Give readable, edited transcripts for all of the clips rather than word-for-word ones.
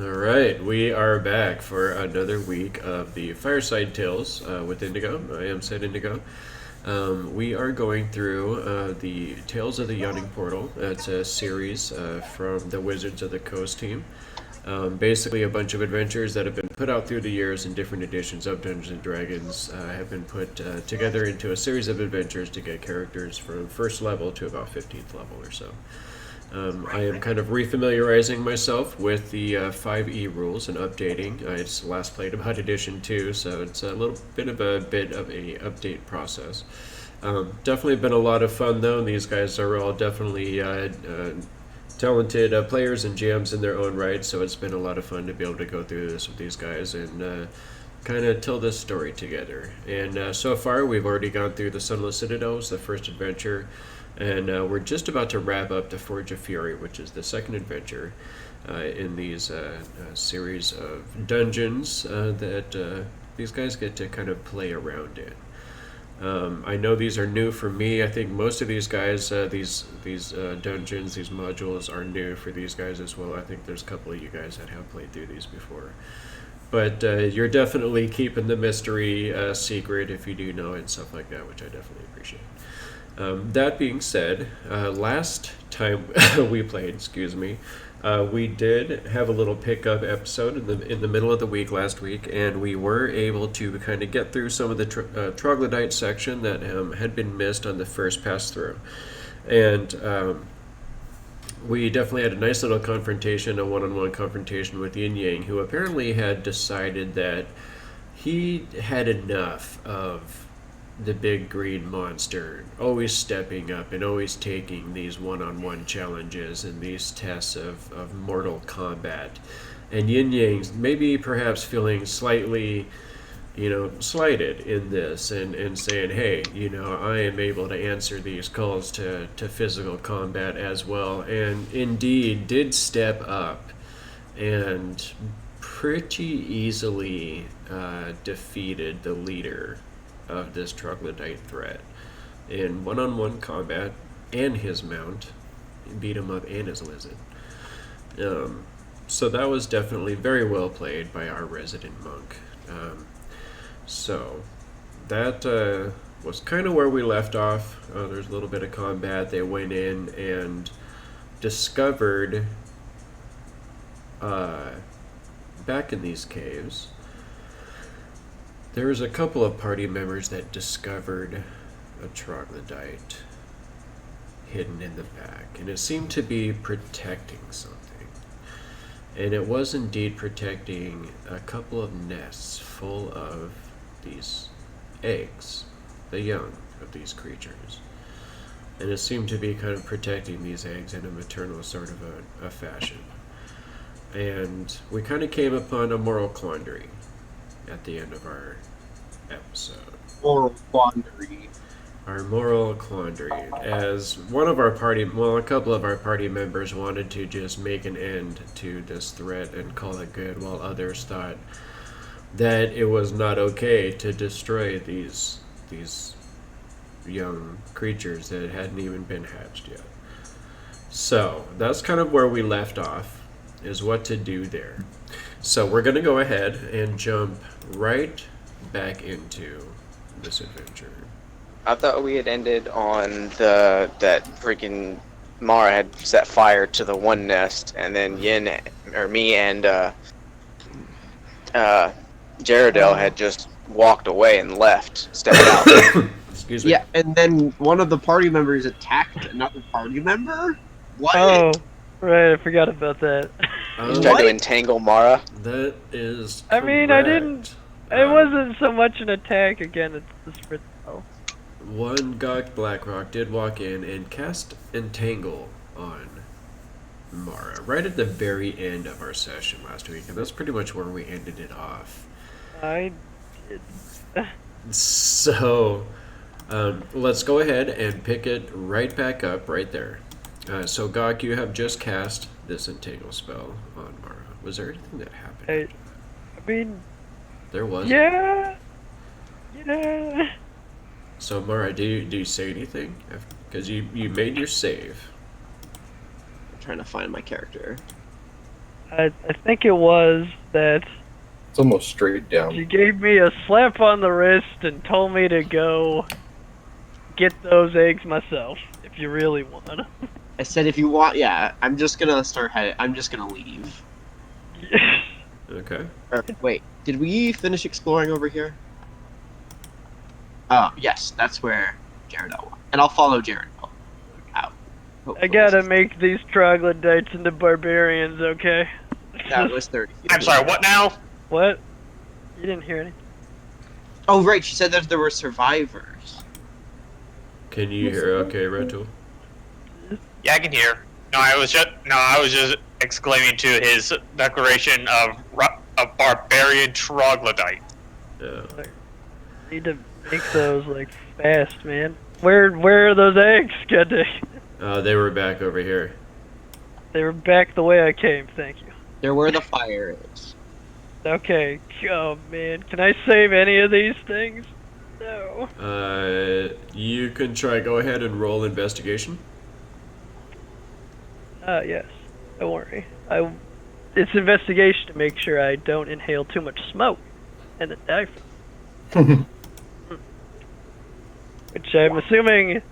All right, we are back for another week of the Fireside Tales with Indigo. I am Sid Indigo. We are going through the Tales of the Yawning Portal. It's a series from the Wizards of the Coast team. Basically, a bunch of adventures that have been put out through the years in different editions of Dungeons and Dragons have been put together into a series of adventures to get characters from first level to about 15th level or so. I am kind of refamiliarizing myself with the 5e rules and updating. I just last played about edition 2, so it's a little bit of a update process. Definitely been a lot of fun though. These guys are all definitely talented players and GMs in their own right, so it's been a lot of fun to be able to go through this with these guys and kind of tell this story together. And so far, we've already gone through the Sunless Citadels, the first adventure. And we're just about to wrap up the Forge of Fury, which is the second adventure in these series of dungeons that these guys get to kind of play around in. I know these are new for me. I think most of these guys, these dungeons, these modules are new for these guys as well. I think there's a couple of you guys that have played through these before. But you're definitely keeping the mystery secret if you do know it and stuff like that, which I definitely appreciate. That being said, last time we played, we did have a little pickup episode in the middle of the week last week, and we were able to kind of get through some of the troglodyte section that had been missed on the first pass through, and we definitely had a nice little confrontation, a one-on-one confrontation with Yin Yang, who apparently had decided that he had enough of the big green monster always stepping up and always taking these one-on-one challenges and these tests of mortal combat. And Yin Yang's maybe perhaps feeling slightly, slighted in this and saying, hey, I am able to answer these calls to physical combat as well. And indeed did step up and pretty easily defeated the leader of this troglodyte threat in one-on-one combat, and his mount beat him up, and his lizard. So that was definitely very well played by our resident monk. So that was kind of where we left off. There's a little bit of combat. They went in and discovered back in these caves there was a couple of party members that discovered a troglodyte hidden in the back, and it seemed to be protecting something. And it was indeed protecting a couple of nests full of these eggs, the young of these creatures. And it seemed to be kind of protecting these eggs in a maternal sort of a fashion. And we kind of came upon a moral quandary at the end of our episode. Moral quandary. Our moral quandary. As a couple of our party members wanted to just make an end to this threat and call it good, while others thought that it was not okay to destroy these young creatures that hadn't even been hatched yet. So that's kind of where we left off, is what to do there. So we're going to go ahead and jump right back into this adventure. I thought we had ended on that freaking Mara had set fire to the one nest, and then me and Jaredel had just walked away and left, stepped out. Excuse me. Yeah, and then one of the party members attacked another party member? What? Oh, right, I forgot about that. He's trying to entangle Mara. That is I mean, I correct. didn't... It wasn't so much an attack, again, it's the sprint spell. One Gok Blackrock did walk in and cast Entangle on Mara right at the very end of our session last week, and that's pretty much where we ended it off. I did. So, let's go ahead and pick it right back up right there. So, Gok, you have just cast this Entangle spell on Mara. Was there anything that happened? I mean... There was. Yeah! So, Mara, do you say anything? Because you made your save. I'm trying to find my character. I think it was that It's almost straight down. she gave me a slap on the wrist and told me to go get those eggs myself, if you really want. I said if you want, yeah, I'm just gonna I'm just gonna leave. Okay. Or, wait, did we finish exploring over here? Oh, yes, that's where Jared went. And I'll follow Jared out. I Hopefully. gotta make these troglodytes into barbarians, okay? That was 30 feet. I'm sorry, what now? What? You didn't hear anything? Oh, right, she said that there were survivors. Can you hear? Okay, Reto. Yeah, I can hear. No, I was just exclaiming to his declaration of barbarian troglodyte. Yeah. Need to make those, like, fast, man. Where are those eggs, goddamn? They were back over here. They were back the way I came, thank you. They're where the fire is. Okay, oh man, can I save any of these things? No. You can try. Go ahead and roll investigation. Yes. Don't worry. It's investigation to make sure I don't inhale too much smoke and then die from it. Which I'm assuming...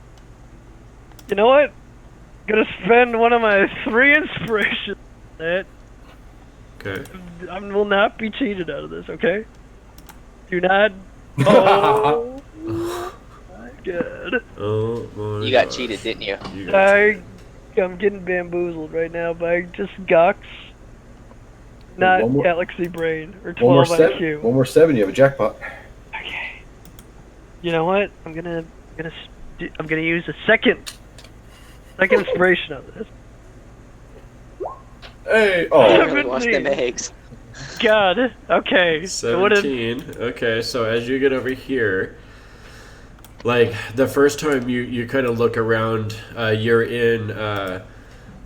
You know what? Gonna spend one of my 3 inspirations on that. Okay. I will not be cheated out of this, okay? Do not... Oh my god. Oh my You got gosh. cheated, didn't you? You got cheated. I'm getting bamboozled right now by just Goks, not One more- Galaxy Brain, or One more 12 7. IQ. One more 7. You have a jackpot. Okay. You know what? I'm gonna use a second inspiration on this. Hey! I Oh, really wants them 17. eggs. God. Okay. So what if 17. Okay, so as you get over here, like the first time you kind of look around, you're in,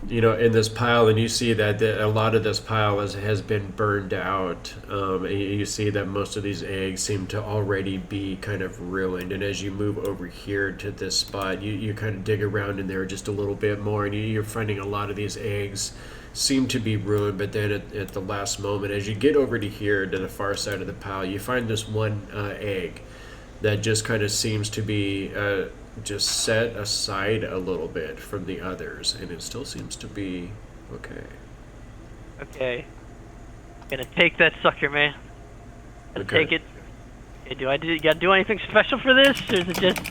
in this pile, and you see that a lot of this pile has been burned out. And you see that most of these eggs seem to already be kind of ruined. And as you move over here to this spot, you kind of dig around in there just a little bit more, and you're finding a lot of these eggs seem to be ruined. But then at the last moment, as you get over to here to the far side of the pile, you find this one egg that just kind of seems to be just set aside a little bit from the others, and it still seems to be okay. Okay. Gonna take that sucker, man. Gonna Okay. take it. Okay, you gotta do anything special for this, or is it just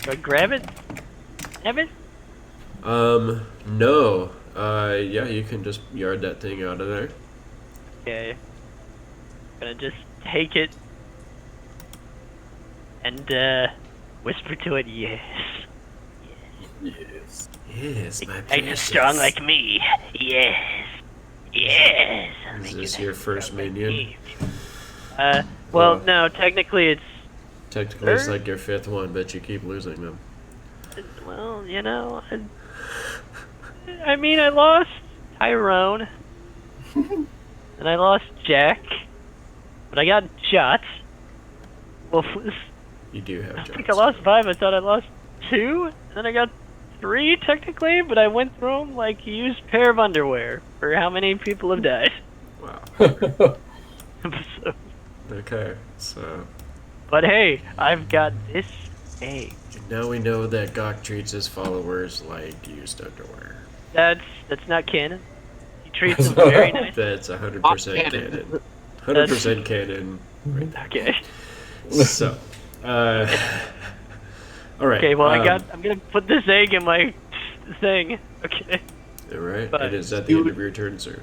do I grab it? Have it? No. Yeah, you can just yard that thing out of there. Okay. Gonna just take it and whisper to it, yes. yes. Yes, my Ain't precious. strong like me. Yes. Yes. I'll Is make this you your that first strong like minion? me. Well, Oh. no, technically it's, Technically, it's Third? like your 5th one, but you keep losing them. well, I mean, I lost Tyrone, and I lost Jack, but I got shots. Well, You do have I jobs. think I lost 5. I thought I lost 2, and then I got 3 technically, but I went through them like a used pair of underwear for how many people have died. Wow. So, Okay, so but hey, I've got this egg. now we know that Gok treats his followers like used underwear. That's not canon. He treats them very nice. That's 100% canon. 100% canon. Okay. So, all right. Okay. Well, I'm gonna put this egg in my thing. Okay. All right. Bye. It is at the end of your turn, sir.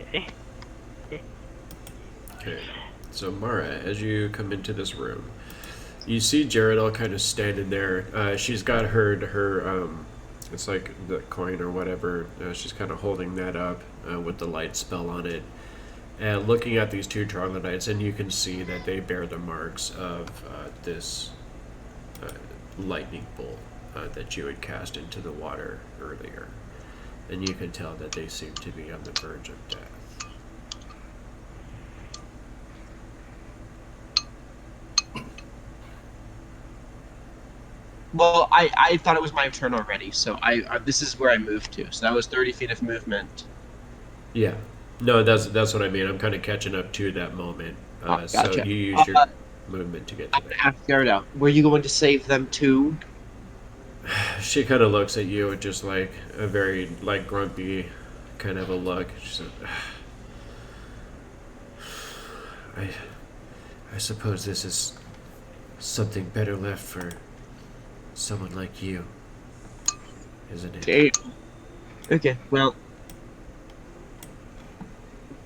Okay. Okay. So, Mara, as you come into this room, you see Jared all kind of standing there. She's got her it's like the coin or whatever. She's kind of holding that up with the light spell on it, and looking at these 2 troglodytes, and you can see that they bear the marks of this lightning bolt that you had cast into the water earlier, and you can tell that they seem to be on the verge of death. Well, I thought it was my turn already, so this is where I moved to. So that was 30 feet of movement. Yeah. No, that's what I mean. I'm kind of catching up to that moment. So Gotcha. you use your movement to get to I'm gonna ask Garda, were you going to save them too? that. She kind of looks at you with just like a very like grumpy kind of a look. She's like, I suppose this is something better left for someone like you, isn't it? Okay. Okay, well,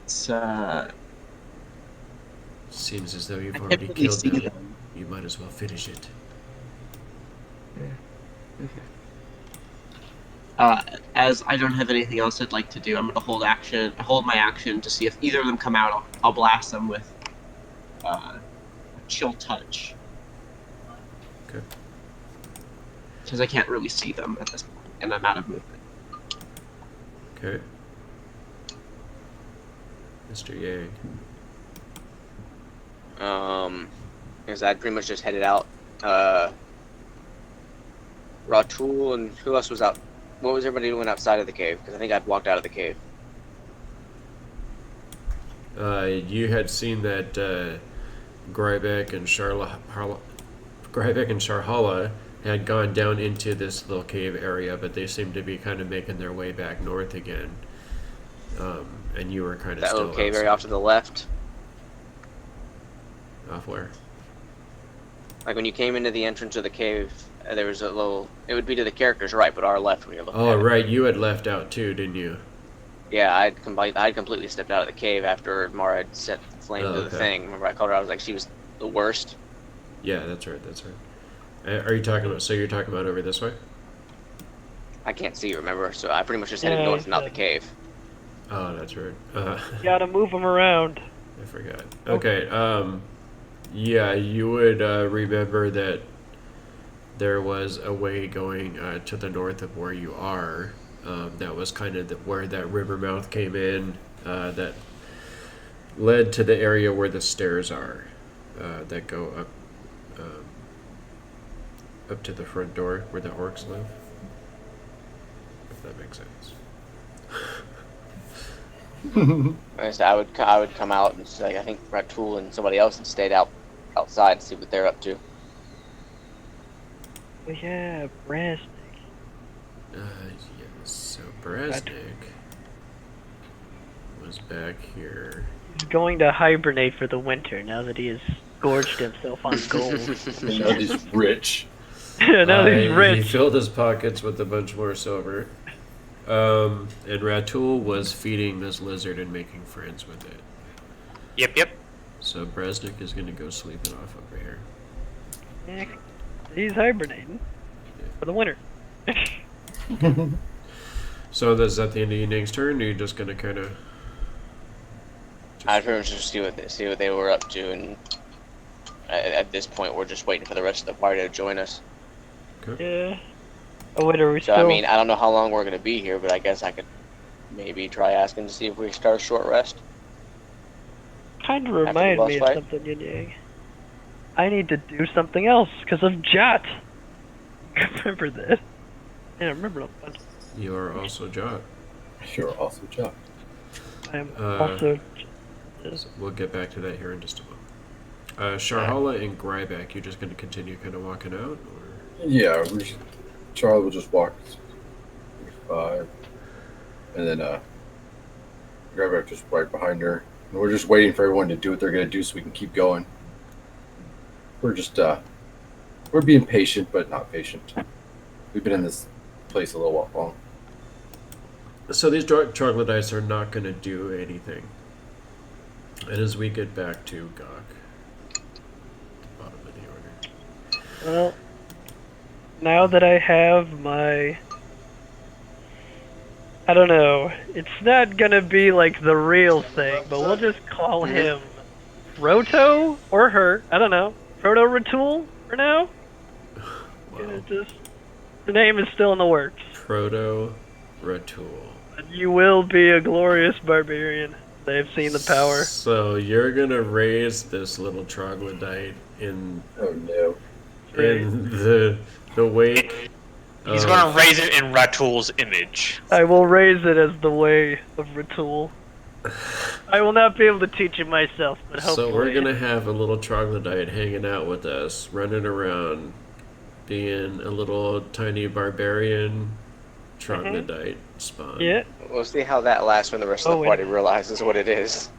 it's, Seems as though I you've can't already really killed see them. them. You might as well finish it. As I don't have anything else I'd like to do, I'm gonna hold my action to see if either of them come out. I'll blast them with a chill touch. Okay. Because I can't really see them at this point, and I'm out of movement. Okay. Mr. Yang. Because I'd pretty much just headed out. Ratul and who else was out? What was everybody doing outside of the cave? Because I think I'd walked out of the cave. You had seen that Grybek and Sharhala had gone down into this little cave area, but they seemed to be kind of making their way back north again. And you were kind of That still little cave outside. area off to the left. Off where? Like when you came into the entrance of the cave, there was a little. It would be to the character's right, but our left when you're looking. Oh, at it. right. You had left out too, didn't you? Yeah, I'd completely stepped out of the cave after Mara had set flame Oh, to the okay. thing. Remember, I called her. I was like, she was the worst. Yeah, that's right. That's right. Are you talking about? So you're talking about over this way? I can't see. Remember, so I pretty much just headed Yeah, north and out the yeah. cave. Oh, that's right. Gotta move them around. I forgot. Okay. Yeah, you would remember that there was a way going to the north of where you are. That was kind of where that river mouth came in. That led to the area where the stairs are, that go up, up to the front door where the orcs live. If that makes sense. I would come out and say, I think Ratul and somebody else had stayed outside and see what they're up to. Oh yeah, Brasnic. Yes. So Brasnic was back here. He's going to hibernate for the winter now that he has gorged himself on gold. Now he's rich. Now that he's He rich. filled his pockets with a bunch more silver. And Ratul was feeding this lizard and making friends with it. Yep. So Brasnic is going to go sleep it off over here. Yeah, he's hibernating for the winter. So is that the end of Ying's turn, or are you just going to kind of... I'd pretty much just see what they were up to, and at this point, we're just waiting for the rest of the party to join us. Yeah. Oh wait, are we So still? I mean, I don't know how long we're gonna be here, but I guess I could maybe try asking to see if we start a short rest. Kind of after the reminded boss me of fight? something, Yin Yang. I need to do something else because of Jot. Remember this? Yeah, I remember that. You are also Jot. You're also Chuck. I am Uh, also. So we'll get back to that here in just a moment. Sharhala and Grybek, you're just going to continue kind of walking out? Or? Yeah, Charles will just walk 5, and then Grybek just right behind her. And we're just waiting for everyone to do what they're gonna do so we can keep going. We're just we're being patient but not patient. We've been in this place a little while long. So these troglodytes are not going to do anything. And as we get back to Gok, bottom of the order. Well, now that I have my. I don't know. It's not gonna be like the real thing, but we'll just call him Roto or her. I don't know. Proto Ratul for now. Wow. The name is still in the works. Proto Ratul. You will be a glorious barbarian. They've seen the power. So you're going to raise this little troglodyte in Oh no. the wake. He's of- gonna raise it in Ratul's image. I will raise it as the way of Ratul. I will not be able to teach it myself, but hopefully. So we're gonna have a little troglodyte hanging out with us, running around, being a little tiny barbarian troglodyte spawn. Yeah. We'll see how that lasts when the rest of the party realizes what it is.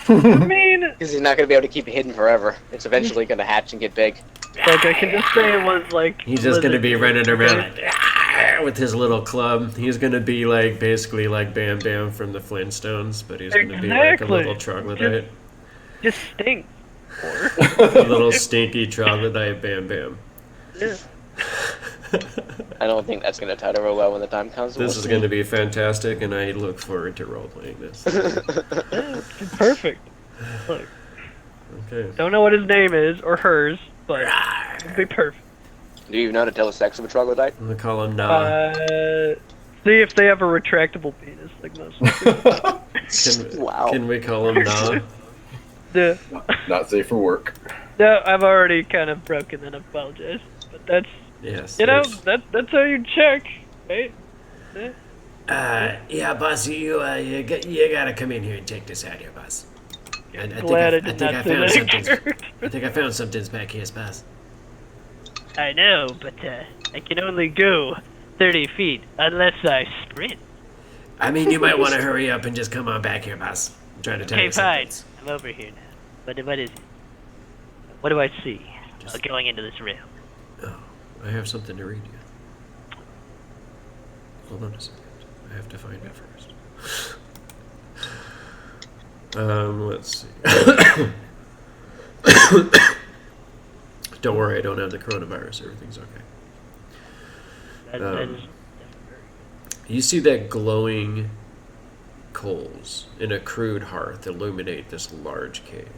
I mean, Because he's not going to be able to keep it hidden forever. It's eventually going to hatch and get big. like I can just say it was like. He's just gonna be running around Okay. like, "Ah," with his little club. He's gonna be like basically like Bam Bam from the Flintstones, but he's gonna be like a Exactly. little troglodyte, Just stinks. Or. a little stinky troglodyte Bam Bam. Yeah. I don't think that's going to tie over well when the time comes. This is gonna be fantastic, and I look forward to role playing this. Yeah, it's perfect. Look, Okay. don't know what his name is or hers, but it'd be perfect. Do you even know how to tell the sex of a troglodyte? I'm gonna call him Nah. See if they have a retractable penis, like most. Wow. Can we call him Nah? Yeah. Not safe for work. No, I've already kind of broken that. I apologize, but that's Yes. you know yes. that's how you check, right? Yeah, boss, you gotta come in here and check this out here, boss. I Glad I did not say that. I think I found something's back here, boss. I know, but I can only go 30 feet unless I sprint. I mean, you might want to hurry up and just come on back here, boss. I'm trying to tell Okay, you fine. something. I'm over here now. What is it? What do I see? Going into this room. Oh, I have something to read you. Hold on a second. I have to find it first. Let's see. Don't worry, I don't have the coronavirus. Everything's okay. That is You see that glowing coals in a crude hearth illuminate this large cave.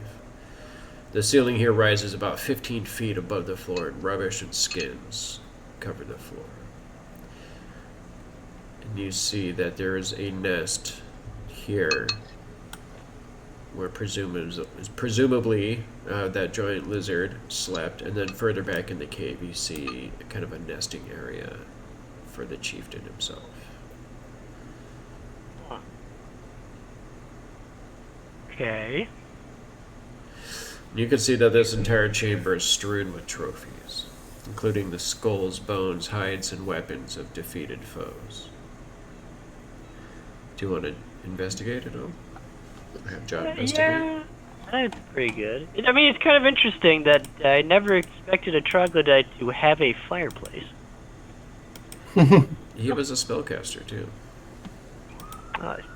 The ceiling here rises about 15 feet above the floor, and rubbish and skins cover the floor. And you see that there is a nest here where presumably that giant lizard slept, and then further back in the cave you see kind of a nesting area for the chieftain himself. okay. You can see that this entire chamber is strewn with trophies, including the skulls, bones, hides, and weapons of defeated foes. Do you want to investigate it all? Have John investigate? Yeah, that's pretty good. I mean, it's kind of interesting that I never expected a troglodyte to have a fireplace. He was a spellcaster too.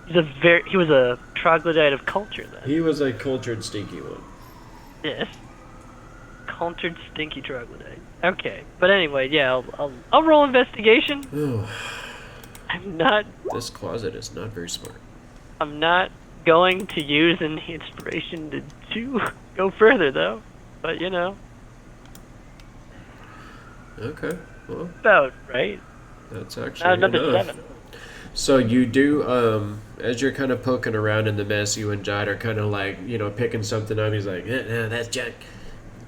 He was a troglodyte of culture then. He was a cultured, stinky one. Yes. Cultured, stinky troglodyte. Okay, but anyway, yeah, I'll roll investigation. Oh, I'm not this closet is not very smart. going to use any inspiration to go further though. But you know, Okay, well, about right. that's actually Not another enough. 7. So you do, as you're kind of poking around in the mess, you and Jod are kind of like, picking something up. He's like, no, that's junk.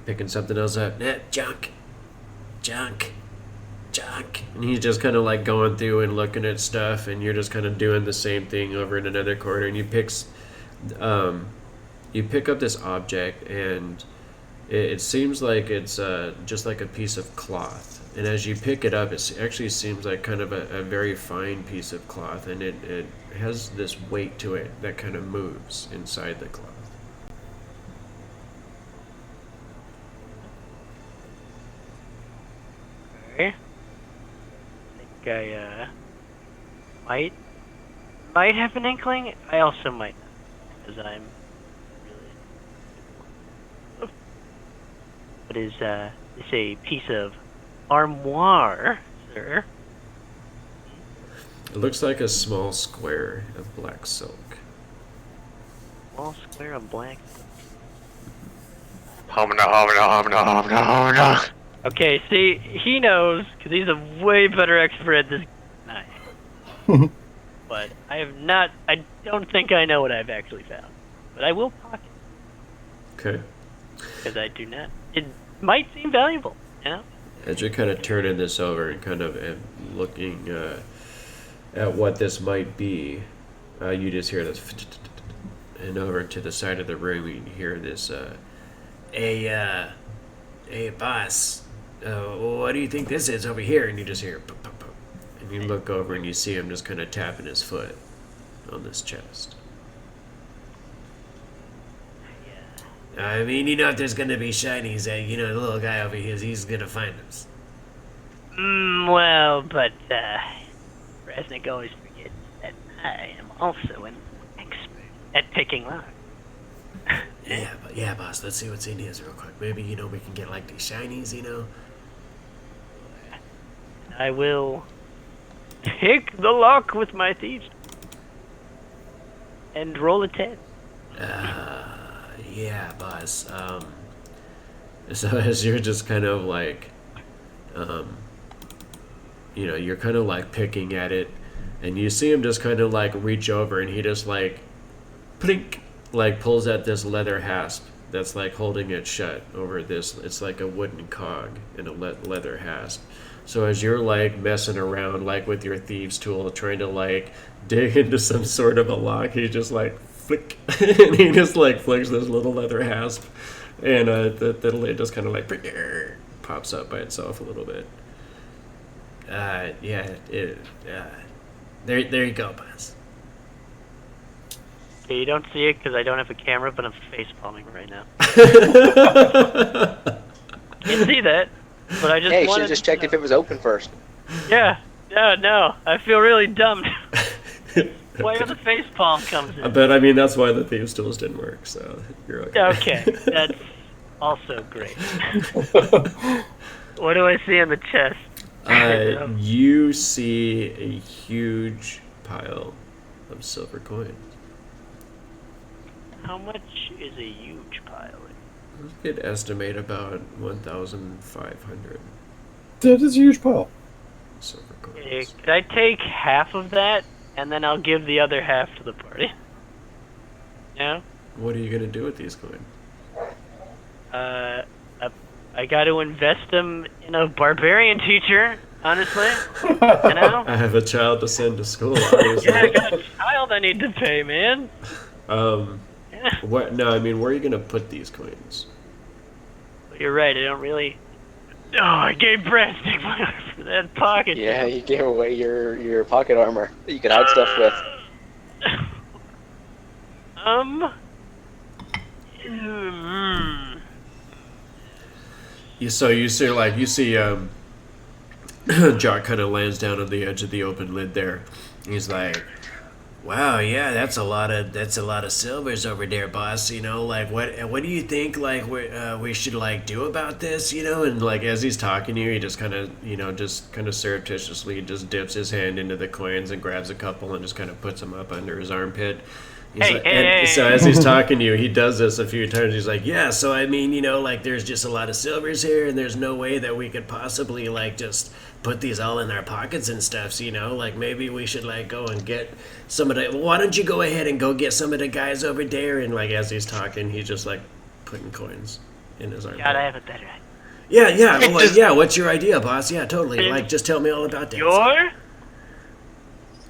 Picking something else up, junk. And he's just kind of like going through and looking at stuff, and you're just kind of doing the same thing over in another corner. And you pick up this object, and it seems like it's just like a piece of cloth. And as you pick it up, it actually seems like kind of a very fine piece of cloth, and it has this weight to it that kind of moves inside the cloth. Okay. I think I might have an inkling. I also might not, because I'm really. What is it's a piece of armoire, sir. It looks like a small square of black silk. Small square of black. Okay, see, he knows because he's a way better expert at this than I am. But I have not. I don't think I know what I've actually found, but I will pocket Okay. because I do not. It might seem valuable, you know. As you're kind of turning this over and kind of looking at what this might be, you just hear this. And over to the side of the room, you hear this, hey, boss, what do you think this is over here? And you just hear, pop, pop, pop. And you look over and you see him just kind of tapping his foot on this chest. I mean, you know, if there's gonna be shinies, you know, the little guy over here, he's gonna find us. Well, but, Brasnic always forgets that I am also an expert at picking locks. Yeah, boss, let's see what's in here real quick. Maybe, you know, we can get, like, these shinies, you know? I will pick the lock with my thieves. And roll a 10. Yeah, boss. So as you're just kind of like, you know, you're kind of like picking at it, and you see him just kind of like reach over, and he just like, plink, like pulls at this leather hasp that's like holding it shut over this. It's like a wooden cog in a leather hasp. So as you're like messing around like with your thieves tool, trying to like dig into some sort of a lock, he just like flick, and he just like flicks this little leather hasp, and the lid just kind of like pops up by itself a little bit. There you go, boss. Okay, you don't see it because I don't have a camera, but I'm face palming right now. You see that? But I just Hey, you should wanted have just to checked know. if it was open first. Yeah, no, I feel really dumb. Where the face palm comes in. But I mean, that's why the thieves tools didn't work, so you're okay. Okay, that's also great. What do I see in the chest? You see a huge pile of silver coins. How much is a huge pile? You could estimate about 1,500 That is a huge pile. silver coins. Could I take half of that, and then I'll give the other half to the party? No? What are you gonna do with these coins? I got to invest them in a barbarian teacher, honestly. You know? I have a child to send to school, obviously. Yeah, I got a child I need to pay, man. What? No, I mean, where are you gonna put these coins? You're right, I don't really... Oh, I gave Brasnic for that pocket. Yeah, you gave away your pocket armor that you could hide stuff with. You see Jock kind of lands down on the edge of the open lid there. He's like, "Wow, yeah, that's a lot of silvers over there, boss. You know, like what do you think like we should like do about this? You know?" And like as he's talking to you, he just kind of surreptitiously just dips his hand into the coins and grabs a couple and just kind of puts them up under his armpit. So as he's talking to you, he does this a few times. He's like, "Yeah, so I mean, you know, like there's just a lot of silvers here, and there's no way that we could possibly like just put these all in our pockets and stuff. So, you know, like maybe we should like go and get some of the. Why don't you go ahead and go get some of the guys over there?" And like as he's talking, he's just like putting coins in his armpit. God, I have a better idea. Yeah. Well, yeah. What's your idea, boss? Yeah, totally. Like, just tell me all about that. You're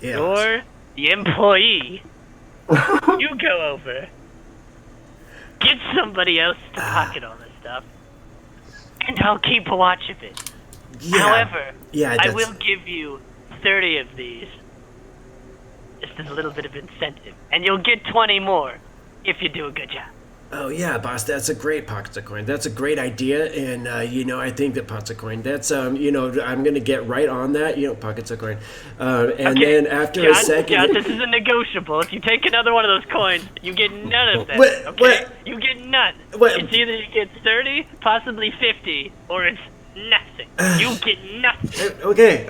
Yeah. the employee. You go over, get somebody else to pocket all this stuff, and I'll keep a watch of it. Yeah. However, Yeah, I will give you 30 of these, just as a little bit of incentive, and you'll get 20 more if you do a good job. Oh yeah, boss, that's a great pockets of coin. That's a great idea, and you know, I think that pockets of coin. That's you know, I'm gonna get right on that. You know, pockets of coin, and Okay, then after John, a second, John, this is a negotiable. If you take another one of those coins, you get none of them. What- Okay, what- you get none. what- It's either you get 30, possibly 50, or it's nothing. You get nothing. Okay.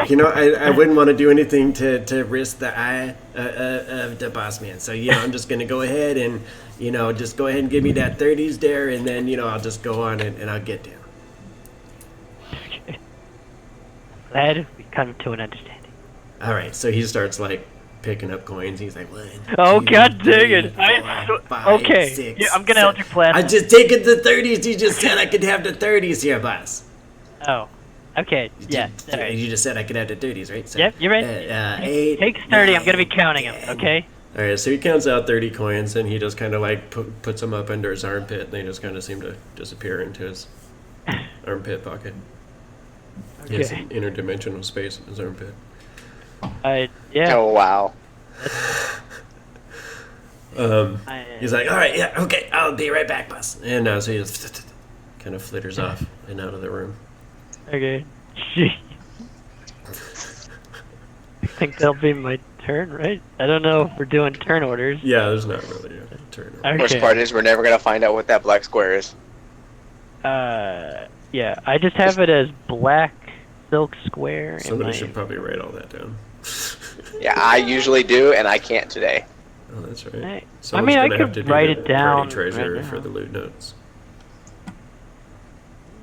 You know, I wouldn't want to do anything to risk the eye of the boss man. So you know, I'm just gonna go ahead and you know, just go ahead and give me that 30s there, and then you know, I'll just go on and I'll get down. Glad we come to an understanding. All right, so he starts like picking up coins. He's like, 1, Oh, 2, God dang 3, it. 4, 5, Okay, 6, yeah, I'm gonna hold your 7. class. I just taken the 30s. You just said I could have the 30s here, boss. Oh, okay, yeah. You just said I could have the 30s, right? So, Yep, you're right. 8. Take 30, I'm gonna be counting them, 10, okay? All right, so he counts out 30 coins, and he just kind of like puts them up under his armpit, and they just kind of seem to disappear into his armpit pocket. He has Okay. an interdimensional space in his armpit. Yeah. Oh wow. He's like, all right, yeah, okay, I'll be right back, boss. And so he just kind of flitters off and out of the room. Okay. I think that'll be my turn, right? I don't know if we're doing turn orders. Yeah, there's not really a turn. Okay. Worst part is we're never gonna find out what that black square is. Yeah, I just have it as black silk square. Somebody should probably write all that down. Yeah, I usually do, and I can't today. Oh, that's right. I Someone's mean, I gonna have could to be write the it down party treasurer right for now. the loot notes.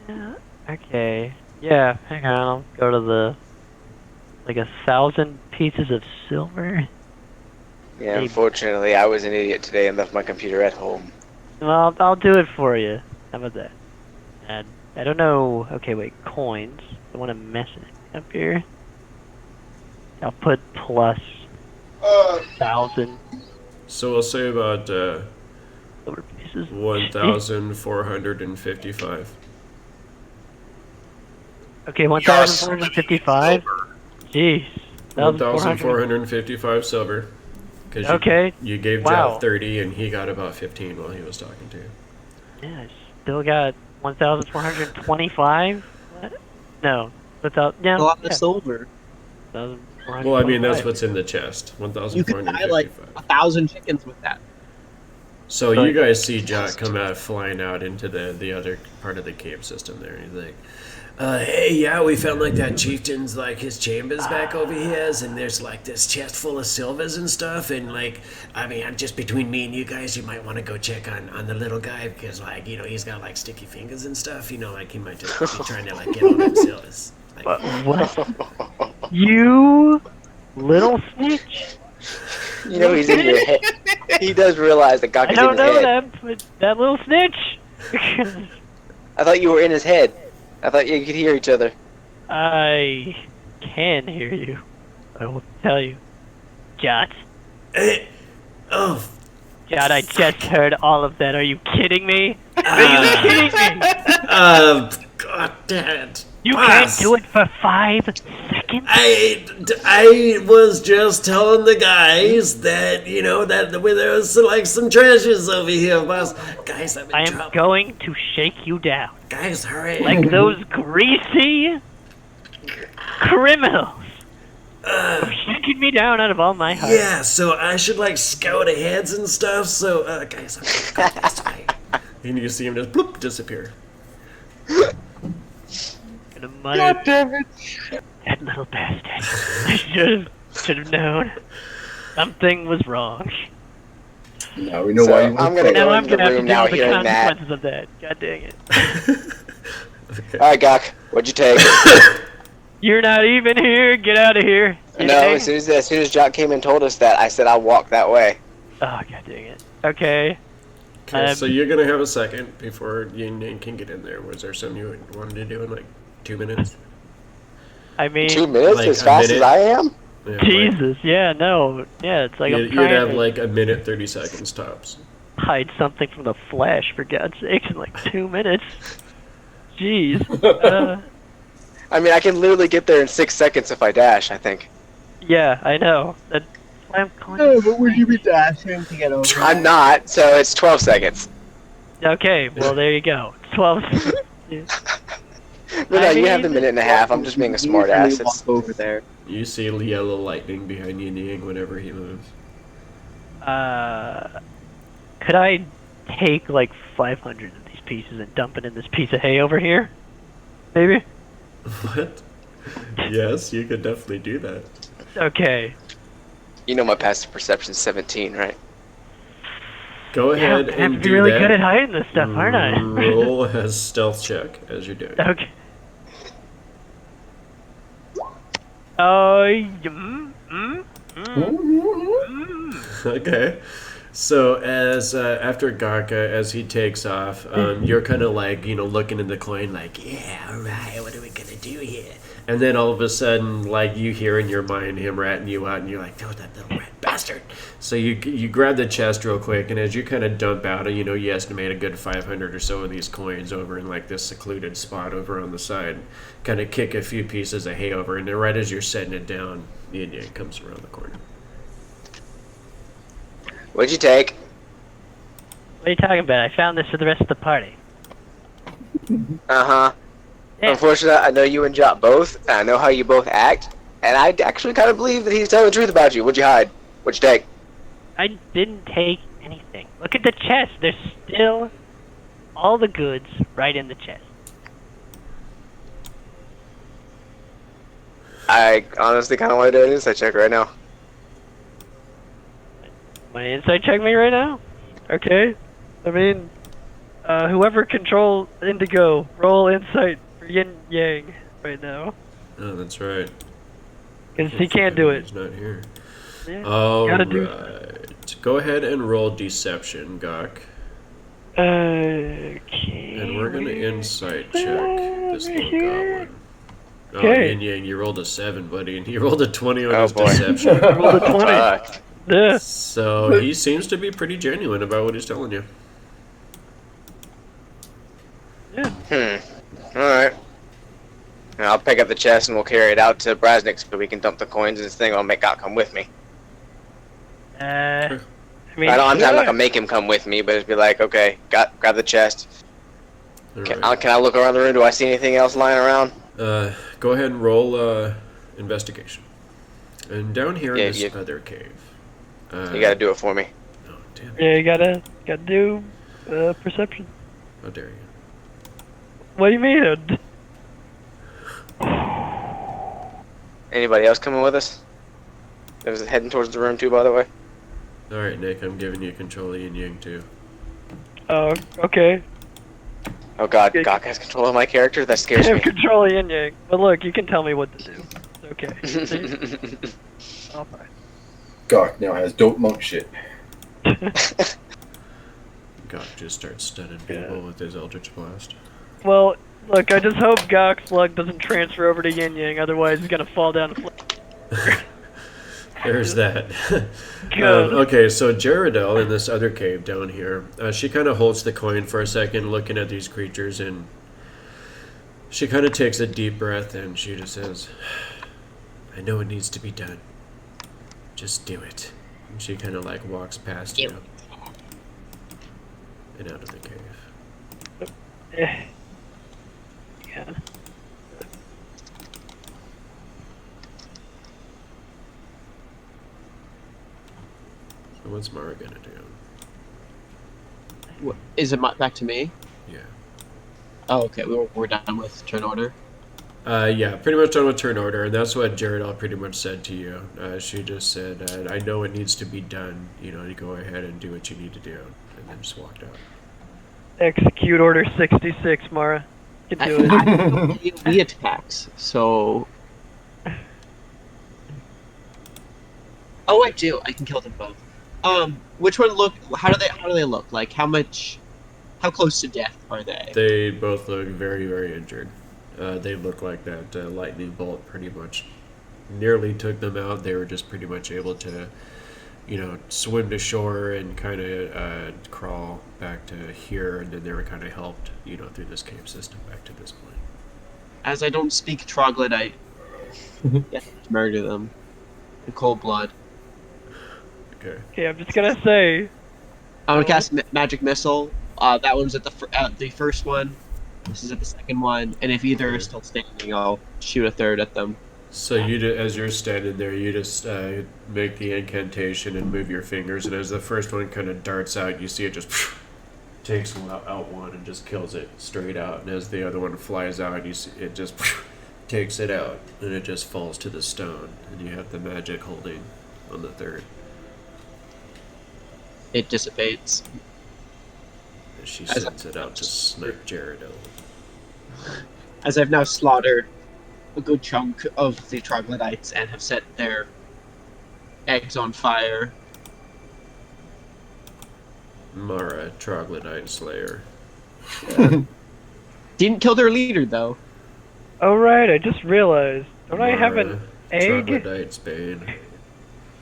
Yeah, okay. Yeah, hang on. I'll go to the 1,000 pieces of silver. Yeah, Hey. unfortunately, I was an idiot today and left my computer at home. Well, I'll do it for you. How about that? And I don't know. Okay, wait. Coins. I want to mess it up here. I'll put plus 1,000 So we'll say about silver pieces. 1,455. Okay, 1,455. Jeez. 1,455 silver. Because Okay. you gave Wow. Jeff 30 and he got about 15 while he was talking to you. Yeah, I still got 1,425. What? No, without yeah. A lot yeah. of silver. 1,425. Well, I mean, that's what's in the chest. You could buy 1,455. like 1,000 chickens with that. So you guys see Jock come out, flying out into the other part of the cave system there. And he's like, hey, yeah, we found like that chieftain's like his chambers back over here, and there's like this chest full of silvers and stuff, and like, I mean, just between me and you guys, you might want to go check on the little guy because like, you know, he's got like sticky fingers and stuff, you know, like he might just be trying to like get all them silvers. Like, What? You little snitch! You know he's in your head. He does realize that Gok I is in don't his know head. that, but that little snitch! I thought you were in his head. I thought you could hear each other. I can hear you. I will tell you. Jot. oh, Jot, I just heard all of that. Are you kidding me? Are you kidding me? God damn it. You Boss. can't do it for 5 seconds? I was just telling the guys that, you know, that there was like some treasures over here, boss. Guys, I'm in I am trouble. going to shake you down. Guys, hurry. Like those greasy criminals. Shaking me down out of all my heart. Yeah, so I should like scout ahead and stuff, so, guys, I'm gonna go this way. And you see him just bloop, disappear. Gonna mutter, God damn it! that little bastard. I should have known. Something was wrong. Now we know So why you I'm went gonna for go Now I'm into the gonna have to room deal now with the hearing that. consequences of that. God dang it. Okay. All right, Gok, what'd you take? You're not even here. Get out of here. No, Dang. as soon as Jock came and told us that, I said I'll walk that way. Oh, god dang it. Okay. Okay, so you're gonna have a second before Yin Yang can get in there. Was there something you wanted to do in like 2 minutes? I mean, 2 minutes, Like as a fast minute? as I am. Yeah, like, Jesus, yeah, no. Yeah, it's like I'm you'd trying have to like a minute 30 seconds tops. hide something from the Flash, for God's sakes, in like 2 minutes. Jeez. I mean, I can literally get there in 6 seconds if I dash, I think. Yeah, I know. That's why I'm calling but would you be dashing to get over? I'm not, so it's 12 seconds. Okay, well, there you go. 12. But no, I you have the mean- minute and a half. I'm just being a smart ass. Walk over there. You see yellow lightning behind Yin Yang whenever he moves. Could I take like 500 of these pieces and dump it in this piece of hay over here? Maybe? What? Yes, you could definitely do that. Okay. You know my passive perception's 17, right? Go Yeah, ahead I have and to do be really that. good at hiding this stuff, aren't I? Roll a stealth check as you're doing it. Okay. Oh, Okay. So as after Gok, as he takes off, you're kind of like, you know, looking in the coin like, yeah, all right, what are we gonna do here? And then all of a sudden, like, you hear in your mind him ratting you out, and you're like, "Oh, that little rat bastard!" So you grab the chest real quick, and as you kind of dump out, you estimate a good 500 or so of these coins over in like this secluded spot over on the side. Kind of kick a few pieces of hay over, and then right as you're setting it down, Yin Yang comes around the corner. What'd you take? What are you talking about? I found this for the rest of the party. Uh-huh. Yeah. Unfortunately, I know you and Jot both, and I know how you both act, and I actually kind of believe that he's telling the truth about you. What'd you hide? What'd you take? I didn't take anything. Look at the chest. There's still all the goods right in the chest. I honestly kind of want to do an insight check right now. Want to insight check me right now? Okay. I mean, whoever controls Indigo, roll insight for Yin Yang right now. Oh, that's right. Because he can't do it. He's not here. Yeah, All gotta do right. Go ahead and roll deception, Gok. Okay. And we're gonna insight check this over little here. goblin. Oh, Okay. Yin Yang, you rolled a 7, buddy, and he rolled a 20 on Oh, his boy. deception. Roll the 20. Fuck. Yeah. So he seems to be pretty genuine about what he's telling you. Yeah. Alright. I'll pick up the chest and we'll carry it out to Brasnic so we can dump the coins in this thing. I'll make God come with me. I mean, I'm not sure. gonna make him come with me, but just be like, okay, grab the chest. All Can right. I look around the room? Do I see anything else lying around? Go ahead and roll investigation. And down here Yeah, in this you- other cave. You gotta do it for me. Oh, damn it. Yeah, you gotta do perception. How dare you. What do you mean? Anybody else coming with us? I was heading towards the room too, by the way. Alright, Nick, I'm giving you control of Yin Yang too. Oh, okay. Oh god, Okay. Gok has control of my character? That I scares have me. control of Yin Yang. But look, you can tell me what to do. It's okay. See? All fine. Gok now has dope monk shit. Gok just starts stunning people Yeah. with his Eldritch Blast. Well, look, I just hope Gok's luck doesn't transfer over to Yin Yang, otherwise he's gonna fall down the There's that. Good. Okay, so Jaredel in this other cave down here, she kind of holds the coin for a second, looking at these creatures, and she kind of takes a deep breath and she just says, "I know it needs to be done. Just do it." And she kind of like walks past you and out of the cave. Eh. Yeah. So what's Mara gonna do? Is it back to me? Yeah. Oh, okay. We're done with turn order. Yeah, pretty much done with turn order, and that's what Jaredel pretty much said to you. She just said, "I know it needs to be done. You know, you go ahead and do what you need to do," and then just walked out. Execute Order 66, Mara. You can do it. I don't do AoE attacks, so. Oh, I do. I can kill them both. Which one look? How do they look? Like how close to death are they? They both look very, very injured. They look like that lightning bolt pretty much nearly took them out. They were just pretty much able to, swim to shore and kind of crawl back to here, and then they were kind of helped, through this cave system back to this point. As I don't speak troglodyte, yeah, murder them in cold blood. Okay. Okay, I'm just gonna say, I'm gonna cast magic missile. That one's at the first one. This is at the second one, and if either are still standing, I'll shoot a third at them. So as you're standing there, you just make the incantation and move your fingers, and as the first one kind of darts out, you see it just takes out one and just kills it straight out, and as the other one flies out, you see it just takes it out, and it just falls to the stone, and you have the magic holding on the third. It dissipates. And she sends it out to snipe Jaredel. As I've now slaughtered a good chunk of the troglodytes and have set their eggs on fire. Mara, Troglodyte Slayer. Didn't kill their leader, though. Oh right, I just realized. Don't I have an Mara, egg Troglodyte Spain.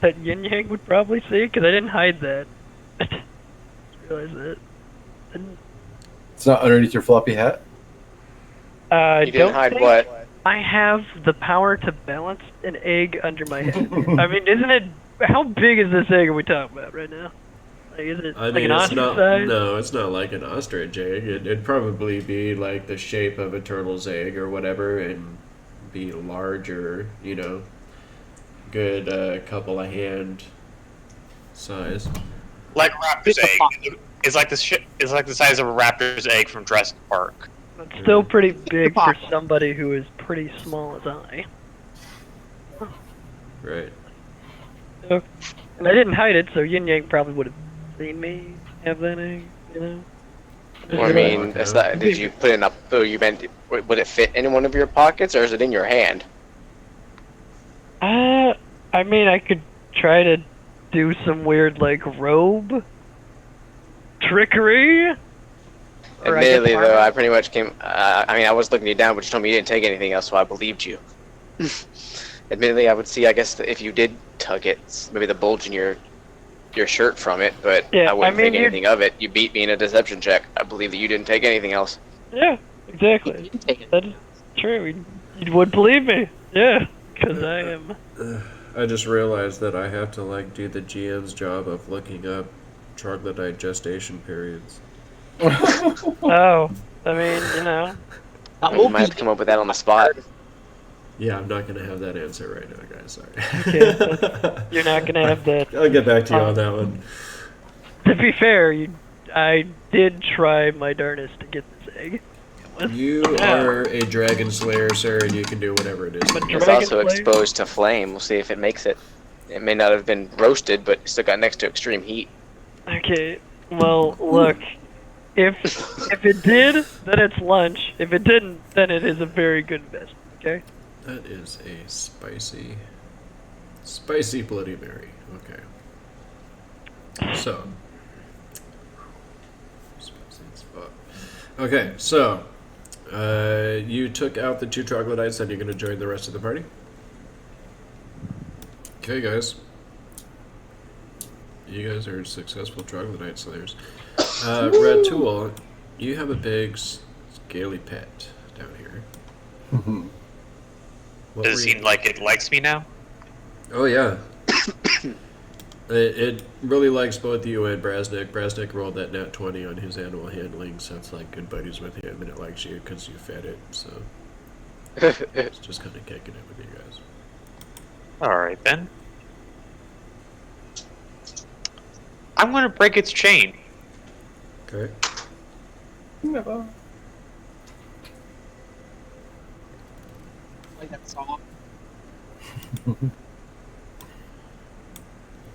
that Yin Yang would probably see? Because I didn't hide that. Just realized that. It's not underneath your floppy hat. I You didn't don't hide think what? I have the power to balance an egg under my head. I mean, isn't it? How big is this egg are we talking about right now? Like, is it I like mean, an it's ostrich not. size? No, it's not like an ostrich egg. It'd probably be like the shape of a turtle's egg or whatever, and be larger. You know, good couple of hand size. Like raptor's It's a fox. egg. It's like it's like the size of a raptor's egg from Jurassic Park. It's still pretty big for pocket. somebody who is pretty small as I. Right. So, and I didn't hide it, so Yin Yang probably would have seen me have that egg, you know? Well, I mean, is that, did you put it in a? Oh, you meant would it fit in one of your pockets, or is it in your hand? I mean, I could try to do some weird, like, robe trickery. Or I guess Admittedly, though, armor. I pretty much came. I mean, I was looking you down, but you told me you didn't take anything else, so I believed you. Admittedly, I would see. I guess that if you did tug it, maybe the bulge in your shirt from it, but Yeah, I wouldn't I mean, think you- anything of it. You beat me in a deception check. I believe that you didn't take anything else. Yeah, You exactly. didn't take it. That is true. You would believe me. Yeah, because I am. I just realized that I have to like do the GM's job of looking up troglodyte gestation periods. Oh, I mean, you know. That You will might have be to come up with that on the spot. Yeah, I'm not gonna have that answer right now, guys. Sorry. Okay, you're not gonna have that. I'll get back to you on that one. To be fair, I did try my darnest to get this egg. You Yeah. are a dragon slayer, sir, and you can do whatever it is. I'm a It's Dragon also Slayer? exposed to flame. We'll see if it makes it. It may not have been roasted, but it still got next to extreme heat. Okay, well, look. If it did, then it's lunch. If it didn't, then it is a very good investment. Okay. That is a spicy Bloody Mary. Okay. So. Spicy as fuck. Okay, so. You took out the 2 troglodytes, and you're going to join the rest of the party? Okay, guys. You guys are successful troglodyte slayers. Ratul, you have a big scaly pet down here. What Does were it you- seem like it likes me now? Oh yeah. It really likes both you and Brasnic. Brasnic rolled that nat 20 on his animal handling, so it's like good buddies with him, and it likes you because you fed it. So it's just kind of kicking it with you guys. Alright then. I'm gonna break its chain. Okay. like that song.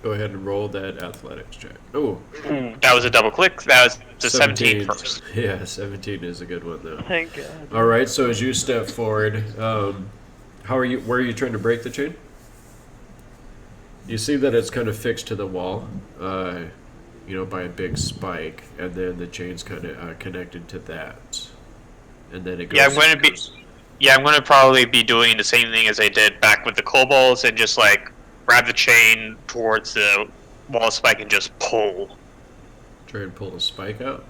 Go ahead and roll that athletics check. Oh, That was a double click. That was the 17 first. Yeah, 17 is a good one though. Thank God. All right, so as you step forward, how are you? Where are you trying to break the chain? You see that it's kind of fixed to the wall, by a big spike, and then the chain's kind of connected to that, and then it goes. Yeah, I'm gonna probably be doing the same thing as I did back with the kobolds and just like grab the chain towards the wall spike and just pull. Try and pull the spike out.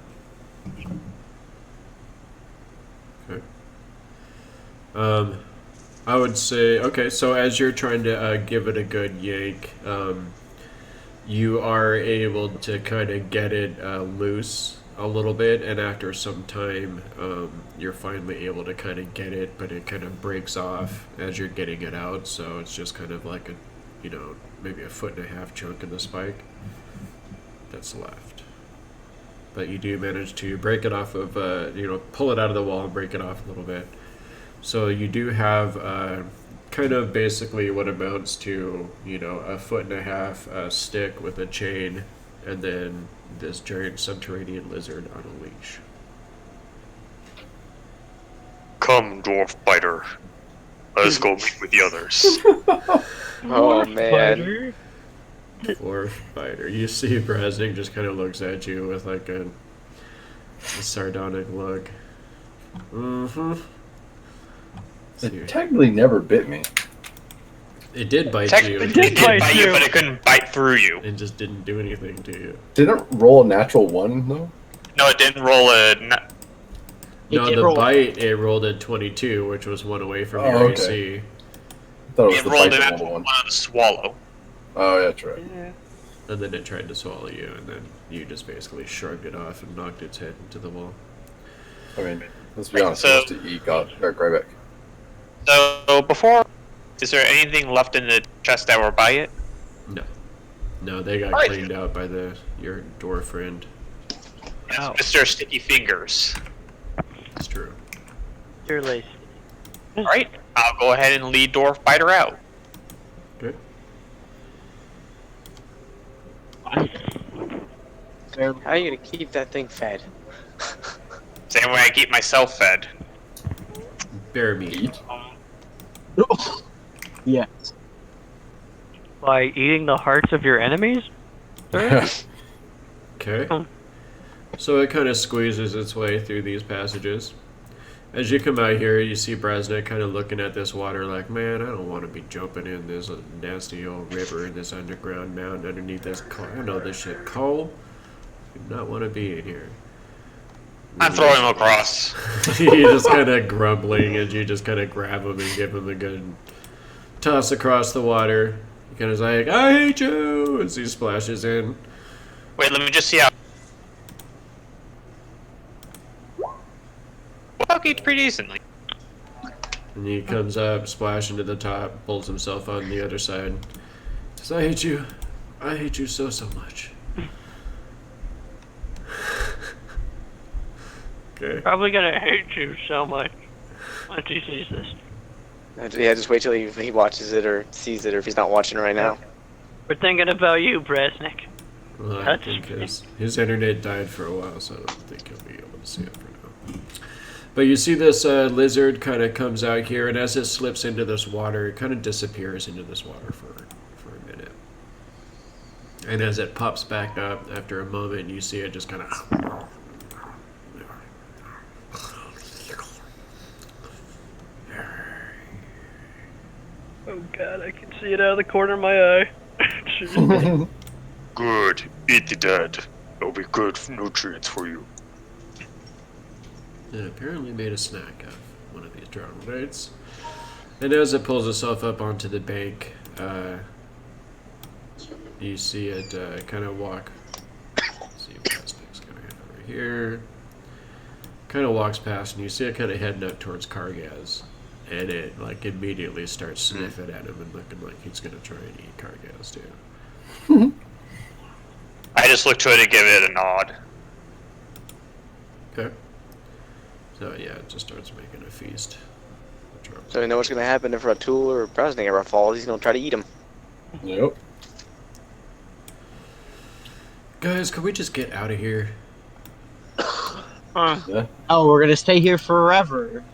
Okay. I would say, okay, so as you're trying to give it a good yank, you are able to kind of get it loose a little bit, and after some time, you're finally able to kind of get it, but it kind of breaks off as you're getting it out, so it's just kind of like maybe a 1.5 chunk of the spike that's left. But you do manage to break it off of, pull it out of the wall and break it off a little bit. So you do have kind of basically what amounts to, a 1.5 stick with a chain, and then this giant subterranean lizard on a leash. Come, dwarf biter. Let's go meet with the others. Oh man. Spider? Dwarf biter. You see Brasnic just kind of looks at you with like a sardonic look. Mm-hmm. It technically never bit me. It did bite Technically, you. it did bite bite you, you. but it couldn't bite through you. It just didn't do anything to you. Didn't it roll a natural 1 though? No, it didn't roll a. It No, did the roll- bite, it rolled a 22, which was 1 away from Oh, your okay. AC. I thought it was It the rolled bite an that actual rolled one a 1. on the swallow. Oh, yeah, that's right. Yeah. And then it tried to swallow you, and then you just basically shrugged it off and knocked its head into the wall. I mean, let's be honest, So- it wants to eat Grybek. So before, is there anything left in the chest that were by it? No, they got Alright. cleaned out by your dwarf friend. Ow. Mr. Sticky Fingers. It's true. You're lazy. Alright, I'll go ahead and lead Dwarf Biter out. Okay. Fairly- How are you gonna keep that thing fed? Same way I keep myself fed. Bear meat. Yeah. By eating the hearts of your enemies? Sir? Okay. Hmm. So it kind of squeezes its way through these passages. As you come out here, you see Brasnic kind of looking at this water like, man, I don't want to be jumping in this nasty old river in this underground mountain underneath this coal. I know this shit. Coal? Do not want to be in here. I'm throwing him across. You just kind of grumbling as you just kind of grab him and give him a good toss across the water. He kind of like, I hate you, as he splashes in. Wait, let me just see how. Well, okay, pretty decently. And he comes up, splashing to the top, pulls himself on the other side. Says, I hate you. I hate you so much. Okay. Probably gonna hate you so much once he sees this. Yeah, just wait till he watches it or sees it, or if he's not watching right now. We're thinking about you, Brasnic. Well, I That's think funny. his internet died for a while, so I don't think he'll be able to see it for now. But you see this lizard kind of comes out here, and as it slips into this water, it kind of disappears into this water for a minute. And as it pops back up after a moment, you see it just kind of. Oh god, I can see it out of the corner of my eye. Jeez. Good. Eat the dead. It'll be good nutrients for you. It apparently made a snack of one of these troglodytes. And as it pulls itself up onto the bank, you see it kind of walk. Let's see what Brasnic's going to head over here. Kind of walks past, and you see it kind of heading up towards Kargaz. And it like immediately starts sniffing at him and looking like he's going to try and eat Kargaz too. I just look to it and give it a nod. Okay. So yeah, it just starts making a feast. So we know what's gonna happen if Ratul or Brasnic ever falls. He's gonna try to eat him. Yep. Guys, can we just get out of here? Huh. Oh, we're gonna stay here forever.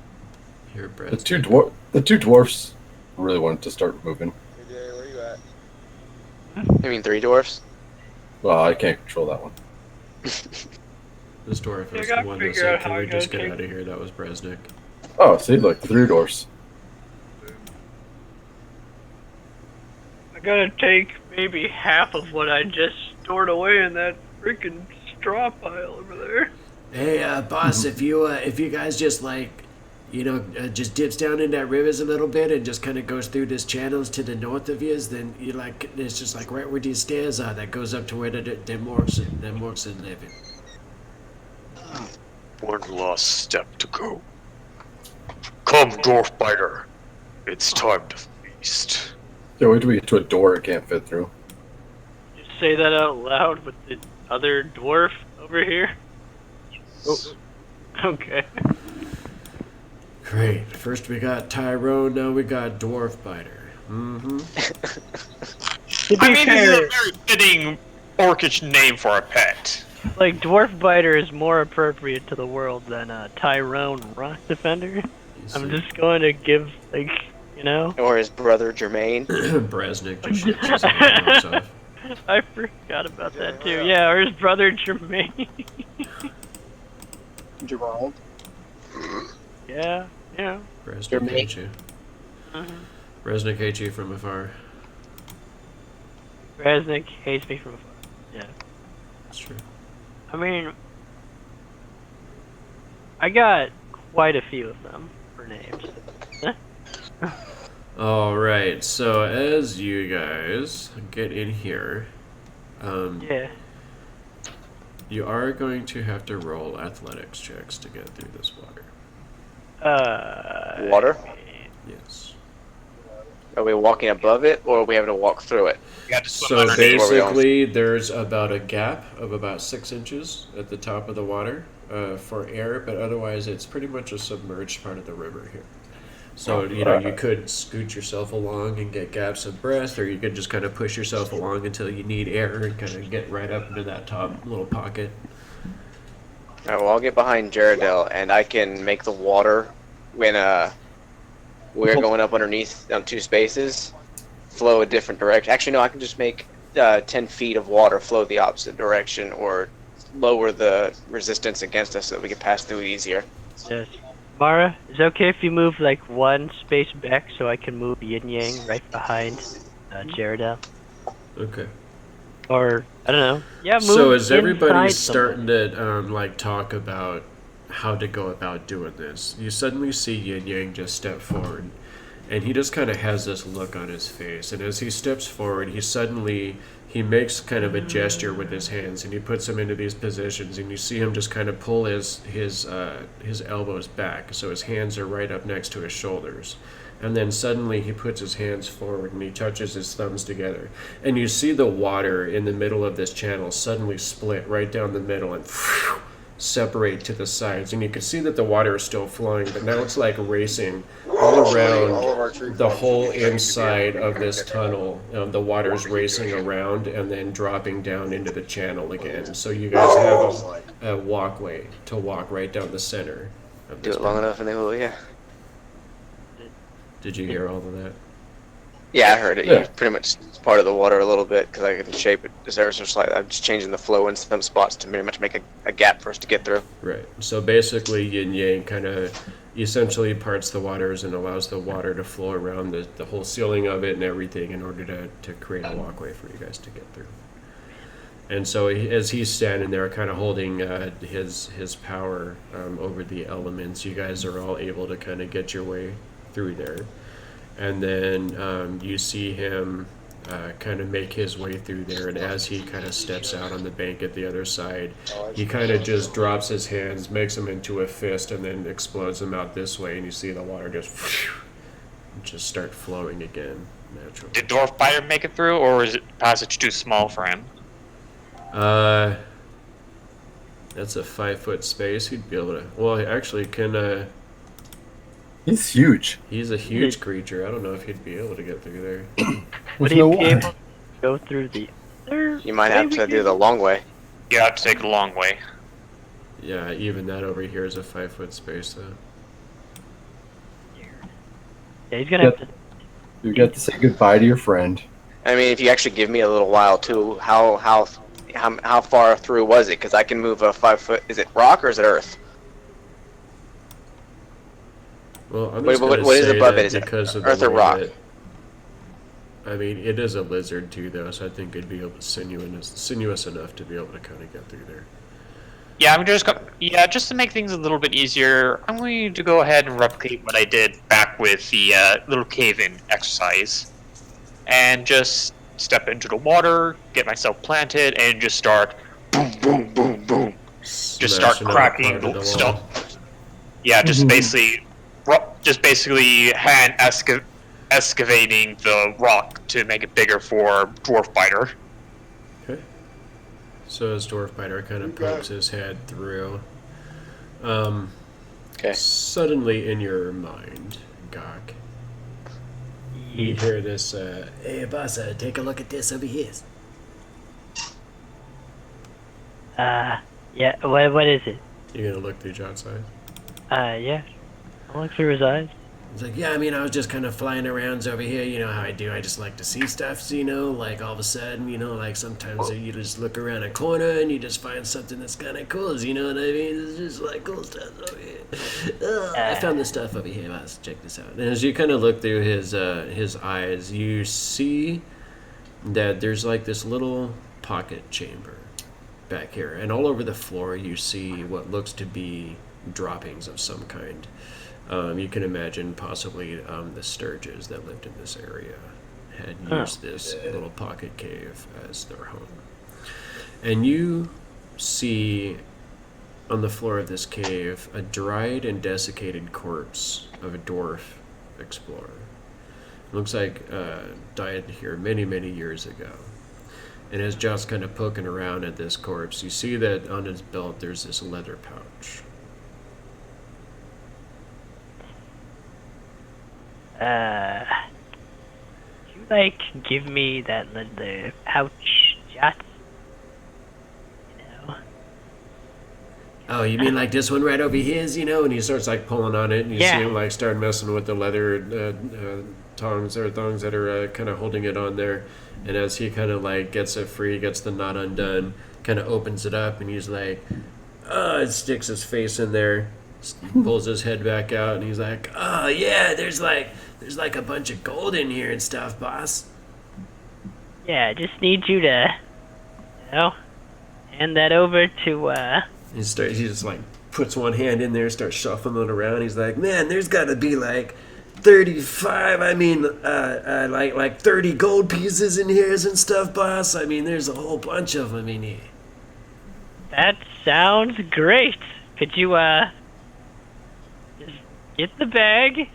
Here, The Brad. two dwarfs really wanted to start moving. Where you at? You mean 3 dwarfs? Well, I can't control that one. This dwarf I is gotta the one that figure said, out can how we I just gotta get take- out of here? That was Brasnic. Oh, see, look, 3 dwarfs. I gotta take maybe half of what I just stored away in that freaking straw pile over there. Hey, boss, if you guys just just dips down in that rivers a little bit and just kind of goes through these channels to the north of you, then you it's just like right where these stairs are that goes up to where the orcs are living. One last step to go. Come, Dwarf Biter. It's time to feast. Yeah, wait till we get to a door it can't fit through. You say that out loud with the other dwarf over here? Oh. Okay. Great. First we got Tyrone, now we got Dwarf Biter. Mm-hmm. To be I mean, this is fair, a very fitting orcish name for a pet. like, Dwarf Biter is more appropriate to the world than Tyrone Rock Defender. I'm just going to give, like, you know? Or his brother Jermaine? Brasnic just shoots his arms off. I forgot about that too. Yeah, or his brother Jermaine. Gerald. Yeah. know. Brasnic hates you. Mhm. Brasnic hates you from afar. Brasnic hates me from afar. Yeah. That's true. I mean, I got quite a few of them for names. All right. So as you guys get in here, Yeah. you are going to have to roll athletics checks to get through this water. Water? Yes. Are we walking above it, or are we having to walk through it? You have to swim So underneath. basically, there's about a gap of about 6 inches at the top of the water for air, but otherwise it's pretty much a submerged part of the river here. So, you could scoot yourself along and get gaps of breath, or you could just kind of push yourself along until you need air and kind of get right up into that top little pocket. Alright, well, I'll get behind Jaredel, and I can make the water when we're going up underneath on 2 spaces flow a different direction. Actually, no, I can just make 10 feet of water flow the opposite direction, or lower the resistance against us so that we can pass through easier. Yes. Mara, is it okay if you move like 1 space back so I can move Yin Yang right behind Jaredel? Okay. Or, I don't know. Yeah, move So as everybody's inside starting to talk about how to go about doing this, you suddenly see Yin Yang just step forward, and he just kind of has this look on his face. And as he steps forward, he makes kind of a gesture with his hands, and he puts them into these positions, and you see him just kind of pull his elbows back, so his hands are right up next to his shoulders. And then suddenly he puts his hands forward and he touches his thumbs together. And you see the water in the middle of this channel suddenly split right down the middle and separate to the sides. And you can see that the water is still flowing, but now it's like racing all around the whole inside of this tunnel. The water's racing around and then dropping down into the channel again. So you guys have a walkway to walk right down the center of Do this. it long enough and they will, yeah. Did you hear all of that? Yeah, I heard it. Yeah. You pretty much part of the water a little bit because I can shape it just ever so slightly. I'm just changing the flow in some spots to pretty much make a gap for us to get through. Right. So basically, Yin Yang kind of essentially parts the waters and allows the water to flow around the whole ceiling of it and everything in order to create a walkway for you guys to get through. And so as he's standing there kind of holding his power over the elements, you guys are all able to kind of get your way through there. And then you see him kind of make his way through there, and as he kind of steps out on the bank at the other side, he kind of just drops his hands, makes them into a fist, and then explodes them out this way, and you see the water just start flowing again naturally. Did Dwarf Biter make it through, or is it passage too small for him? That's a 5-foot space. He'd be able to. Well, he actually can. He's huge. He's a huge creature. I don't know if he'd be able to get through there. Would There's he no be water. able to go through the other? You might have to do the long way. You have to take the long way. Yeah, even that over here is a 5-foot space, though. Yeah, he's gonna have to. You got to say goodbye to your friend. I mean, if you actually give me a little while too, how far through was it? Because I can move a 5-foot. Is it rock or is it earth? Well, I'm What- just what- gonna what is say above that it? Is it because of earth the or way rock? that- I mean, it is a lizard too, though, so I think it'd be able to sinuous enough to be able to kind of get through there. Yeah, just to make things a little bit easier, I'm going to go ahead and replicate what I did back with the little cave-in exercise, and just step into the water, get myself planted, and just start boom, boom, boom, boom. Just start Smashing out cracking part of the the wall. stuff. Yeah, just basically hand excavating the rock to make it bigger for Dwarf Biter. Okay. So as Dwarf Biter kind of pokes his head through, Okay. suddenly in your mind, Gok, you hear this, hey boss, take a look at this over here. Yeah. What is it? You're gonna look through John's eyes? Yeah. I'll look through his eyes. It's like, yeah, I mean, I was just kind of flying around over here, you know how I do. I just like to see stuff, like all of a sudden, like sometimes you just look around a corner and you just find something that's kind of cool, you know what I mean? It's just like cool stuff over here. I found this stuff over here. Let's check this out. And as you kind of look through his eyes, you see that there's like this little pocket chamber back here, and all over the floor you see what looks to be droppings of some kind. You can imagine possibly the Sturges that lived in this area had used this little pocket cave as their home. And you see on the floor of this cave a dried and desiccated corpse of a dwarf explorer. Looks like died here many, many years ago. And as John's kind of poking around at this corpse, you see that on his belt there's this leather pouch. You like give me that leather pouch, Jot? You know. Oh, you mean like this one right over his, you know? And he starts like pulling on it, and you see him like start messing with the leather tongs or thongs that are kind of holding it on there. And as he kind of like gets it free, gets the knot undone, kind of opens it up, and he's like, sticks his face in there, pulls his head back out, and he's like, oh yeah, there's like a bunch of gold in here and stuff, boss. Yeah, I just need you to, hand that over to, He just like puts one hand in there, starts shuffling it around. He's like, man, there's got to be like 35. I mean, like 30 gold pieces in here and stuff, boss. I mean, there's a whole bunch of them in here. That sounds great. Could you, just get the bag,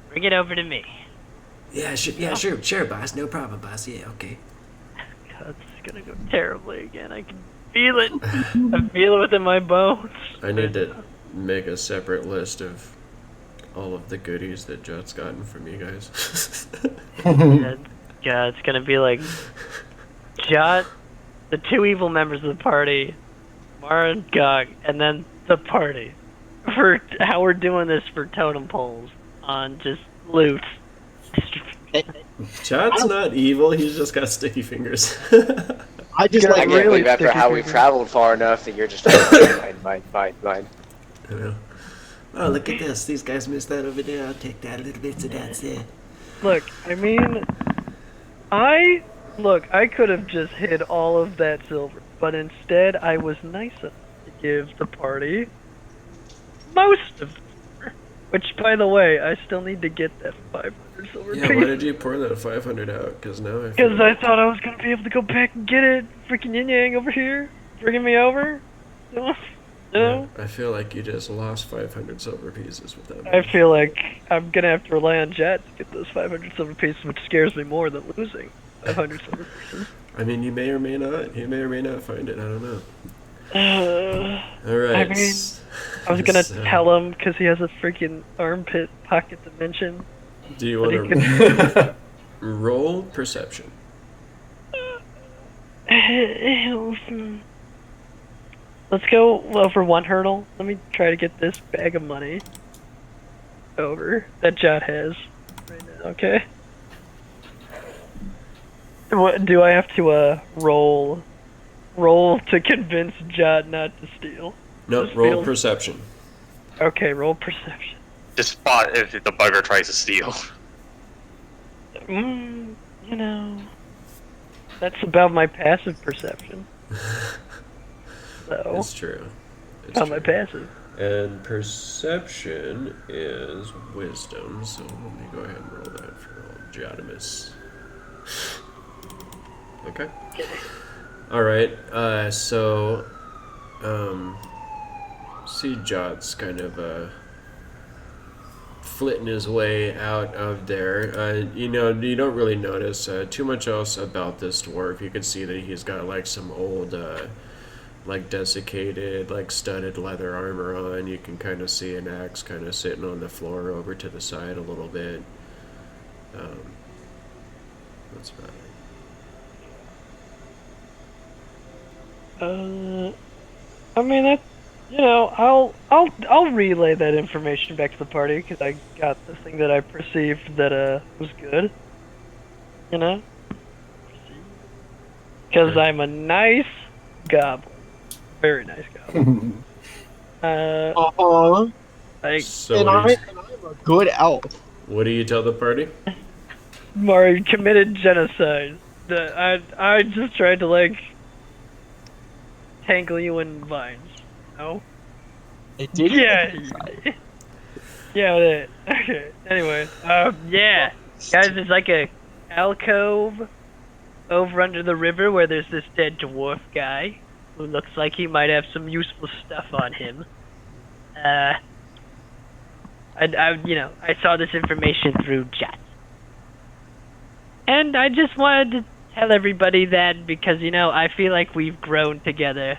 bring it over to me? Yeah, sure, boss. No problem, boss. Yeah, okay. God, this is gonna go terribly again. I can feel it. I feel it within my bones. I need to make a separate list of all of the goodies that Jot's gotten from you guys. Yeah, it's gonna be like Jot, the two evil members of the party, Mara and Gok, and then the party. For how we're doing this for totem poles on just loot. Jot's not evil. He's just got sticky fingers. I can't really believe after sticky how we've fingers. traveled far enough that you're just like, mine. I know. Oh, look at this. These guys missed that over there. I'll take that. A little bit of that's there. Look, I mean, I could have just hid all of that silver, but instead I was nice enough to give the party most of the silver. Which, by the way, I still need to get that 500 silver Yeah, why did you pour that 500 out? Because now I feel Because I thought I was going to be able to go back and get it. Freaking Yin Yang over here, bringing me over. You know? I feel like you just lost 500 silver pieces with that. I feel like I'm going to have to rely on Jet to get those 500 silver pieces, which scares me more than losing 500 silver pieces. I mean, you may or may not. You may or may not find it. I don't know. All right. I mean, I was going to tell him because he has a freaking armpit pocket dimension. Do you want to roll perception? Let's go over one hurdle. Let me try to get this bag of money over that Jot has right now, okay? What do I have to roll to convince Jot not to steal? No, Just roll feel- perception. Okay, roll perception. Just spot if the bugger tries to steal. You know, that's about my passive perception. So, It's true. It's about my true. passive. And perception is wisdom, so let me go ahead and roll that for old Jotimus. Okay. Alright, see Jot's kind of flitting his way out of there. You don't really notice too much else about this dwarf. You can see that he's got like some old like desiccated, like studded leather armor on. You can kind of see an axe kind of sitting on the floor over to the side a little bit. That's about it. I mean that, I'll relay that information back to the party because I got the thing that I perceived that was good. You know, because I'm a nice goblin, very nice goblin. Like, So and I'm a good elf. what do you tell the party? Mari committed genocide. I just tried to, like, tangle you in vines. No? It did. Yeah. Yeah, it. Okay. Anyway, yeah. Guys, there's like a alcove over under the river where there's this dead dwarf guy who looks like he might have some useful stuff on him. I saw this information through chat. And I just wanted to tell everybody that because, I feel like we've grown together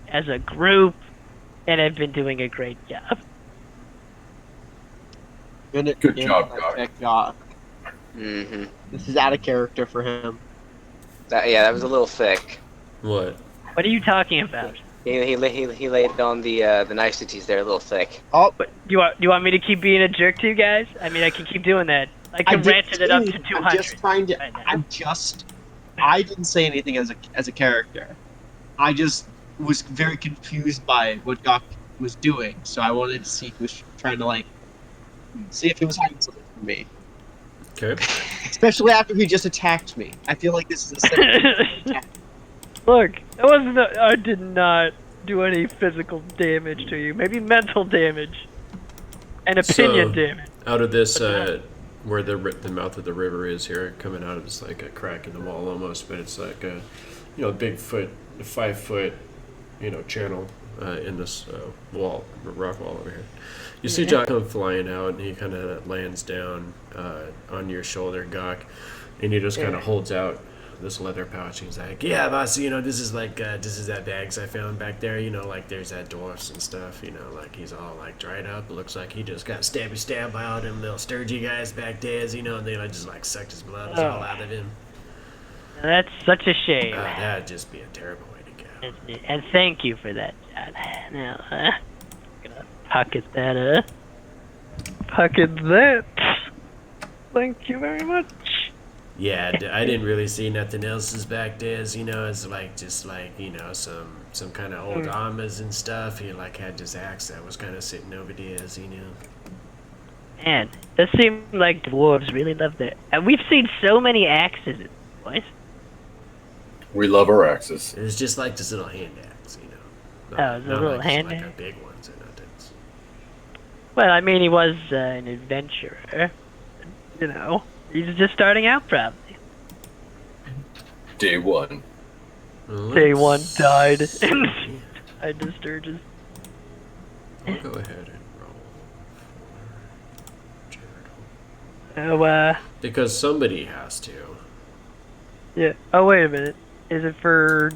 as a group and have been doing a great job. Good job, Gok. Mm-hmm. This is out of character for him. That was a little thick. What? What are you talking about? He laid on the niceties there a little thick. Oh, But you want me to keep being a jerk to you guys? I mean, I can keep doing that. I can ratchet it up to 200. I'm just trying to. right now. I didn't say anything as a character. I just was very confused by what Gok was doing, so I wanted to see if he was trying to see if he was hiding something from me. Okay. Especially after he just attacked me. I feel like this is a second attack. Look, I did not do any physical damage to you. Maybe mental damage and opinion So, damage. Out of this, where the mouth of the river is here, coming out of this like a crack in the wall almost, but it's like a, big 5 foot, channel in this rock wall over here. You see Jock come flying out, and he kind of lands down on your shoulder, Gok, and he just kind of holds out this leather pouch. He's like, "Yeah, boss, this is that bags I found back there. Like there's that dwarfs and stuff. Like he's all like dried up. It looks like he just got stabbed by all them little sturgy guys back there, and they just like sucked his blood all out of him. That's such a shame. That'd just be a terrible way to go." And thank you for that, John. Now, I'm gonna pocket that, Pocket that. Thank you very much. Yeah, I didn't really see nothing else is back there. It's some kind of old armors and stuff. He had this axe that was kind of sitting over there, Man, it does seem like dwarves really love their. And we've seen so many axes in this place. We love our axes. It was just like this little hand axe, Oh, the little hand like axe? a big ones or nothing. Well, I mean, he was an adventurer. He's just starting out, probably. Day one. Day one died in the Sturgis. I'll go ahead and roll for Jared. Oh, Because somebody has to. yeah. Oh, wait a minute. Is it for...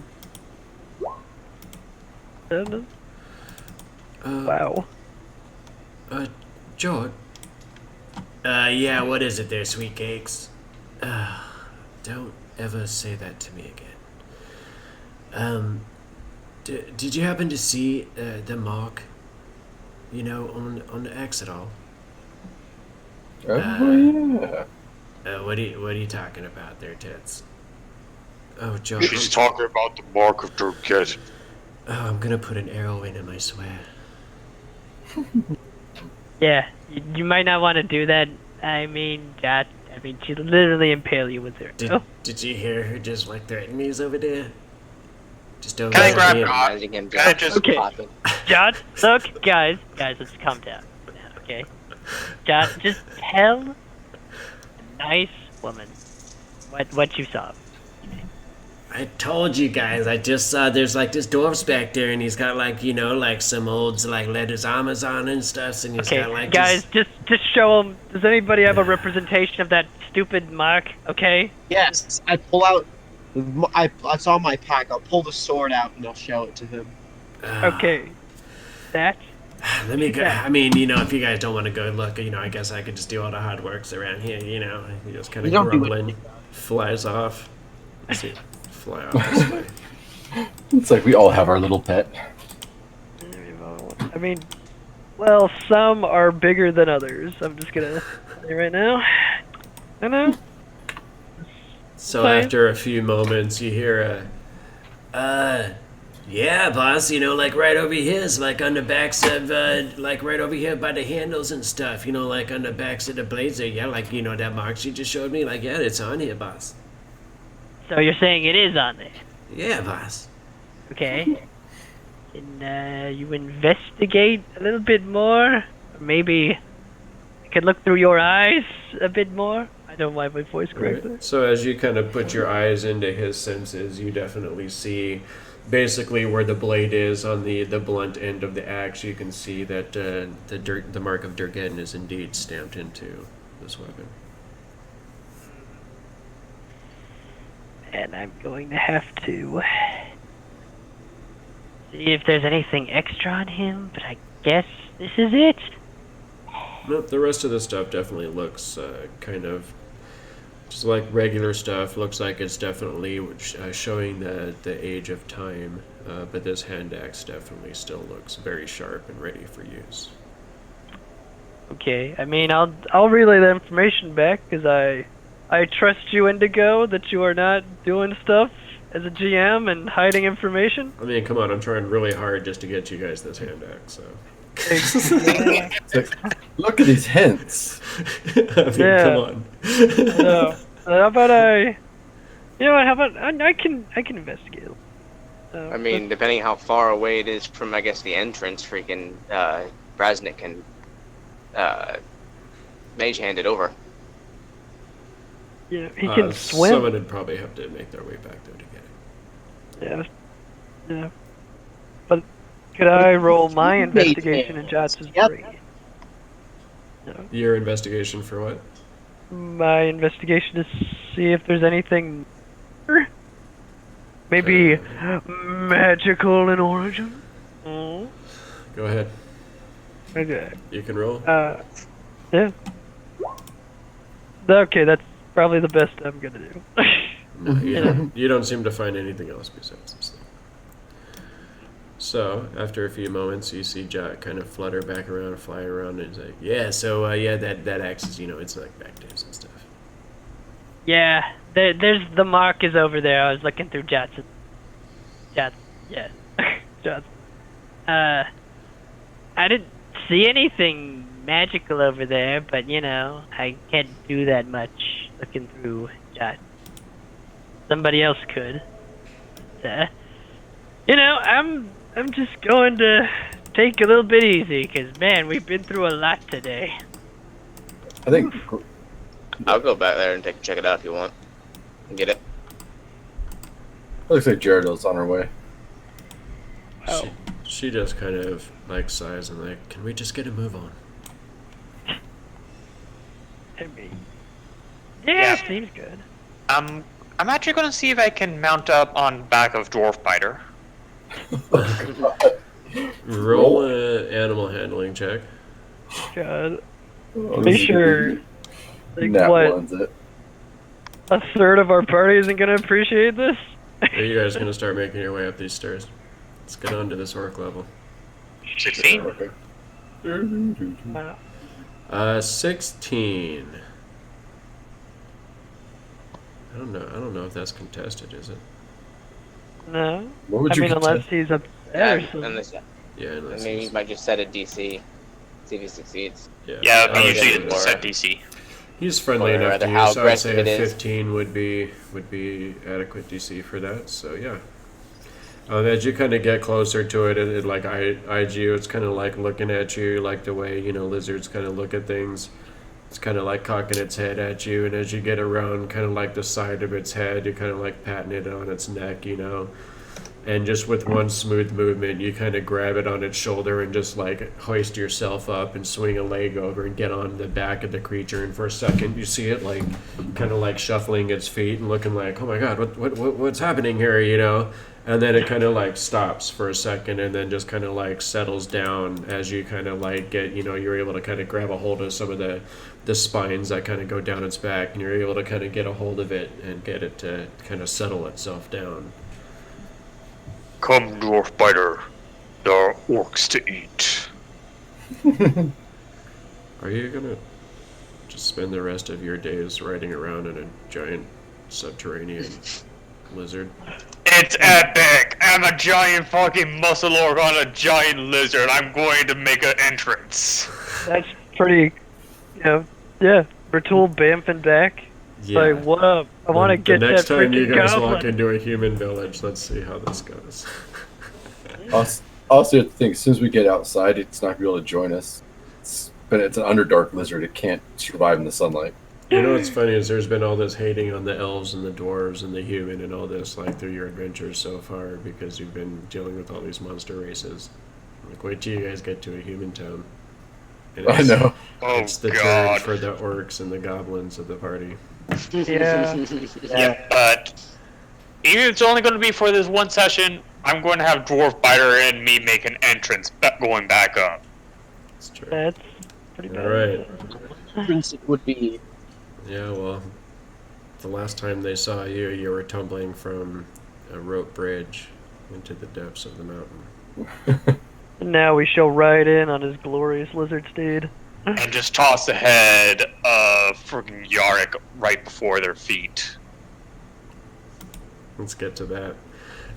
Wow. George. Yeah, what is it there, sweet cakes? Don't ever say that to me again. Did you happen to see the mark, on the X at all? Oh, yeah. What are you talking about there, Tits? Oh, George. He's talking about the mark of Armageddon. Oh, I'm gonna put an arrow in him, I swear. Yeah, you might not want to do that. I mean, she'd literally impale you with her. Did you hear her just threaten me over there? Just don't Can I let grab me- God? Imagine him Can I just Okay. popping. John, look, guys, let's calm down. Okay? John, just tell a nice woman what you saw. I told you guys, I just saw there's this dwarf's back there, and he's got some old leather armors on and stuff, and he's Okay, got guys, just show them. Does anybody have a representation of that stupid mark? Okay? Yes, I pull out. It's on my pack. I'll pull the sword out and I'll show it to him. Okay. That? Let me go. Yeah. I mean, if you guys don't want to go look, I guess I could just do all the hard works around here, He just kind You of don't do grumbling, anything. flies off. Let's see, fly off this way. It's like we all have our little pet. I mean, well, some are bigger than others. I'm just gonna say right now. I know. So Fine. after a few moments, you hear Yeah, boss, like right over here is like on the backs of, like right over here by the handles and stuff, like on the backs of the blazer. Yeah, like, that mark she just showed me. Like, yeah, it's on here, boss. So you're saying it is on there? Yeah, boss. Okay. Can you investigate a little bit more? Or maybe I could look through your eyes a bit more? I don't mind my voice correctly. Right. So as you kind of put your eyes into his senses, you definitely see basically where the blade is on the blunt end of the axe. You can see that the mark of Durgen is indeed stamped into this weapon. And I'm going to have to see if there's anything extra on him, but I guess this is it. Nope, the rest of the stuff definitely looks kind of just like regular stuff. Looks like it's definitely showing the age of time, but this hand axe definitely still looks very sharp and ready for use. Okay, I mean, I'll relay the information back, because I trust you, Indigo, that you are not doing stuff as a GM and hiding information. I mean, come on, I'm trying really hard just to get you guys this hand axe, so. Look at these hints. I mean, Yeah. come on. So, how about you know what? How about I can investigate. I mean, depending how far away it is from, I guess, the entrance, freaking Brasnic can mage hand it over. he can swim. Someone would probably have to make their way back there to get it. Yeah. But could I roll my investigation and Jots' Yep. 3? No. Your investigation for what? My investigation to see if there's anything maybe magical in origin. Go ahead. Okay. You can roll. Yeah. Okay, that's probably the best I'm gonna do. No, you don't seem to find anything else besides this thing. So, after a few moments, you see Jack kind of flutter back around and fly around, and he's like, yeah, so, that axe is, it's like back days and stuff. Yeah, there's the mark is over there. I was looking through Jots. Yeah. Jots. I didn't see anything magical over there, but I can't do that much looking through Jots. Somebody else could. I'm just going to take a little bit easy, because, man, we've been through a lot today. I think I'll go back there and check it out if you want. And get it. looks like Jared's on her way. Oh. She just kind of, like, sighs and, like, can we just get a move on? I mean, Yeah. seems good. I'm actually going to see if I can mount up on back of Dwarf Biter. Roll an animal handling check. God. Oh, Be sure, like, Nat what, one's it. a third of our party isn't going to appreciate this? Are you guys going to start making your way up these stairs? Let's get on to this orc level. 16. Okay. Wow. 16. I don't know if that's contested, is it? No. What would I you mean, unless contest? he's up Yeah, there. or something. unless, Yeah, I unless mean, you he's- might just set a DC. See if he succeeds. Yeah, I but would usually say it's set DC. he's friendly Or enough rather to how you, so I'd say aggressive a it is. 15 would be adequate DC for that. So yeah. As you kind of get closer to it, it like eyes you. It's kind of like looking at you, like the way lizards kind of look at things. It's kind of like cocking its head at you, and as you get around, kind of like the side of its head, you're kind of like patting it on its neck, And just with one smooth movement, you kind of grab it on its shoulder and just like hoist yourself up and swing a leg over and get on the back of the creature. And for a second, you see it like kind of like shuffling its feet and looking like, oh my god, what's happening here, And then it kind of like stops for a second and then just kind of like settles down as you kind of like get, you're able to kind of grab a hold of some of the spines that kind of go down its back, and you're able to kind of get a hold of it and get it to kind of settle itself down. Come, Dwarf Biter. There are orcs to eat. Are you gonna just spend the rest of your days riding around in a giant subterranean lizard? It's epic! am a giant fucking muscle orc on a giant lizard. I'm going to make an entrance. That's pretty, yeah. Ratul bamfing back. Yeah. Like, what up? I want to The get next that time you freaking guys goblin. walk into a human village, let's see how this goes. Also, the thing, as soon as we get outside, it's not going to be able to join us. But it's an underdark lizard. It can't survive in the sunlight. You know what's funny is there's been all this hating on the elves and the dwarves and the human and all this like through your adventures so far because you've been dealing with all these monster races. Like, wait till you guys get to a human town. And I know. Oh It's the turn god. for the orcs and the goblins of the party. Yeah. Yeah, but even if it's only going to be for this one session, I'm going to have Dwarf Biter and me make an entrance going back up. It's true. That's pretty bad. Alright. Difference would be Yeah, well, the last time they saw you, you were tumbling from a rope bridge into the depths of the mountain. Now we shall ride in on his glorious lizard steed. And just toss the head of freaking Yarick right before their feet. Let's get to that.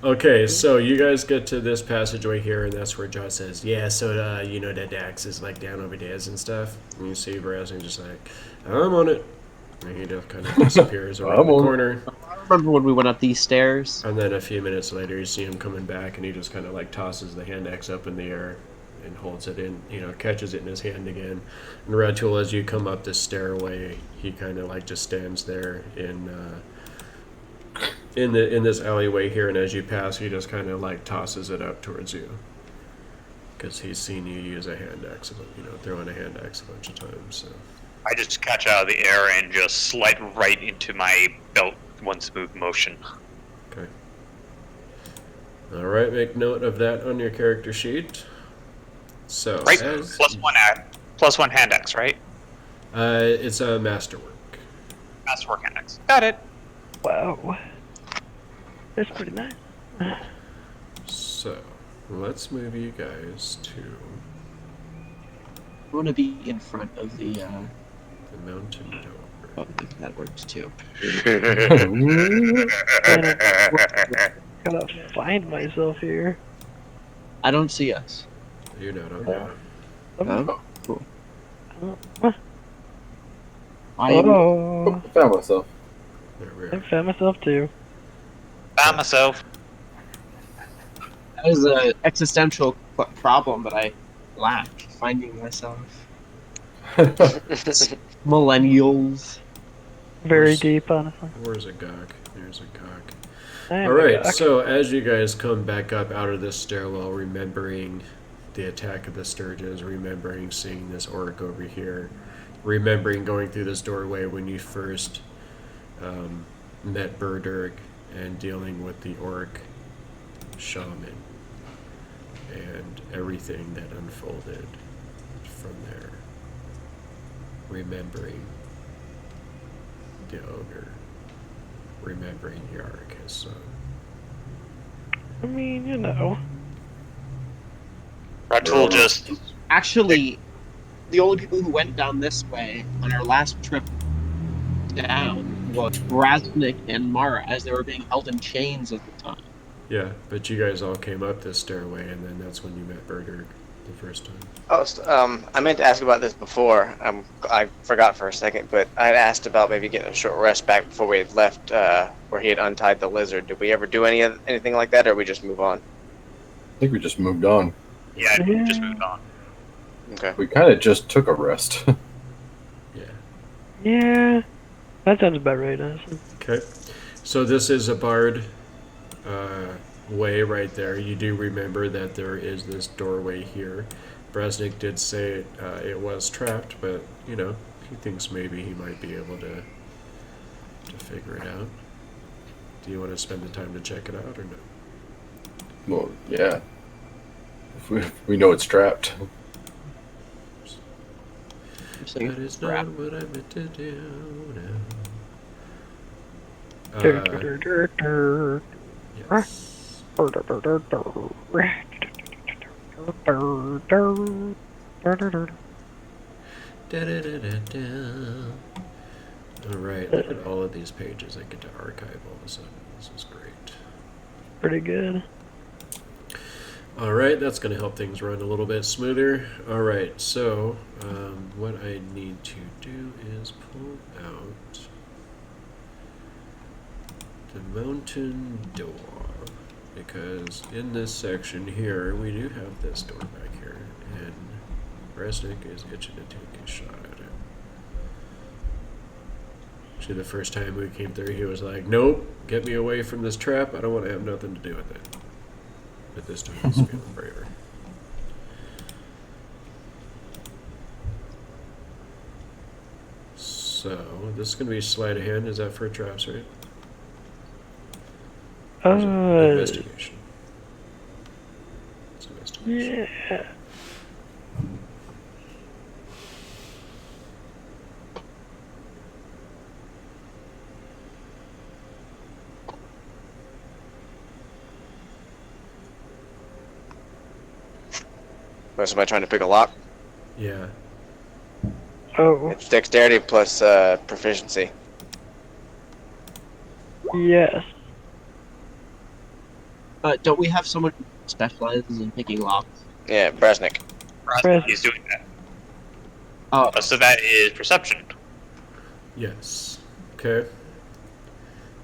Okay, so you guys get to this passageway here, and that's where Josh says, yeah, so, you know that Dax is, like, down over there and stuff. And you see Brasnic just like, I'm on it. And he just kind of disappears around the corner. I remember when we went up these stairs. And then a few minutes later, you see him coming back, and he just kind of, like, tosses the hand axe up in the air and holds it in, catches it in his hand again. And Ratul, as you come up this stairway, he kind of, like, just stands there in this alleyway here, and as you pass, he just kind of like tosses it up towards you because he's seen you use a hand axe, throwing a hand axe a bunch of times. So I just catch out of the air and just slide right into my belt one smooth motion. okay, all right, make note of that on your character sheet. So Right, as, plus one hand axe, right? it's a masterwork. Masterwork hand axe. Got it. Wow. That's pretty nice. So let's move you guys to I want to be in front of the. the mountain door. Oh, that works too. Gotta find myself here. I don't see us. You're not on there. Oh, cool. Oh, Oh, I found myself. There we I are. found myself too. Found myself. That is an existential problem that I lack, finding myself. Millennials. Very Where's- deep, honestly. Where's a Gok? There's a Gok. I am All right, a so as you guys come back up out of this stairwell, remembering the attack of the Sturges, remembering seeing this orc over here, remembering going through this doorway when you first met Burdirk and dealing with the orc shaman and everything that unfolded from there, remembering the ogre, remembering Yarick, his son. I mean, you know. Ratul just Actually, the only people who went down this way on our last trip down was Brasnic and Mara, as they were being held in chains at the time. Yeah, but you guys all came up this stairway, and then that's when you met Burdirk the first time. Oh, I meant to ask about this before. I forgot for a second, but I had asked about maybe getting a short rest back before we had left, where he had untied the lizard. Did we ever do anything like that, or we just move on? I think we just moved on. yeah, just moved on. Okay. We kind of just took a rest. Yeah. Yeah. That sounds about right, honestly. Okay. So this is a barred way right there. You do remember that there is this doorway here. Brasnic did say it was trapped, but, he thinks maybe he might be able to figure it out. Do you want to spend the time to check it out or no? Well, yeah. If we know it's trapped. I'm saying That is crap. not what I meant to do now. Yes. Da-da-da-da-da. Alright, look at all of these pages I get to archive all of a sudden. This is great. Pretty good. Alright, that's going to help things run a little bit smoother. Alright, so what I need to do is pull out the mountain door. Because in this section here, we do have this door back here. And Brasnic is itching to take a shot at it. Actually, the first time we came through, he was like, nope, get me away from this trap. I don't want to have nothing to do with it. But this time he's feeling braver. So, this is going to be sleight of hand. Is that for traps, right? Or is it investigation. It's investigation. Yeah. Was somebody trying to pick a lock? Yeah. Oh, It's dexterity plus proficiency. yes. Don't we have someone who specializes in picking locks? Yeah, Brasnic. He's doing that. Oh, So that is perception. Yes. Okay.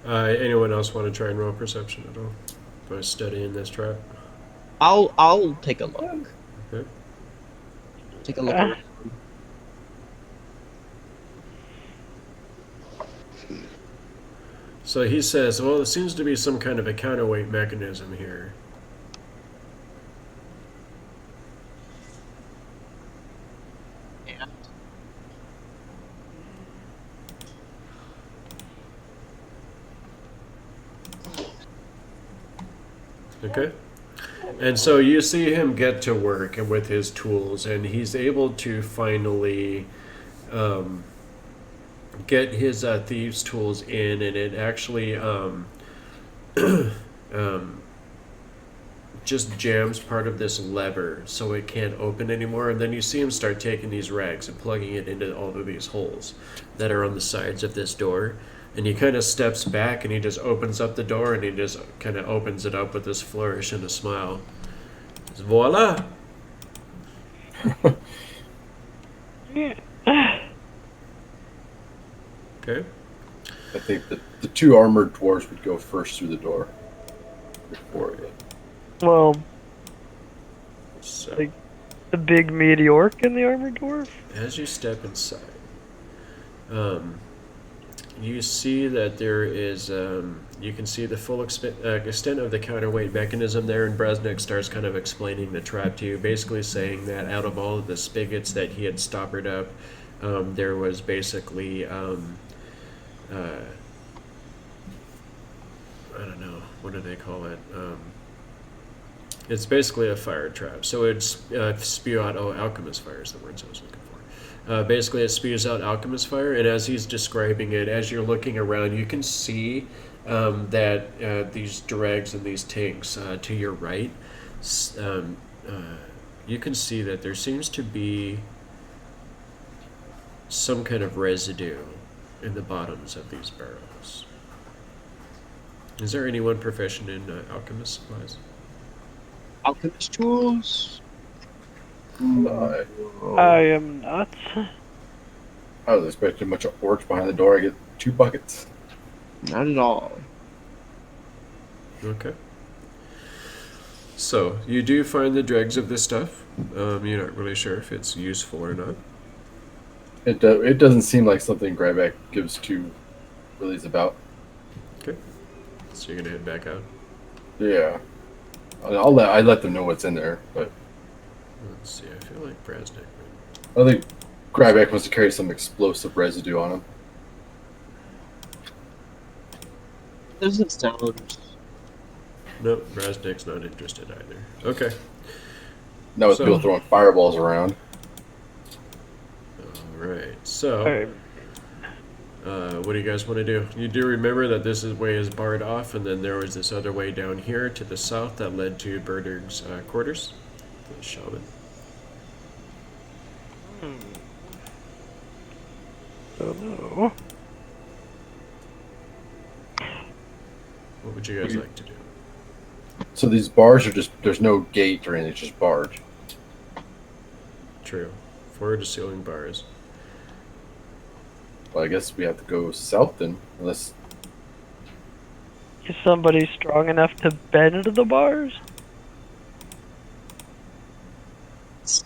Anyone else want to try and roll perception at all? By studying this trap? I'll take a look. Okay. Take a look. Ah. around. So he says, well, there seems to be some kind of a counterweight mechanism here. And Okay. And so you see him get to work and with his tools, and he's able to finally get his thieves' tools in, and it actually just jams part of this lever so it can't open anymore. And then you see him start taking these rags and plugging it into all of these holes that are on the sides of this door. And he kind of steps back and he just opens up the door and he just kind of opens it up with this flourish and a smile. Just, voila! Yeah. Okay. I think the two armored dwarves would go first through the door before it. Well, So Like- the big meaty orc and the armored dwarf? as you step inside, you see that there is, you can see the full extent of the counterweight mechanism there, and Brasnic starts kind of explaining the trap to you, basically saying that out of all of the spigots that he had stoppered up, there was basically, I don't know, what do they call it? It's basically a fire trap. So it's spew out, alchemist fire is the words I was looking for. Basically, it spews out alchemist fire, and as he's describing it, as you're looking around, you can see that these dregs and these tanks to your right, you can see that there seems to be some kind of residue in the bottoms of these barrels. Is there anyone proficient in alchemist supplies? alchemist tools. I am not. I was expecting a bunch of orcs behind the door. I get 2 buckets. Not at all. Okay. So, you do find the dregs of this stuff. You're not really sure if it's useful or not. It doesn't seem like something Grybek gives 2 willies about. Okay. So you're gonna head back out. Yeah. I let them know what's in there, but Let's see, I feel like Brasnic. I think Grybek wants to carry some explosive residue on him. Doesn't sound. Nope, Brasnic's not interested either. Okay. Now with So- people throwing fireballs around. Alright, so Alright. what do you guys want to do? You do remember that this way is barred off, and then there was this other way down here to the south that led to Berder's quarters, the shaman. Don't know. What would you guys like to do? So these bars are just, there's no gate or anything, it's just barred. True. Floor to ceiling bars. Well, I guess we have to go south then, unless. Is somebody strong enough to bend the bars? So,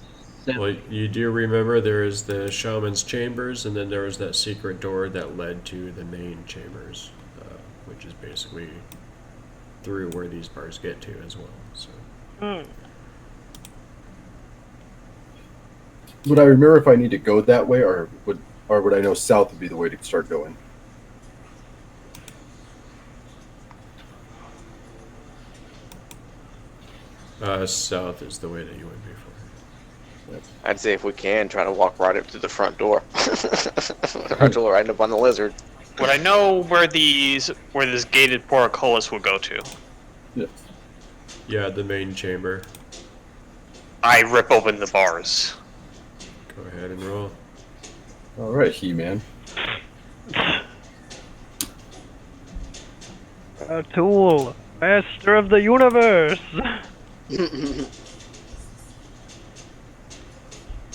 Well, you do remember there is the shaman's chambers, and then there was that secret door that led to the main chambers, which is basically through where these bars get to as well. So. Would I remember if I need to go that way, or would I know south would be the way to start going? South is the way that you went before. I'd say if we can, try to walk right up to the front door. Ratool right up on the lizard. Would I know where this gated portcullis will go to? Yes. Yeah, the main chamber. I rip open the bars. Go ahead and roll. All right, He-Man. Tool, master of the universe.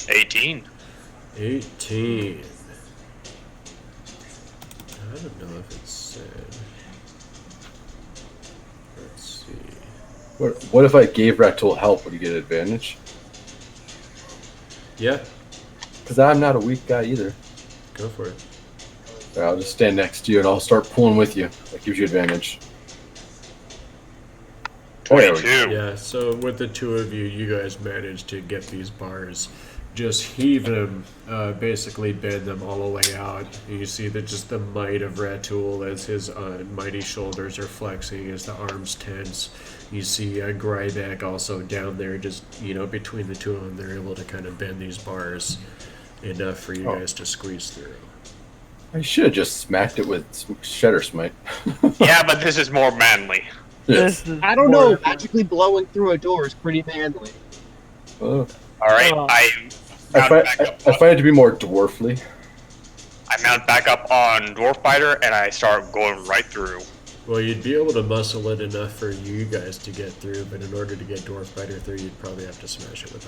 18. 18. I don't know if it said. Let's see. What if I gave Ratool help? Would he get advantage? Yeah, Because I'm not a weak guy either. go for it. All right, I'll just stand next to you and I'll start pulling with you. That gives you advantage. Oh, there we go. 22. Yeah, so with the two of you, you guys managed to get these bars, just heave them, basically bend them all the way out. And you see that just the might of Ratool as his mighty shoulders are flexing, as the arms tense. You see Grybek also down there, just, between the two of them, they're able to kind of bend these bars enough for you guys to squeeze through. I should have just smacked it with Shatter Smite. Yeah, but this is more manly. Yes. This is I don't know. more- Magically blowing through a door is pretty manly. Oh. Alright, Oh. I I mount find, back up. I find it to be more dwarfly. I mount back up on Dwarf Fighter and I start going right through. Well, you'd be able to muscle it enough for you guys to get through, but in order to get Dwarf Fighter through, you'd probably have to smash it with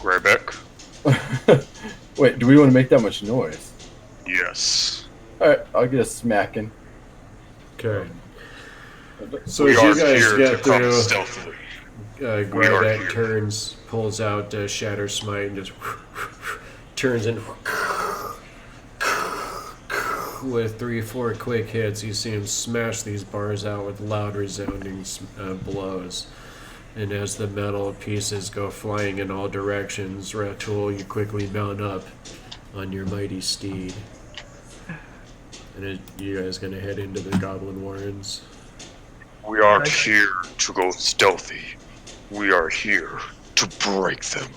a hammer. Grybek. Wait, do we want to make that much noise? Yes. Alright, I'll get a smacking. Okay. So We as are you guys here get to come through, stealthily. We are Grybek here. turns, pulls out Shatter Smite, and just turns in with 3-4 quick hits. You see him smash these bars out with loud, resounding blows. And as the metal pieces go flying in all directions, Ratool, you quickly mount up on your mighty steed. And you guys gonna head into the Goblin Warrens? We aren't here to go stealthy. We are here to break them.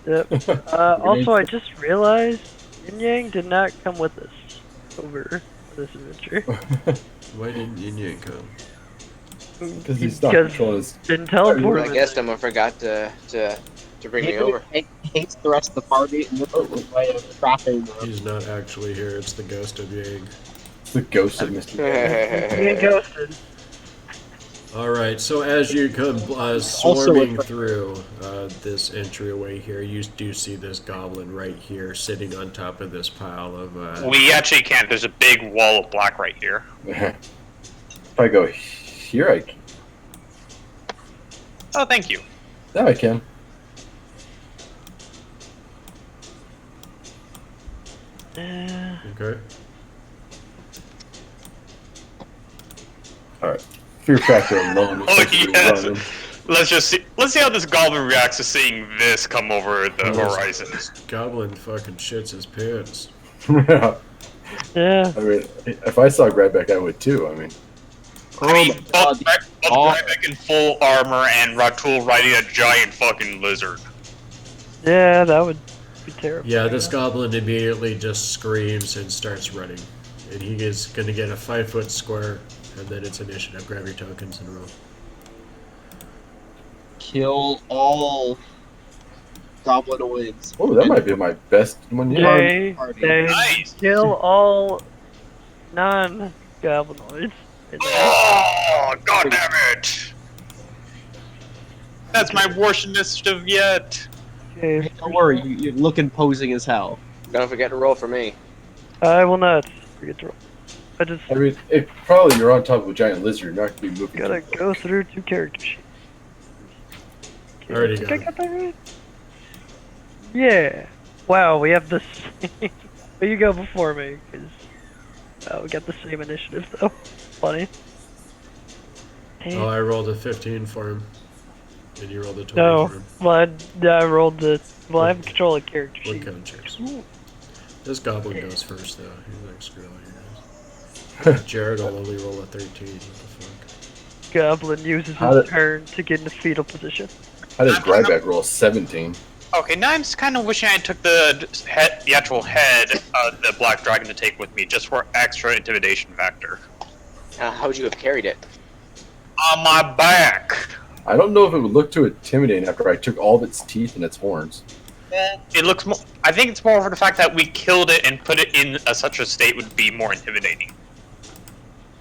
Yep. Also, I just realized Yin Yang did not come with us over this adventure. Why didn't Yin Yang come? Because he's not Because controlling his. didn't teleport. I guess someone forgot to bring me Maybe over. he hates the rest of the party, and this is his way of trapping them. He's not actually here, it's the ghost of Yang. It's the ghost of Mr. He ain't ghosted. Alright, so as you come swarming through this entryway here, you do see this goblin right here sitting on top of this pile of. We actually can't. There's a big wall of black right here. If I go here, I can. Oh, thank you. Now I can. Okay. Alright. Fear factor alone. is Oh, supposed to be yes. running. Let's see how this goblin reacts to seeing this come over the horizon. Goblin fucking shits his pants. Yeah. Yeah. I mean, if I saw Grybek, I would too. I mean, I mean, Oh, both Grybek in full armor and Ratool riding a giant fucking lizard. Yeah, that would be terrible. Yeah, this goblin immediately just screams and starts running. And he is going to get a 5-foot square, and then it's initiative. Grab your tokens and roll. Kill all goblinoids. oh, that might be my best one yet. They Party. Nice. kill all non-goblinoids. Oh, god damn it! That's my worst initiative yet. Okay. Don't worry, you're looking posing as hell. Don't forget to roll for me. I will not forget to roll. I just I mean, if probably you're on top of a giant lizard, you're not going to be moving. gotta go through 2 character sheets. Okay, Already I think got I got that right. Yeah. Wow, we have the same. But you go before me, because we got the same initiative, though. Funny. Oh, I rolled a 15 for him. And you rolled a 20 No, for him. well, I rolled the. Well, I have control of character What sheet. kind of checks? This goblin goes first, though. He's like, screw all you guys. Jared will only roll a 13. What the fuck? Goblin uses How his did- turn to get in the fetal position. How does Grybek roll 17? Okay, now I'm just kind of wishing I took the actual head of the black dragon to take with me, just for extra intimidation factor. How would you have carried it? On my back. I don't know if it would look too intimidating after I took all of its teeth and its horns. It looks more. I think it's more for the fact that we killed it and put it in such a state would be more intimidating.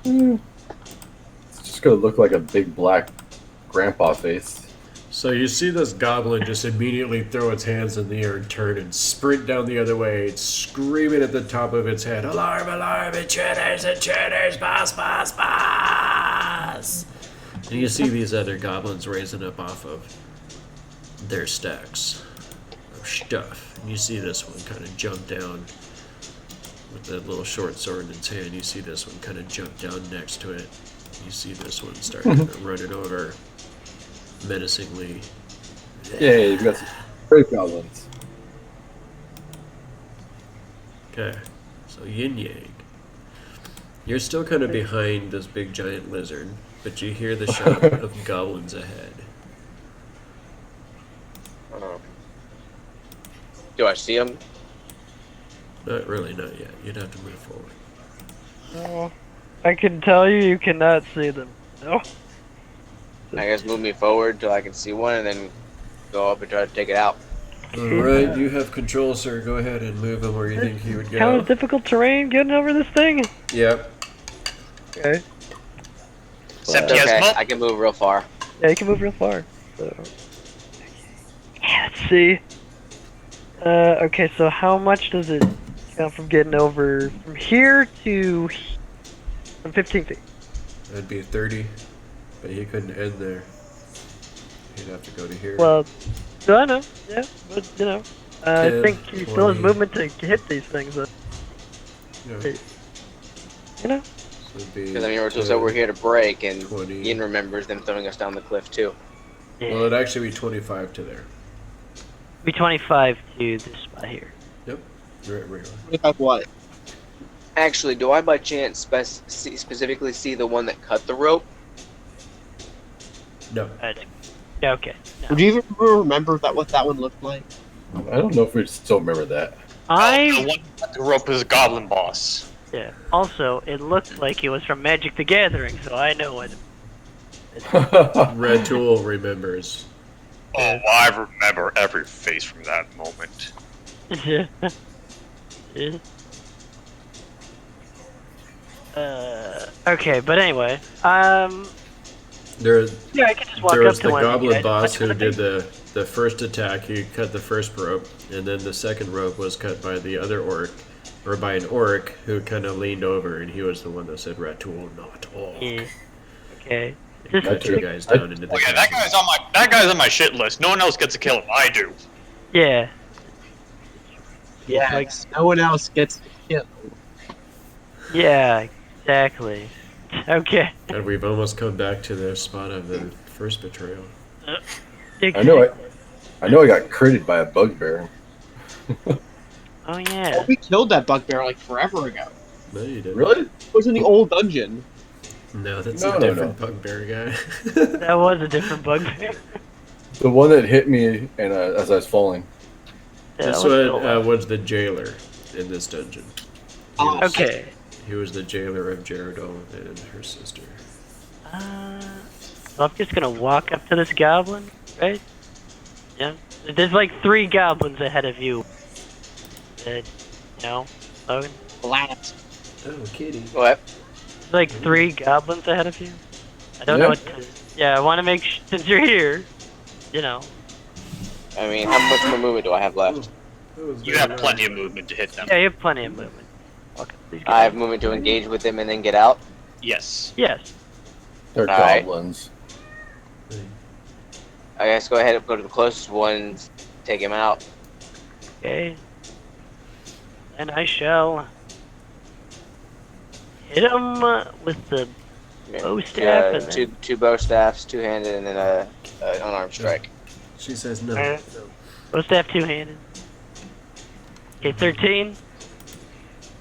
It's just going to look like a big black grandpa face. So you see this goblin just immediately throw its hands in the air and turn and sprint down the other way, screaming at the top of its head, "Alarm, alarm, intruders, intruders, boss, boss, boss!" And you see these other goblins raising up off of their stacks of stuff. And you see this one kind of jump down with that little short sword in its hand. You see this one kind of jump down next to it. You see this one start kind of running over menacingly. Yeah, you've got some great goblins. Okay, so Yin Yang. You're still kind of behind this big giant lizard, but you hear the shout of goblins ahead. Do I see them? Not really, not yet. You'd have to move forward. Oh, I can tell you cannot see them. No. I guess move me forward till I can see one, and then go up and try to take it out. Alright, you have control, sir. Go ahead and move him where you think he would Kind go. of difficult terrain getting over this thing. Yep. Okay. Except he has Okay, mul- I can move real far. Yeah, you can move real far. So. Yeah, let's see. Okay, so how much does it count from getting over from here to from 15 feet? That'd be 30, but he couldn't end there. He'd have to go to here. Well, no, I know. Yeah, but you know, I 10, think he still has 20. movement to hit these things. Yeah. You know. So it'd be Because I mean, we're 10, so we're here to break, and 20. Yin remembers them throwing us down the cliff too. Well, it'd actually be 25 to there. Be 25 to this spot here. Yep. Right where you are. 25 what? Actually, do I by chance specifically see the one that cut the rope? No. Yeah, okay. No. Would you even remember what that one looked like? I don't know if we still remember that. the I one at the rope was a goblin boss. yeah. Also, it looked like it was from Magic the Gathering, so I know it. Red Tool remembers. Oh, I remember every face from that moment. Yeah. Okay, but anyway, There, yeah, I can just walk there up was to the one. of you goblin guys. boss Which who one did of the first attack. He cut the first rope, and then the second rope was cut by the other orc, or by an orc who kind of leaned over, and he was the one that said "Ratul, not orc." you? Yeah. Okay. Put That's you it. guys down into the Oh yeah, that guy's on my shit list. No one else gets to kill him. I do. Yeah. Yeah, Like- no one else gets to kill. Yeah. Exactly. Okay. And we've almost come back to the spot of the first betrayal. I know I got critted by a bugbear. Oh yeah. We killed that bugbear like forever ago. No, you didn't. Really? It was in the old dungeon. No, that's No, a no, different bugbear guy. That was a different bugbear. The one that hit me and as I was falling. Yeah, This that was one still- was the jailer in this dungeon. Oh, Okay. He was the jailer of Geridol and her sister. So I'm just gonna walk up to this goblin, right? Yeah. There's like 3 goblins ahead of you. You know, Logan? Blast. Oh, kitty. What? There's like 3 goblins ahead of you. I don't Yeah. know what to... Yeah, I want to make since you're here, you know. I mean, how much more movement do I have left? That was You very have nice. plenty of movement to hit them. Yeah, you have plenty of movement. Okay, these I have guys. movement to engage with them and then get out. Yes. Yes. They're Alright. goblins. I guess go ahead and go to the closest one, take him out. Okay. And I shall hit him with the bow staff and then... Two bow staffs, two-handed, and then a unarmed strike. She says no. Alright. Bow staff two-handed. Okay, 13.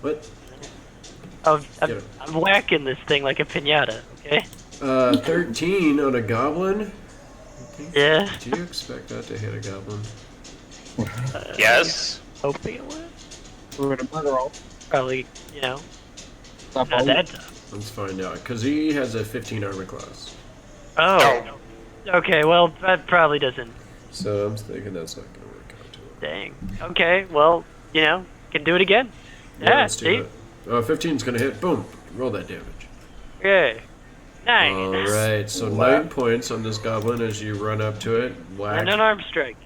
What? Oh, Get him. I'm whacking this thing like a pinata, okay? 13 on a goblin? Yeah. Do you expect that to hit a goblin? Yes. Hoping it would. We're gonna murder all. Probably, you know, Stop not all. that tough. Let's find out. Because he has a 15 armor class. Oh. Okay, well, that probably doesn't... So I'm thinking that's not going to work out too well. Dang. Okay, well, you know, can do it again. Yeah, let's do see? it. 15's going to hit. Boom. Roll that damage. Okay. Nice. Alright, so 9 points on this goblin as you run up to it. Whack. And an arm strike.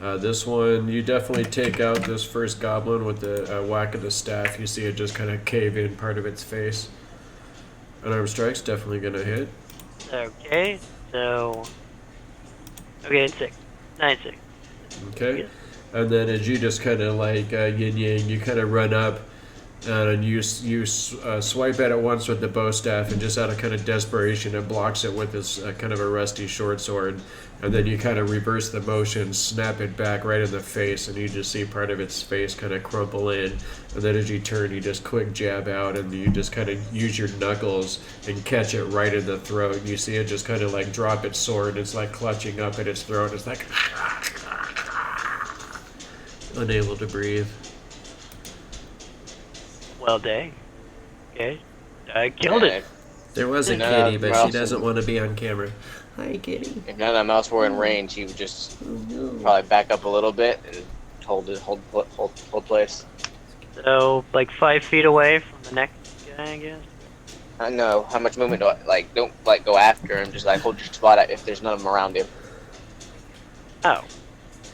This one, you definitely take out this first goblin with the whack of the staff. You see it just kind of cave in part of its face. Unarmed strike's definitely going to hit. Okay, so... Okay, 6. 9-6. Okay. And then as you just kind of like yin yang, you kind of run up and you swipe at it once with the bow staff, and just out of kind of desperation, it blocks it with this kind of a rusty short sword. And then you kind of reverse the motion, snap it back right in the face, and you just see part of its face kind of crumple in. And then as you turn, you just quick jab out, and you just kind of use your knuckles and catch it right in the throat. And you see it just kind of like drop its sword. It's like clutching up at its throat. It's like unable to breathe. Well, dang. Okay. I killed it. There was a No, kitty, but she Mouse doesn't is- want to be on camera. Hi, kitty. If none of that mouse were in range, he would just probably back up a little bit and hold place. So, like 5 feet away from the next guy, I guess? I know how much movement do I like. Don't like go after him. Just like hold your spot at if there's none of them around him. Oh.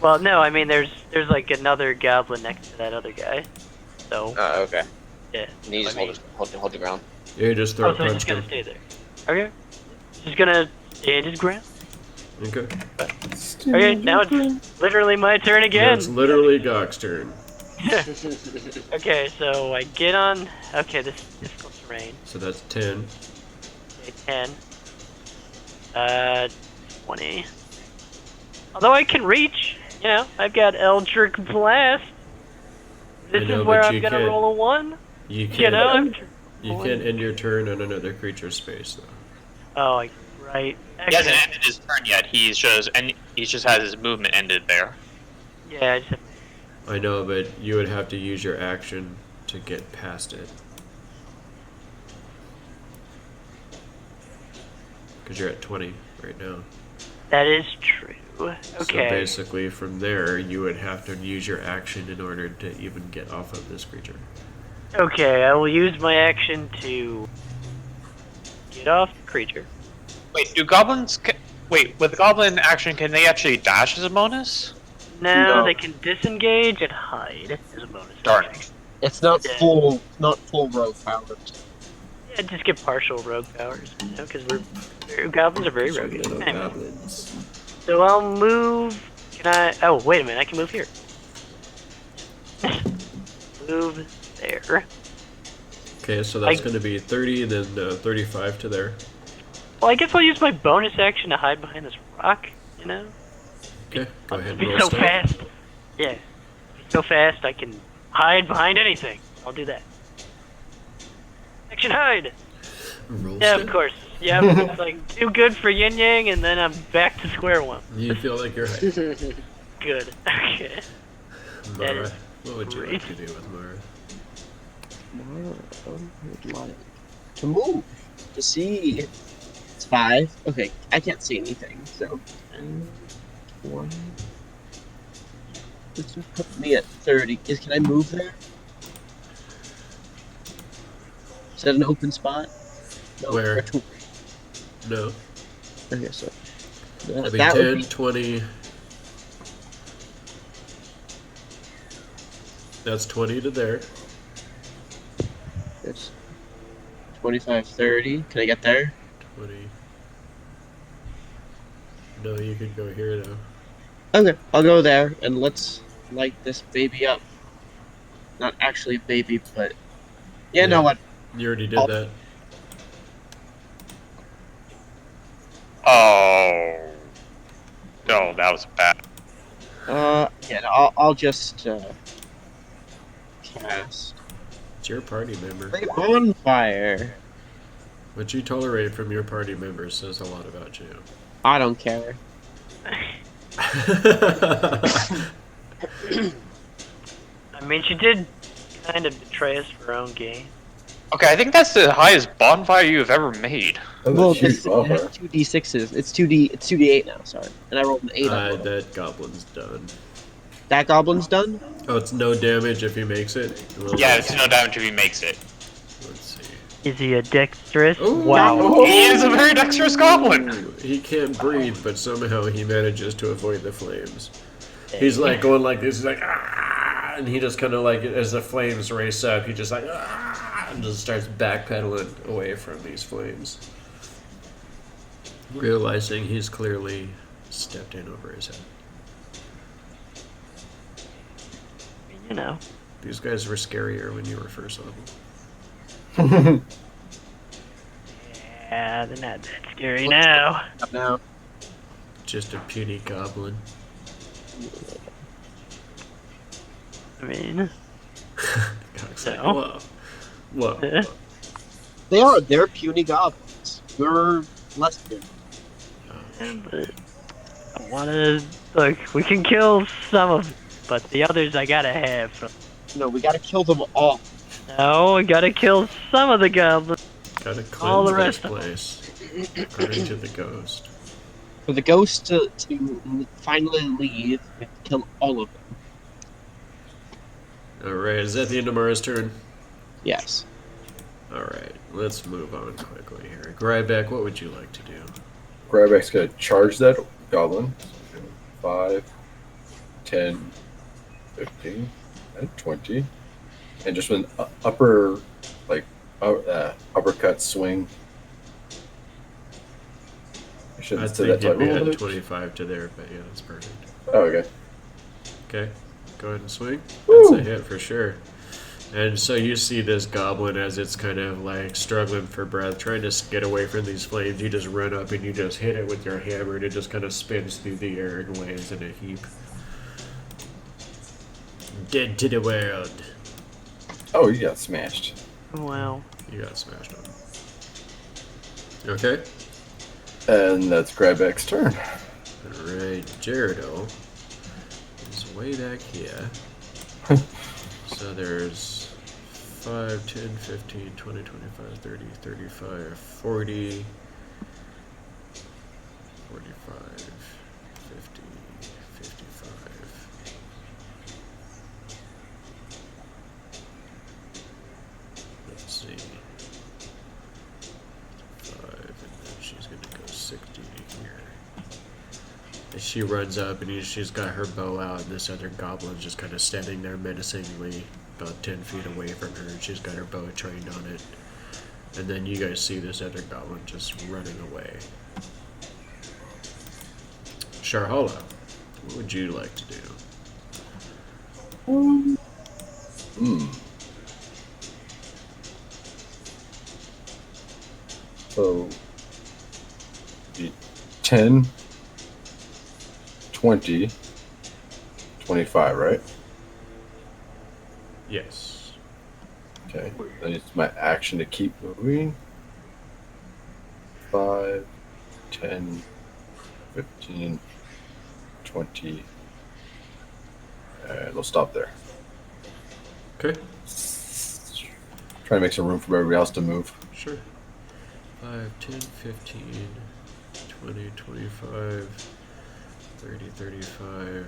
Well, no, I mean, there's like another goblin next to that other guy. So, Oh, okay. yeah. And you just hold the ground. Yeah, you just throw Oh, a so he's punch just gonna him. stay there. Okay. Just gonna stand his ground. Okay. Okay, now it's literally my turn Yeah, again. it's literally Gok's turn. Okay, so I get on. Okay, this is difficult terrain. So that's 10. Okay, 10. 20. Although I can reach, you know, I've got Eldritch Blast. This I know, is where but I'm you gonna can't- roll a 1. You can't, You know, I'm. you can't end your turn on another creature's space, though. Oh, right. He hasn't ended his turn yet. He's just has his movement ended there. Yeah, I just have I know, but you would have to use your action to get past it. Because you're at 20 right now. That is true. So Okay. basically, from there, you would have to use your action in order to even get off of this creature. Okay, I will use my action to get off the creature. Wait, do goblins? Wait, with goblin action, can they actually dash as a bonus? No, No. they can disengage and hide as a bonus. Darn. It's not Yeah. full rogue power. Yeah, just get partial rogue powers, you know, because goblins are very roguish. Little Anyway, goblins. so I'll move. Can I? Oh, wait a minute. I can move here. Move there. Okay, so that's I- going to be 30 and then 35 to there. Well, I guess I'll use my bonus action to hide behind this rock. You know, Okay, go ahead and be roll so stealth. fast. Yeah, be so fast I can hide behind anything. I'll do that. Action hide. Roll Yeah, stealth. of course. Yeah, it's like too good for Yin Yang, and then I'm back to square one. You feel like you're high. Good. Okay. That Mara, is what would you like to do with Mara? To move. To see. It's 5. Okay, I can't see anything, so. 1. This would put me at 30. Can I move there? Is that an open spot? No, Where? or two- No. Okay, so. That'd be that 10, would be 20. That's 20 to there. it's 25, 30. Can I get there? 20. No, you could go here though. Okay, I'll go there and let's light this baby up. Not actually a baby, but yeah, know what? You already did I'll- that. Oh. No, that was bad. Yeah, no, I'll just cast It's your party member. Great Bonfire. What you tolerate from your party members says a lot about you. I don't care. I mean, she did kind of betray us for her own gain. Okay, I think that's the highest bonfire you have ever made. That was Well, a huge it has bonfire. 2d6s. It's 2d8 now. Sorry, and I rolled an 8 on it. That goblin's done. That goblin's done. Oh, it's no damage if he makes it? Well, Yeah, it's no damage if he makes it. Let's see. Is he a dexterous? Ooh. Wow. He is a very dexterous goblin. Ooh, he can't breathe, but somehow he manages to avoid the flames. He's like going like this, he's like, ah, and he just kind of like, as the flames race up, he just like, ah, and just starts backpedaling away from these flames. Realizing he's clearly stepped in over his head. You know. These guys were scarier when you were first level. Yeah, they're not that scary now. Up now. Just a puny goblin. I mean, Gok's like, No. whoa. Whoa. They're puny goblins. We're less puny. but I wanna look. We can kill some of, but the others I gotta have. No, we gotta kill them all. No, I gotta kill some of the goblins. Gotta cleanse All the this rest of place, according to the ghost. For the ghost to finally leave, we have to kill all of them. Alright, is that the end of Mara's turn? Yes. Alright, let's move on quickly here. Grybek, what would you like to do? Grybek's gonna charge that goblin. 5, 10, 15, and 20. And just with an upper, like, uppercut swing. I I shouldn't say think that you'd be till I at 25 to there, but yeah, that's perfect. Oh, okay. Okay, go ahead and swing. Woo! That's a hit for sure. And so you see this goblin as it's kind of like struggling for breath, trying to get away from these flames. You just run up and you just hit it with your hammer, and it just kind of spins through the air and lands in a heap. Dead to the world. Oh, you got smashed. Wow. You got smashed on. Okay. And that's Grybek's turn. Alright, Gyarados is way back here. So there's 5, 10, 15, 20, 25, 30, 35, 40, 45, 50, 55. Let's see. 5, and then she's going to go 60 here. And she runs up and she's got her bow out, and this other goblin's just kind of standing there menacingly about 10 feet away from her, and she's got her bow trained on it. And then you guys see this other goblin just running away. Sharhala, what would you like to do? So, 10, 20, 25, right? Yes. Okay. Then it's my action to keep moving. 5, 10, 15, 20. And we'll stop there. Okay, Try to make some room for everybody else to move. sure. 5, 10, 15, 20, 25, 30, 35,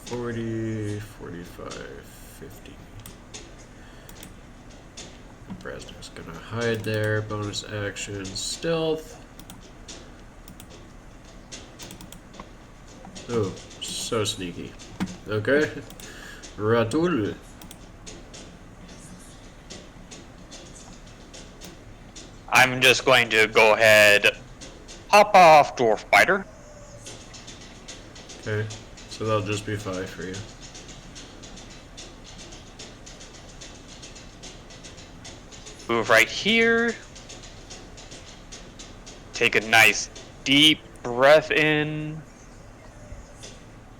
40, 45, 50. Brasnic's gonna hide there. Bonus action, stealth. Oh, so sneaky. Okay. Ratul. I'm just going to go ahead, hop off Dwarf Biter. Okay. So that'll just be 5 for you. Move right here. Take a nice deep breath in.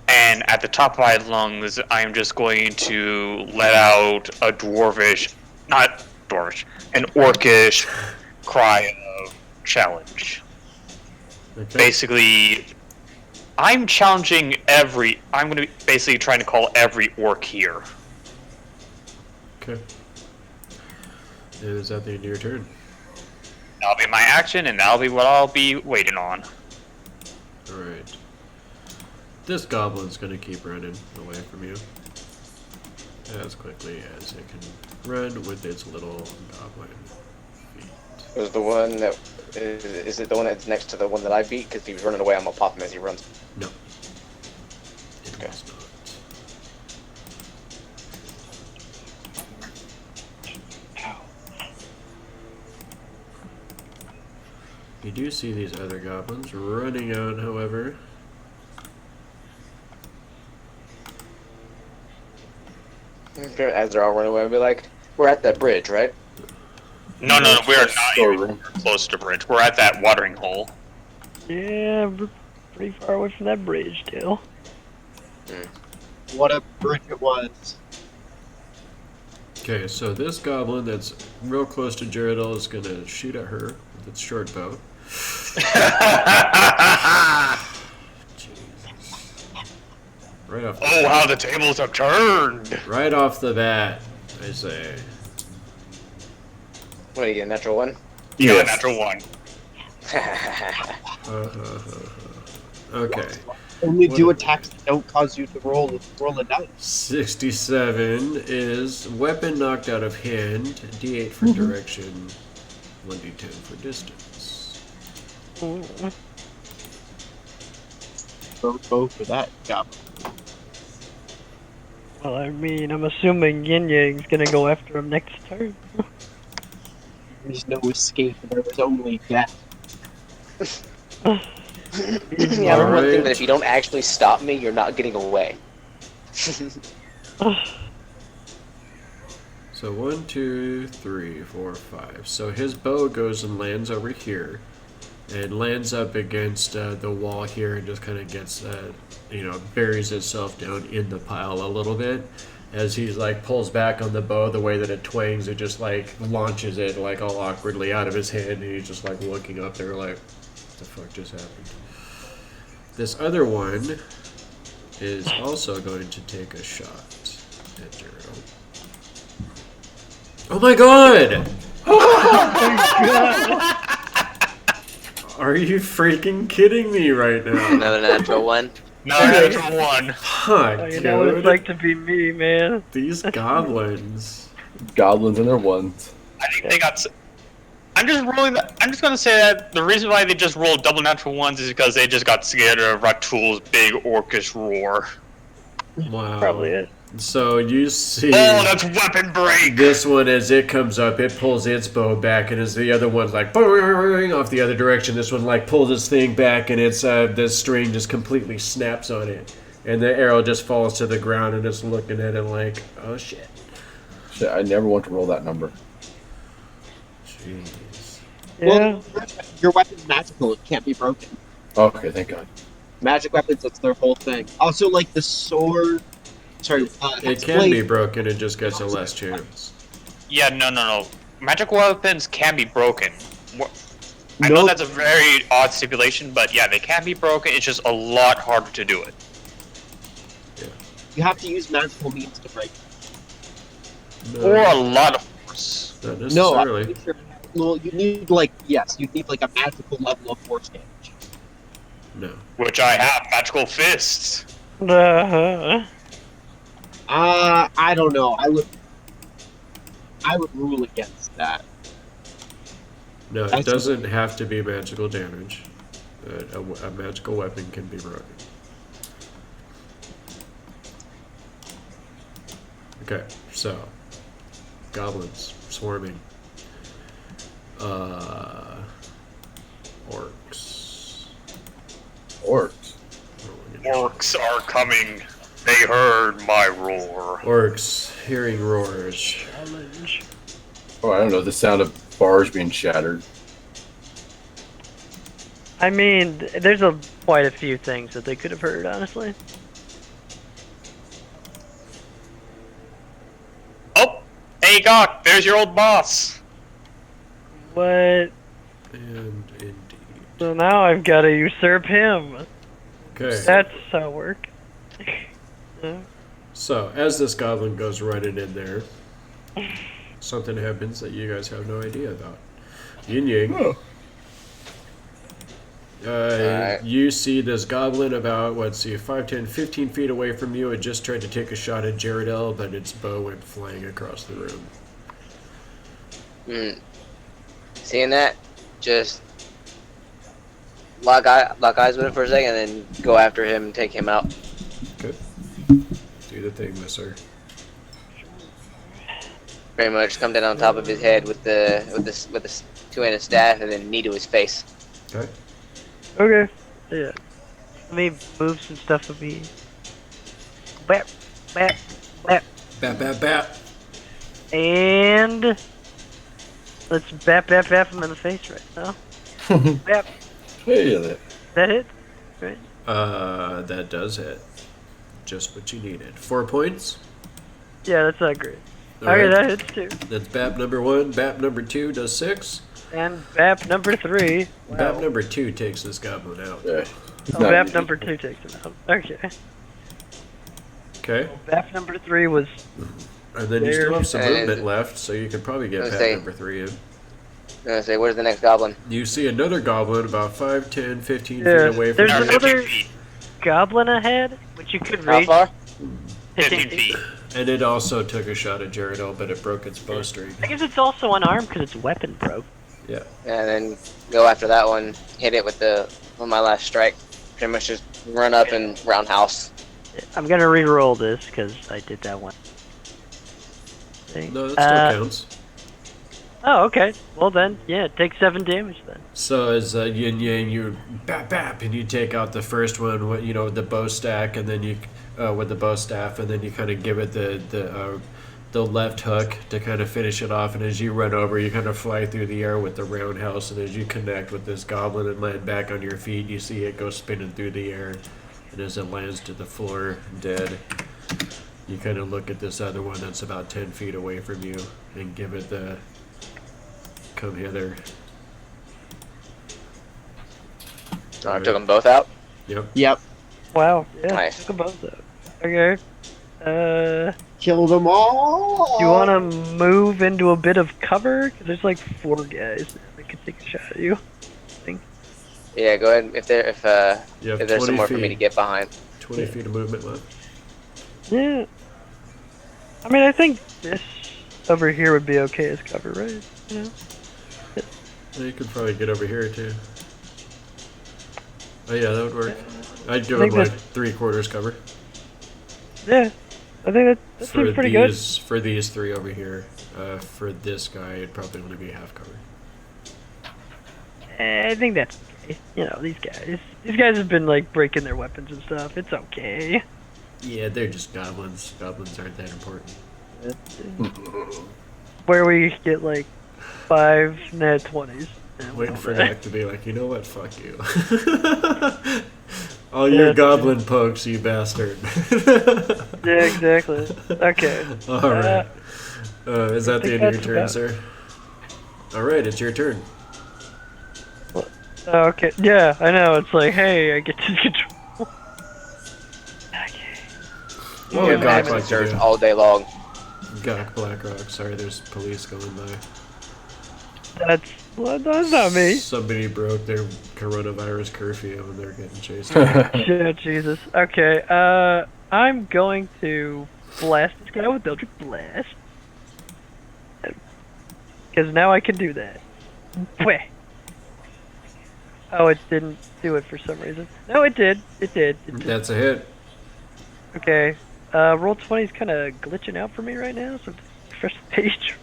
And at the top of my lungs, I'm just going to let out a dwarvish, not dwarvish, an orcish cry of challenge. Okay. Basically, I'm challenging I'm going to be basically trying to call every orc here. Okay. And is that the end of your turn? That'll be my action, and that'll be what I'll be waiting on. Alright. This goblin's gonna keep running away from you as quickly as it can run with its little goblin feet. Was the one that is it the one that's next to the one that I beat? Because if he was running away, I'm gonna pop him as he runs. No. It Okay. was not. You do see these other goblins running out, however. As they're all running away, I'll be like, "We're at that bridge, right?" No, we're not even Storeroom. close to bridge. We're at that watering hole. Yeah, we're pretty far away from that bridge still. What a bridge it was. Okay, so this goblin that's real close to Jaredel is gonna shoot at her with its short bow. Jesus. Right off the Oh, how the tables have turned! Right off the bat, I say. What do you get? A natural one? You got a Yes. natural one. Okay. Only do What- attacks that don't cause you to roll a dice. 67 is weapon knocked out of hand, D8 for direction, 1d10 for distance. Go for that goblin. Well, I mean, I'm assuming Yin Yang's gonna go after him next turn. There's no escape. There was only death. Yeah, I learned one thing that if you don't actually stop me, you're not getting away. So 1, 2, 3, 4, 5. So his bow goes and lands over here, and lands up against the wall here, and just kind of gets, buries itself down in the pile a little bit. As he's like pulls back on the bow, the way that it twangs, it just like launches it like all awkwardly out of his hand, and he's just like looking up there like, what the fuck just happened? This other one is also going to take a shot at Gerald. Oh my god! Are you freaking kidding me right now? Another natural one. No, natural one. Huh, Oh, you know what it's dude. like to be me, man. These goblins. Goblins and their ones. I think they got. I'm just rolling. I'm just gonna say that the reason why they just rolled double natural ones is because they just got scared of Ratul's big orcish roar. Wow. Probably it. So you see Oh, that's weapon break. this one as it comes up, it pulls its bow back, and as the other one's like boing off the other direction, this one like pulls its thing back, and it's the string just completely snaps on it, and the arrow just falls to the ground, and it's looking at it like, oh shit. Shit, I never want to roll that number. Jeez. Yeah. Well, your weapon's magical. It can't be broken. Okay, thank God. Magic weapons, that's their whole thing. Also, like the sword. Sorry, It can be broken, it just gets a less chance. Yeah, no. Magic weapons can be broken. I know Nope. that's a very odd stipulation, but yeah, they can be broken. It's just a lot harder to do it. You have to use magical means to break. Or No, a lot of force. not No, necessarily. I'm pretty sure. Well, you need you need like a magical level of force damage. No. Which I have magical fists. Uh-huh. I don't know. I would rule against that. No, it That's- doesn't have to be magical damage. A magical weapon can be broken. Okay, so goblins swarming. Orcs. Orcs. Orcs are coming. They heard my roar. Orcs hearing roars. Challenge. Oh, I don't know. The sound of bars being shattered. I mean, there's quite a few things that they could have heard, honestly. Oh, hey Gok, there's your old boss. What? And indeed. So now I've got to usurp him. Okay. That's how it works. So, as this goblin goes running in there, something happens that you guys have no idea about. Yin Yang. Oh. Alright. You see this goblin about, 5, 10, 15 feet away from you. It just tried to take a shot at Jaredel, but its bow went flying across the room. Seeing that, just lock eyes with him for a second, and then go after him and take him out. Good. Do the thing, mister. Pretty much come down on top of his head with the two-handed staff, and then knee to his face. Okay. Okay. Yeah. Let me move some stuff with me. Bap, bap, bap. Bat, bat, bat. And let's bap, bap, bap him in the face right now. Bap. Hey there. That hit? Right? That does hit. Just what you needed. 4 points. Yeah, that's not great. All Okay, right. that hits too. That's BAP number 1. BAP number 2 does 6. And BAP number 3. Wow. BAP number 2 takes this goblin out. Yeah. It's Oh, not BAP easy. number 2 takes him out. Okay. Okay. BAP number 3 was. And then you still have some And- movement left, so you could probably get Let's BAP say- number 3 in. I'm gonna say, where's the next goblin? You see another goblin about 5, 10, 15 Yeah, feet away from there's you. another- 15 feet. Goblin ahead, which you could How reach. far? 15 feet. And it also took a shot at Jaredel, but it broke its bowstring. I guess it's also unarmed because its weapon broke. Yeah. And then go after that one. Hit it with my last strike. Pretty much just run up and roundhouse. I'm gonna re-roll this because I did that one. Thing. No, that still counts. Oh, okay. Well then, yeah, take 7 damage then. So as Yin Yang, you bap bap, and you take out the first one, with the bow stack, and then you with the bow staff, and then you kind of give it the left hook to kind of finish it off. And as you run over, you kind of fly through the air with the roundhouse, and as you connect with this goblin and land back on your feet, you see it go spinning through the air, and as it lands to the floor dead, you kind of look at this other one that's about 10 feet away from you and give it the come hither. I took them both out. Yep. Yep. Wow. Yeah. Nice. Took them both out. Okay. Kill them all. Do you want to move into a bit of cover? Because there's like 4 guys that could take a shot at you. Yeah, go ahead. If You have there's 20 somewhere for me feet. to get behind. 20 feet of movement left. Yeah. I mean, I think this over here would be okay as cover, right? You know? Yeah, you could probably get over here too. Oh yeah, that would work. I'd give I him think like 3/4 cover. Yeah. I think that seems pretty good. For these 3 over here. For this guy, it'd probably only be half cover. I think that's okay. You know, these guys have been like breaking their weapons and stuff. It's okay. Yeah, they're just goblins. Goblins aren't that important. Where we get like 5 net 20s. and Waiting for that. Dak to be like, you know what? Fuck you. All your Yeah. goblin pokes, you bastard. Yeah, exactly. Okay. All right. Is that the think end of your turn, that's sir? All right, it's your turn. Okay. Yeah, I know. It's like, hey, I get to control. Okay. Oh, Yeah, God, man, like serves you do. all day long. Gok Blackrock. Sorry, there's police going by. That's not me. Somebody broke their coronavirus curfew and they're getting chased. Shit, Jesus. Okay. I'm going to blast this guy with Eldritch Blast. Because now I can do that. Wait. Oh, it didn't do it for some reason. No, it did. It did. That's a hit. Okay. Roll 20 is kind of glitching out for me right now, so refresh the page.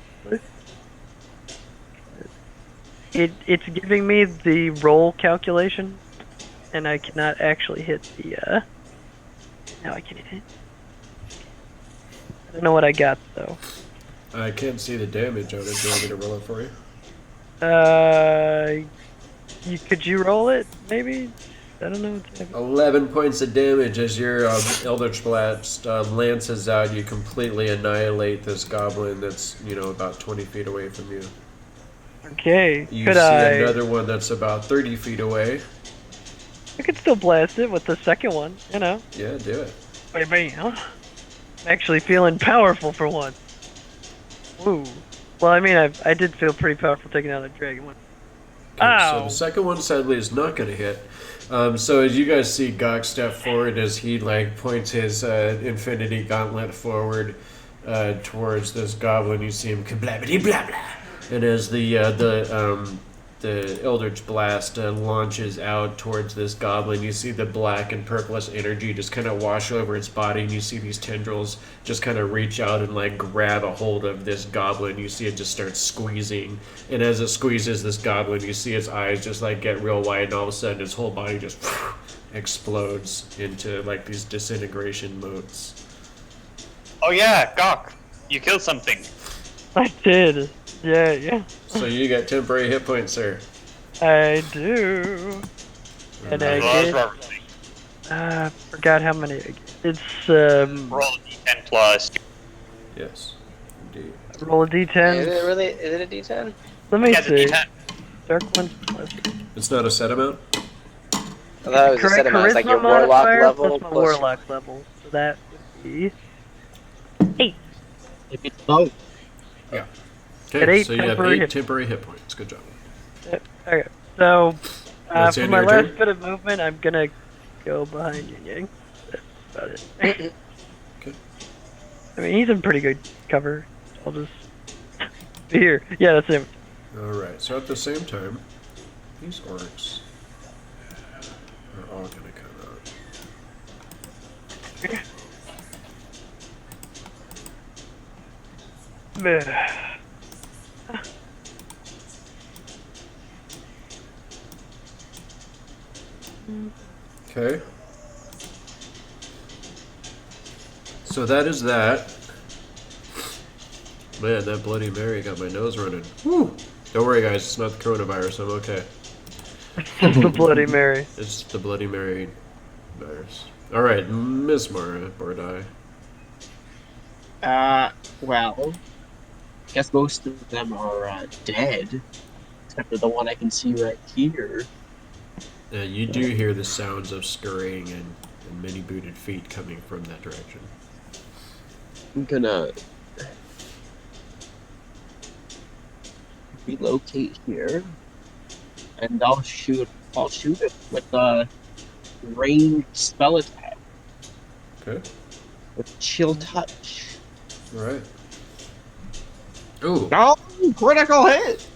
It's giving me the roll calculation, and I cannot actually hit the. No, I can't hit. I don't know what I got though. I can't see the damage on it. Do you want me to roll it for you? Could you roll it? Maybe. I don't know. 11 points of damage as your Eldritch Blast lances out. You completely annihilate this goblin that's, about 20 feet away from you. Okay. You could see I? another one that's about 30 feet away. I could still blast it with the second one. Yeah, do it. Baby, huh? I'm actually feeling powerful for once. Woo. Well, I mean, I did feel pretty powerful taking out a dragon one. Okay, so Ow! the second one sadly is not going to hit. So as you guys see Gok step forward as he points his infinity gauntlet forward towards this goblin, you see him kablabbity blah blah. And as the Eldritch Blast launches out towards this goblin, you see the black and purplish energy just kind of wash over its body, and you see these tendrils just kind of reach out and grab a hold of this goblin. You see it just start squeezing, and as it squeezes this goblin, you see its eyes just get real wide, and all of a sudden its whole body just explodes into these disintegration modes. Oh yeah, Gok, you killed something. I did. Yeah. So you get temporary hit points, sir. I do. And I Well, get. Forgot how many. It's roll a d10 plus. Yes, indeed. roll a d10. Is it really? Is it a D10? Let me Yeah, the see. d10. Dark one's plus. It's not a set amount. I thought it was a set amount. It's like your warlock modifier level plus my plus. warlock level. So that would be 8. If it's both. Okay, At 8 so you have temporary 8 hit- temporary hit points. Good job. Okay. So That's the for end my of your last bit of movement, I'm gonna go behind Yin Yang. That's about it. Okay. I mean, he's in pretty good cover. I'll just be here. Yeah, that's him. Alright, so at the same time, these orcs are all gonna come out. Okay. So that is that. Man, that Bloody Mary got my nose running. Woo! Don't worry, guys. It's not the coronavirus. I'm okay. Just the Bloody Mary. It's the Bloody Mary virus. All right, Miss Mara Bordai. Well, I guess most of them are dead, except for the one I can see right here. You do hear the sounds of scurrying and many booted feet coming from that direction. I'm gonna relocate here, and I'll shoot it with a ranged spell attack Okay. with Chill Touch. All right. Ooh. Oh, critical hit!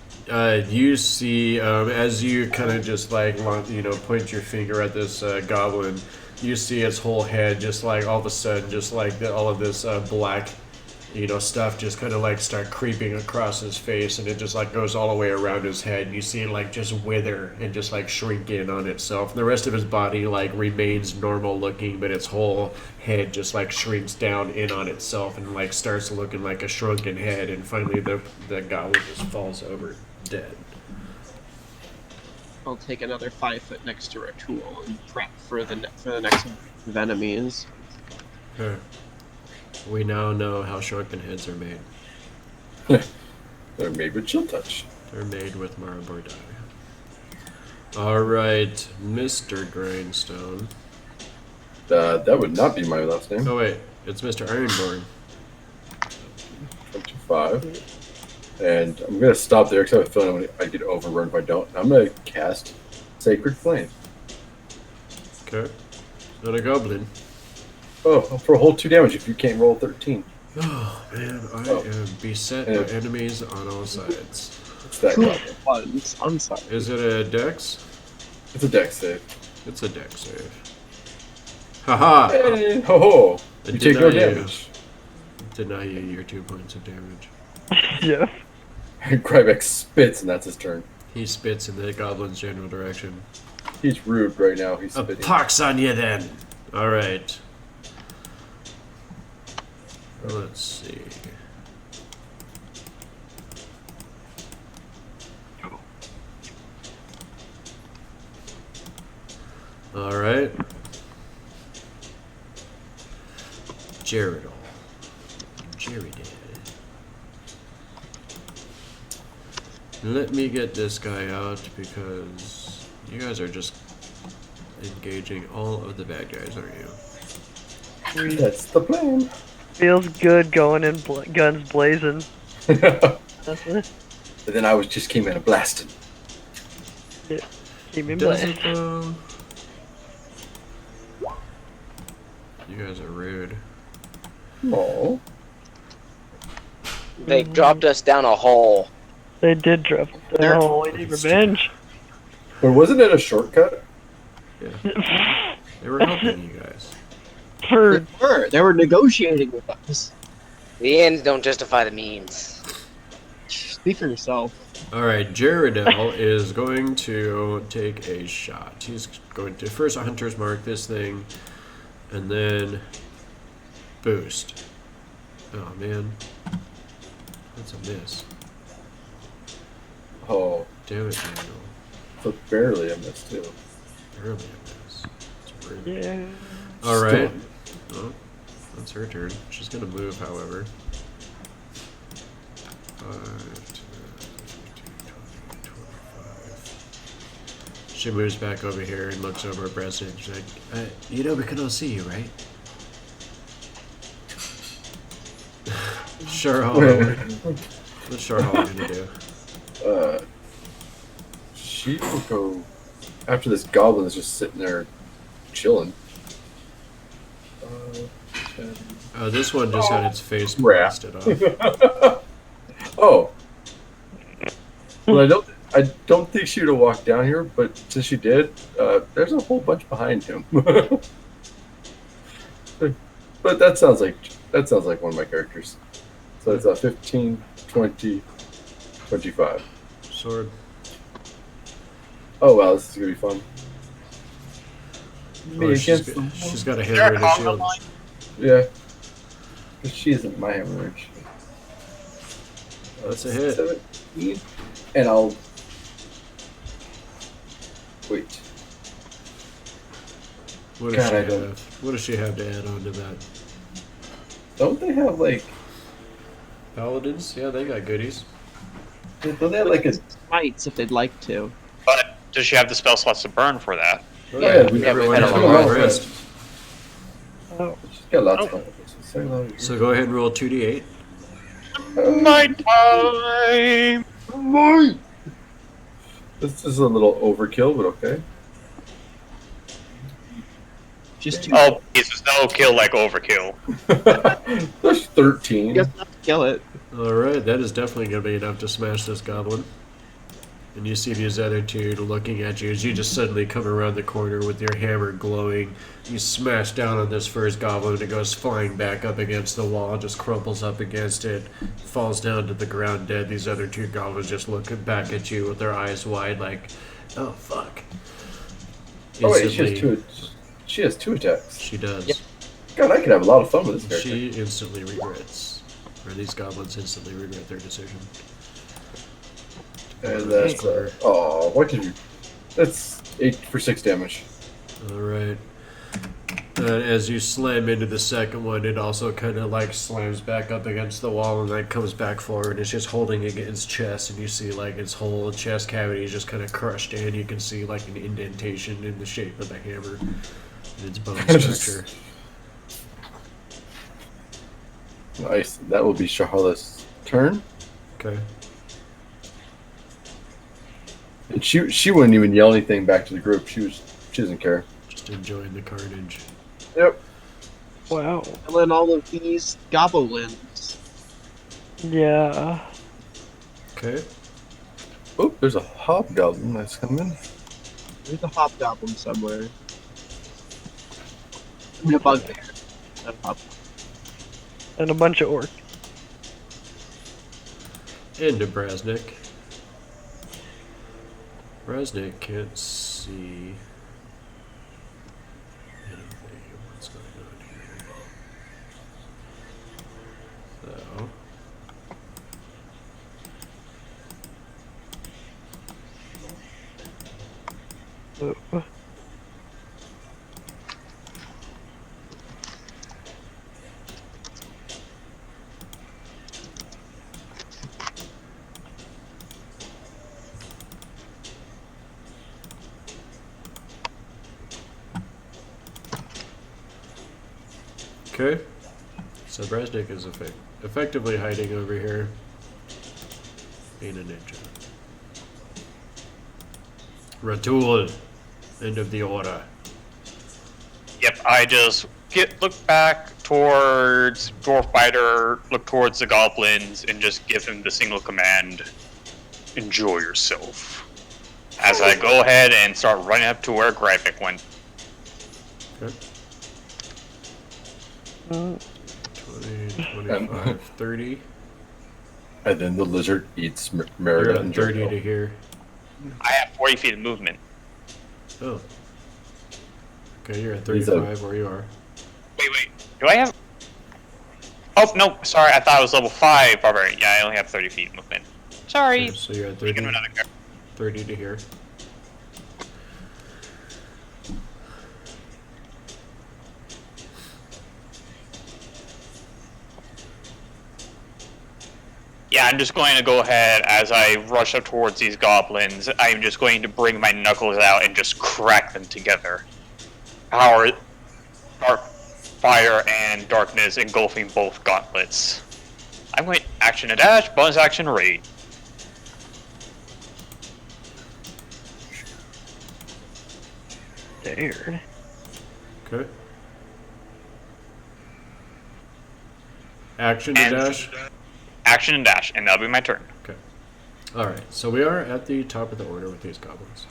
You see, as you kind of just point your finger at this goblin, you see its whole head just all of a sudden, just all of this black, stuff just kind of start creeping across his face, and it just goes all the way around his head, and you see it just wither and just shrink in on itself. And the rest of his body remains normal looking, but its whole head just shrinks down in on itself and starts looking like a shrunken head, and finally the goblin just falls over dead. I'll take another 5 foot next to Ratul and prep for the next of enemies. Okay. We now know how shrunken heads are made. They're made with chill touch. They're made with Mara Bordai. Alright, Mr. Grindstone. That would not be my last name. Oh wait, it's Mr. Ironborn. 25. And I'm gonna stop there because I have a feeling I get overrun if I don't. I'm gonna cast Sacred Flame. Okay. Not a goblin. Oh, for a whole 2 damage if you can't roll 13. Oh man, I am beset by enemies on all sides. It's that goblin. I'm sorry. Is it a dex? It's a dex save. It's a dex save. Haha! Hey, ho ho! I You take no deny you. damage. Deny you your 2 points of damage. Yeah. Grybek spits, and that's his turn. He spits in the goblin's general direction. He's rude right now. He's A spitting. pox on you then! Alright. Let's see. Alright. Jaredal. Jerry did. Let me get this guy out because you guys are just engaging all of the bad guys, aren't you? That's the plan. Feels good going in guns blazing. But That's it. then I just came in a blasting. Keep me Does blazing. it though? You guys are rude. Oh. They dropped us down a hole. They did drop the They're- whole we need revenge. But wasn't it a shortcut? Yeah. They were helping you guys. For They were negotiating with us. The ends don't justify the means. Speak for yourself. Alright, Jaredel is going to take a shot. He's going to first Hunter's Mark this thing, and then boost. Oh man. That's a miss. Oh, Damn it, Daniel. so barely a miss too. Barely a miss. It's rude. yeah. Alright. Oh, that's her turn. She's gonna move, however. 5, 10, 15, 20, 25. She moves back over here and looks over at Brasnic. She's like, you know we can all see you, right? Sure, Hollow. What's Sure Hollow gonna do? She will go after this goblin is just sitting there chilling. 10. Oh, this one just had its face Crap. blasted off. Oh. Well, I don't think she would have walked down here, but since she did, there's a whole bunch behind him. But that sounds like one of my characters. So it's 15, 20, 25. Sword. Oh wow, this is gonna be fun. Me Oh, against she's, the she's got a Is there hammer a and a conga shield. line? Yeah. She isn't my hemorrhage. That's a hit. 17, and I'll wait. What does God, she I don't- have? What does she have to add on to that? Don't they have like? Paladins? Yeah, they got goodies. Don't they have like a? Smites if they'd like to. But does she have the spell slots to burn for that? Oh, Yeah, we- everyone had has a a long long rest. rest. Oh, She's got lots of fun. So go ahead and roll 2d8. Night time. This is a little overkill, but okay. Just to Oh, please, there's no kill like overkill. There's 13. you have to kill it. Alright, that is definitely going to be enough to smash this goblin. And you see these other two looking at you as you just suddenly come around the corner with your hammer glowing. You smash down on this first goblin and it goes flying back up against the wall, just crumples up against it, falls down to the ground dead. These other two goblins just looking back at you with their eyes wide like, oh fuck. Oh wait, she has Instantly- two. She has 2 attacks. She does. Yep. God, I could have a lot of fun with this character. She instantly regrets. Or these goblins instantly regret their decision. And that's oh, what did you? That's 8 for 6 damage. Alright. As you slam into the second one, it also kind of like slams back up against the wall and then comes back forward. It's just holding it against its chest, and you see like its whole chest cavity is just kind of crushed in. You can see like an indentation in the shape of the hammer in its bone structure. Nice. That will be Charlotte's turn. Okay. And she wouldn't even yell anything back to the group. She doesn't care. Just enjoying the carnage. Yep. wow. Killing all of these goblins. Yeah. Okay. Oh, there's a hobgoblin that's coming. There's a hobgoblin somewhere. And a bugbear. A pup. And a bunch of orcs. Into Brasnic. Brasnic can't see anything. What's going on here? So. Oh. Okay. So Brasnic is effectively hiding over here. Being a ninja. Ratul. End of the order. Yep, I just look back towards Dwarf Fighter, look towards the goblins, and just give him the single command, enjoy yourself. As I go ahead and start running up to where Grybek went. Okay. Mm. 20, 25, 30. And then the lizard eats You're Merida at and 30 Jericho. to here. I have 40 feet of movement. Oh. Okay, you're at He's 35 where you are. Wait. Do I have... Oh, no, sorry, I thought it was level 5 barbarian. Yeah, I only have 30 feet movement. Sorry. Okay, so you're at Thinking 30, of another character. 30 to here. Yeah, I'm just going to go ahead as I rush up towards these goblins. I'm just going to bring my knuckles out and just crack them together. Power, dark fire, and darkness engulfing both gauntlets. I'm going action and dash, bonus action raid. Dared. Okay. Action to And- dash. Action and dash, and that'll be my turn. Okay. Alright, so we are at the top of the order with these goblins.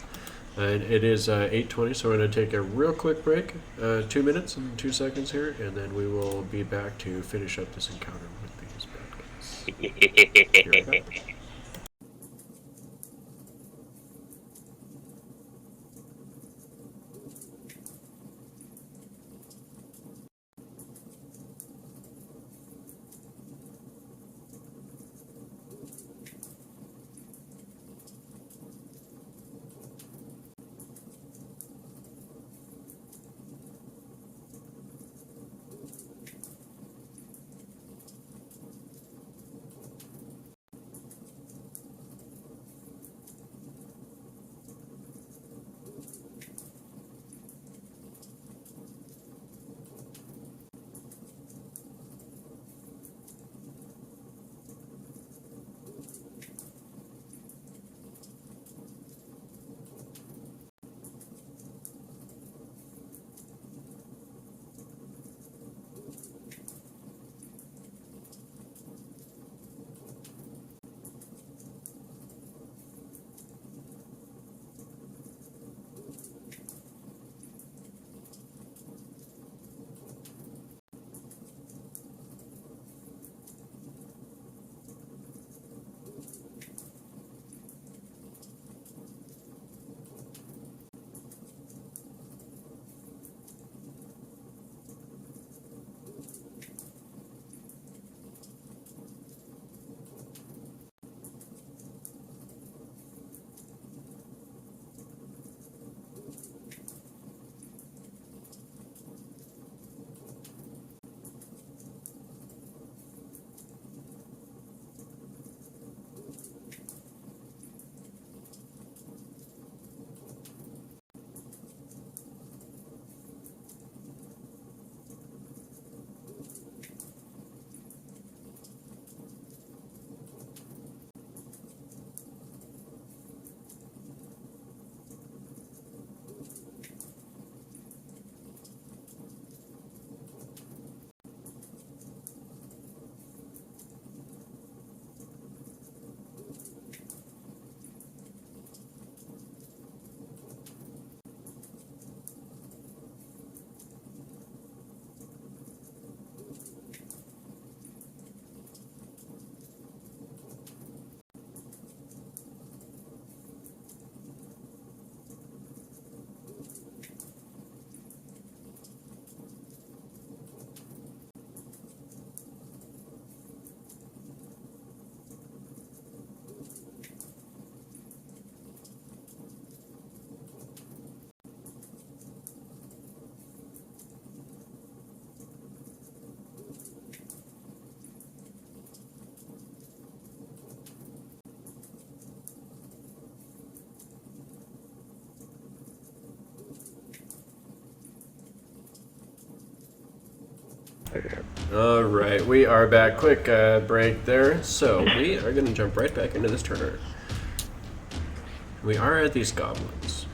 And it is 8:20, so we're going to take a real quick break, 2 minutes and 2 seconds here, and then we will be back to finish up this encounter with these bad guys. Be right back. All right, we are back. Quick break there. So we are going to jump right back into this turn. We are at these goblins.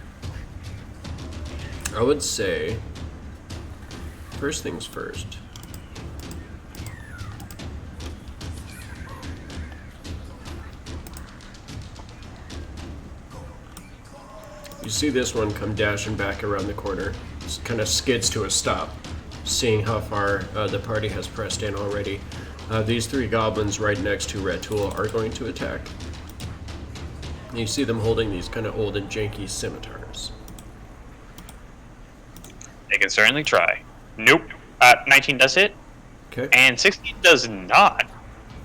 I would say, first things first. You see this one come dashing back around the corner. Just kind of skids to a stop, seeing how far the party has pressed in already. These three goblins right next to Red Tool are going to attack. You see them holding these kind of old and janky scimitars. They can certainly try. Nope. 19 does hit, Okay. and 16 does not.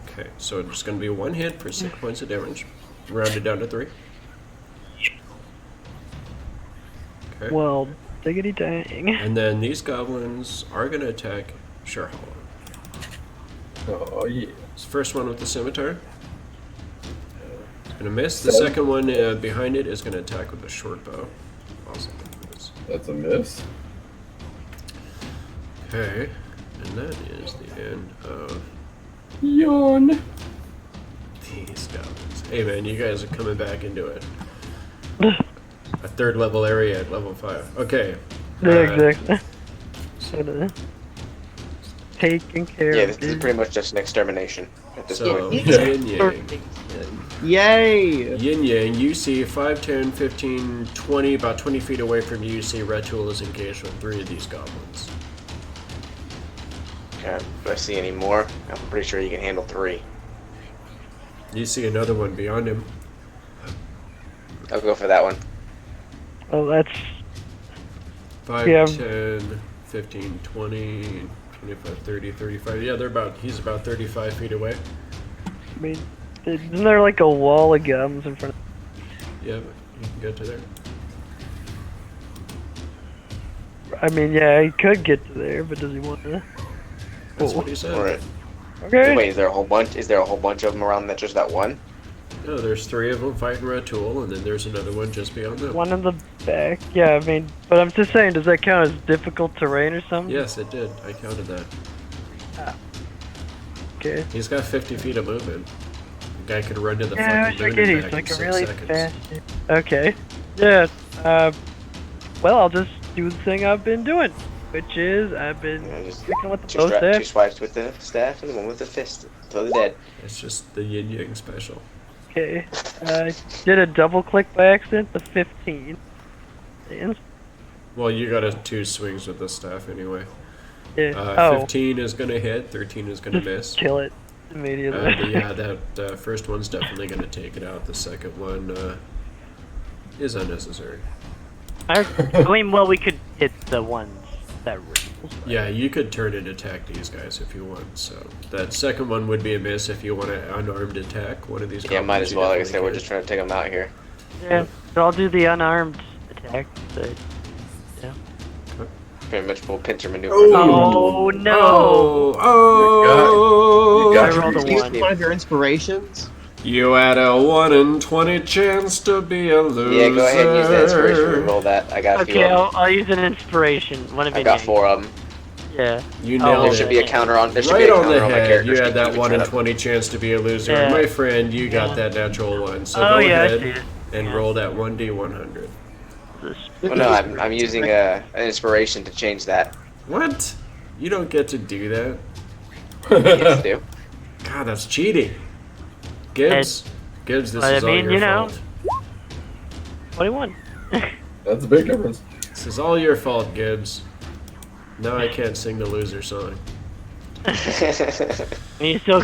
Okay, so it's going to be one hit for 6 points of damage. Rounded down to 3. Okay. Well, diggity dang. And then these goblins are going to attack Sharhollow. Oh, yeah. This first one with the scimitar. It's going to miss. The second one behind it is going to attack with a short bow. Also gonna miss. That's a miss. Okay, and that is the end of Yawn. these goblins. Hey man, you guys are coming back into it. A third level area at level 5. Okay. Yeah, exactly. Taking care Yeah, of this is it. pretty much just an extermination at this So, point. Yin Yang. Yay! Yin Yang, you see 5, 10, 15, 20, about 20 feet away from you, you see Red Tool is engaged with 3 of these goblins. Okay, do I see any more? I'm pretty sure you can handle 3. You see another one beyond him. I'll go for that one. Oh, that's 5, Yeah. 10, 15, 20, 25, 30, 35. Yeah, he's about 35 feet away. I mean, isn't there like a wall of gums in front of... Yeah, but you can get to there. I mean, yeah, he could get to there, but does he want to? That's what he said. Alright. Okay. Wait, is there a whole bunch? Is there a whole bunch of them around that? Just that one? No, there's 3 of them fighting Red Tool, and then there's another one just beyond them. One in the back. Yeah, I mean, but I'm just saying, does that count as difficult terrain or something? Yes, it did. I counted that. Okay. He's got 50 feet of movement. The guy could run to the Yeah, I fucking moon forget and he's back like in a 6 really seconds. fast. Okay. Yeah. Well, I'll just do the thing I've been doing, which is I've been Yeah, just sticking with the two, bow two staff. swipes with the staff and the one with the fist. Until they're dead. It's just the Yin Yang special. Okay. I did a double click by accident. The 15. And Well, you got 2 swings with the staff anyway. yeah. 15 is going to hit, 13 is going to miss. Kill it immediately. But yeah, that first one's definitely going to take it out. The second one is unnecessary. I mean, well, we could hit the ones that were. Yeah, you could turn and attack these guys if you want. So that second one would be a miss if you want to unarmed attack one of these. Yeah, might goblins, as you well. Like I definitely said, we're could. just trying to take them out here. Yeah, so I'll do the unarmed attack. But, yeah. Pretty much full pincer maneuver. Oh no! Oh! You I got rolled a Use 1. one of your inspirations. You had a 1 in 20 chance to be a loser. Yeah, go ahead and use that inspiration. Roll that. I got a few Okay, of them. I'll use an inspiration. One of I you. got 4 of them. Yeah. You Oh, nailed There it. should be a counter on. There should Right be a on the counter on my head. character. You sheet had that keep 1 in track. 20 chance to be a loser. Yeah. My friend, you got Yeah. that natural 1. So Oh, go yeah, I ahead see it. and Yeah. roll that 1d100. Well, no, I'm using an inspiration to change that. What? You don't get to do that. Yes, I do. God, that's cheating. Gibbs, this but I is all mean, your you know. fault. 21. That's a big difference. This is all your fault, Gibbs. Now I can't sing the loser song. You still.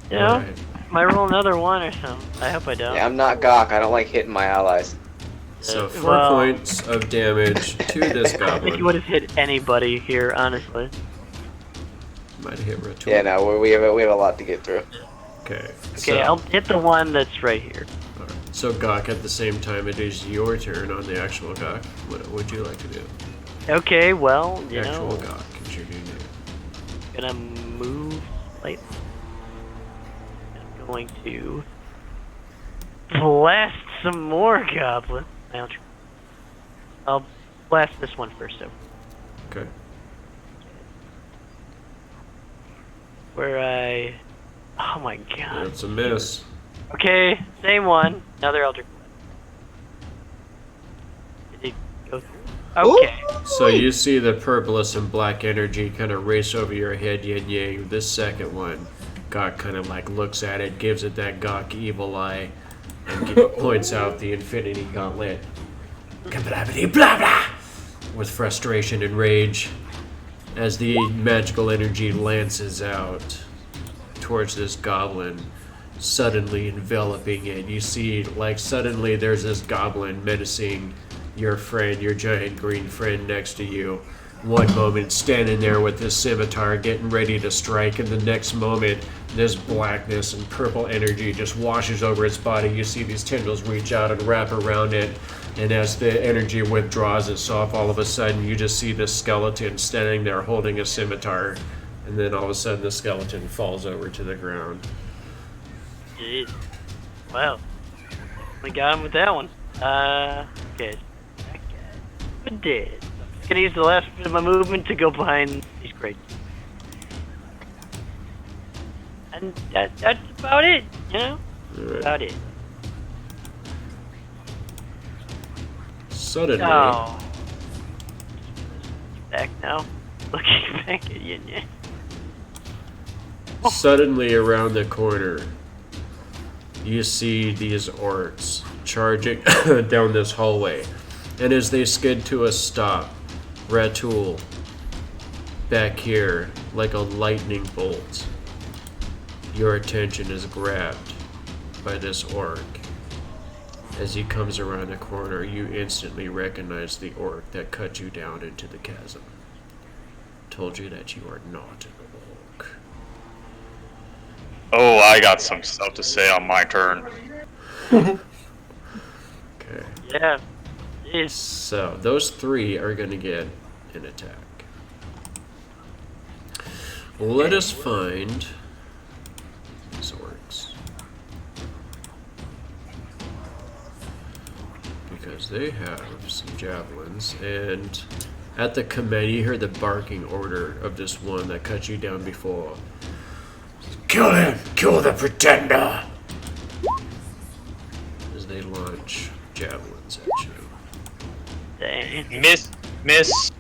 You know, Alright. might roll another 1 or something. I hope I don't. Yeah, I'm not Gok. I don't like hitting my allies. So 4 Well- points of damage to this I think goblin. you would have hit anybody here, honestly. Might hit Ratul. Yeah, no, we have a lot to get through. Okay. Okay, I'll hit the one that's right here. Alright. So Gok, at the same time, it is your turn on the actual Gok. What would you like to do? Okay, well, you Actual know, Gok, it's your new name. gonna move slightly. I'm going to blast some more goblins. I'll blast this one first, though. Okay. where I... Oh my god. That's a miss. Okay, same one. Another Eldritch Blast. Did it go through? Okay. So you see the purplish and black energy kind of race over your head, Yin Yang. This second one, Gok kind of like looks at it, gives it that Gok evil eye, and points out the Infinity Gauntlet. Blah blah. With frustration and rage, as the magical energy lances out towards this goblin, suddenly enveloping it. You see, like, suddenly there's this goblin menacing your friend, your giant green friend next to you. One moment standing there with his scimitar getting ready to strike, and the next moment this blackness and purple energy just washes over its body. You see these tendrils reach out and wrap around it, and as the energy withdraws itself, all of a sudden you just see this skeleton standing there holding a scimitar, and then all of a sudden the skeleton falls over to the ground. Jeez. Well, we got him with that one. Okay. That guy dead. I'm just gonna use the last bit of my movement to go behind these crates. And that's about it, you know? Alright. About it. Suddenly, Oh. Back now. Looking back at Yin Yang. suddenly around the corner, you see these orcs charging down this hallway. And as they skid to a stop, Ratul, back here, like a lightning bolt, your attention is grabbed by this orc. As he comes around the corner, you instantly recognize the orc that cut you down into the chasm. Told you that you are not an orc. Oh, I got some stuff to say on my turn. Okay. Yeah. Jeez. So, those three are going to get an attack. Let us find these orcs. Because they have some javelins, and at the command, you hear the barking order of this one that cut you down before. Kill him! Kill the pretender! As they launch javelins at you. Dang. Miss.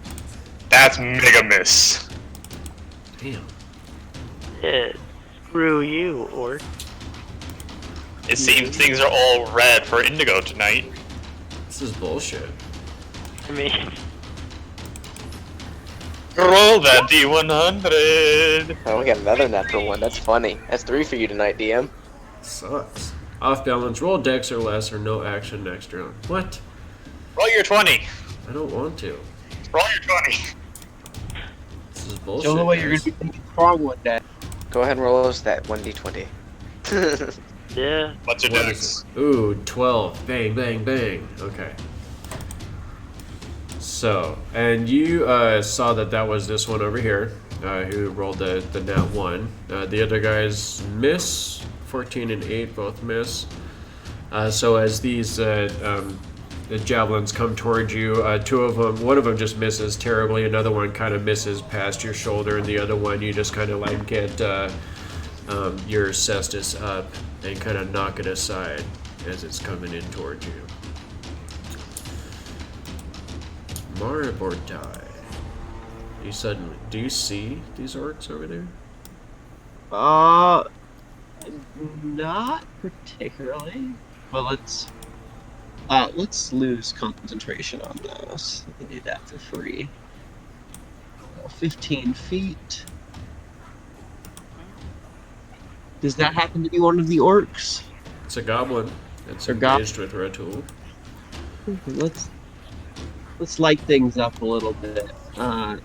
That's mega miss. Damn. Yeah. Screw you, orc. It seems things are all red for Indigo tonight. This is bullshit. I mean, Roll that D100. Oh, we got another natural one. That's funny. That's 3 for you tonight, DM. Sucks. Off balance, roll dex or less or no action next round. What? Roll your 20. I don't want to. Roll your 20. This is bullshit. The only way you're guys. gonna be thinking strong one day. Go ahead and roll us that 1d20. yeah. What's your What dex? is it? Ooh, 12. Bang, bang, bang. Okay. So, and you saw that was this one over here who rolled the nat 1. The other guys miss. 14 and 8 both miss. So as these the javelins come towards you, one of them just misses terribly, another one kind of misses past your shoulder, and the other one you just kind of like get your cestus up and kind of knock it aside as it's coming in towards you. Marib or die. Do you see these orcs over there? Not particularly. But let's lose concentration on those. We can do that for free. 15 feet. Does that happen to be one of the orcs? It's a goblin. It's A engaged with Ratul. Let's light things up a little bit. I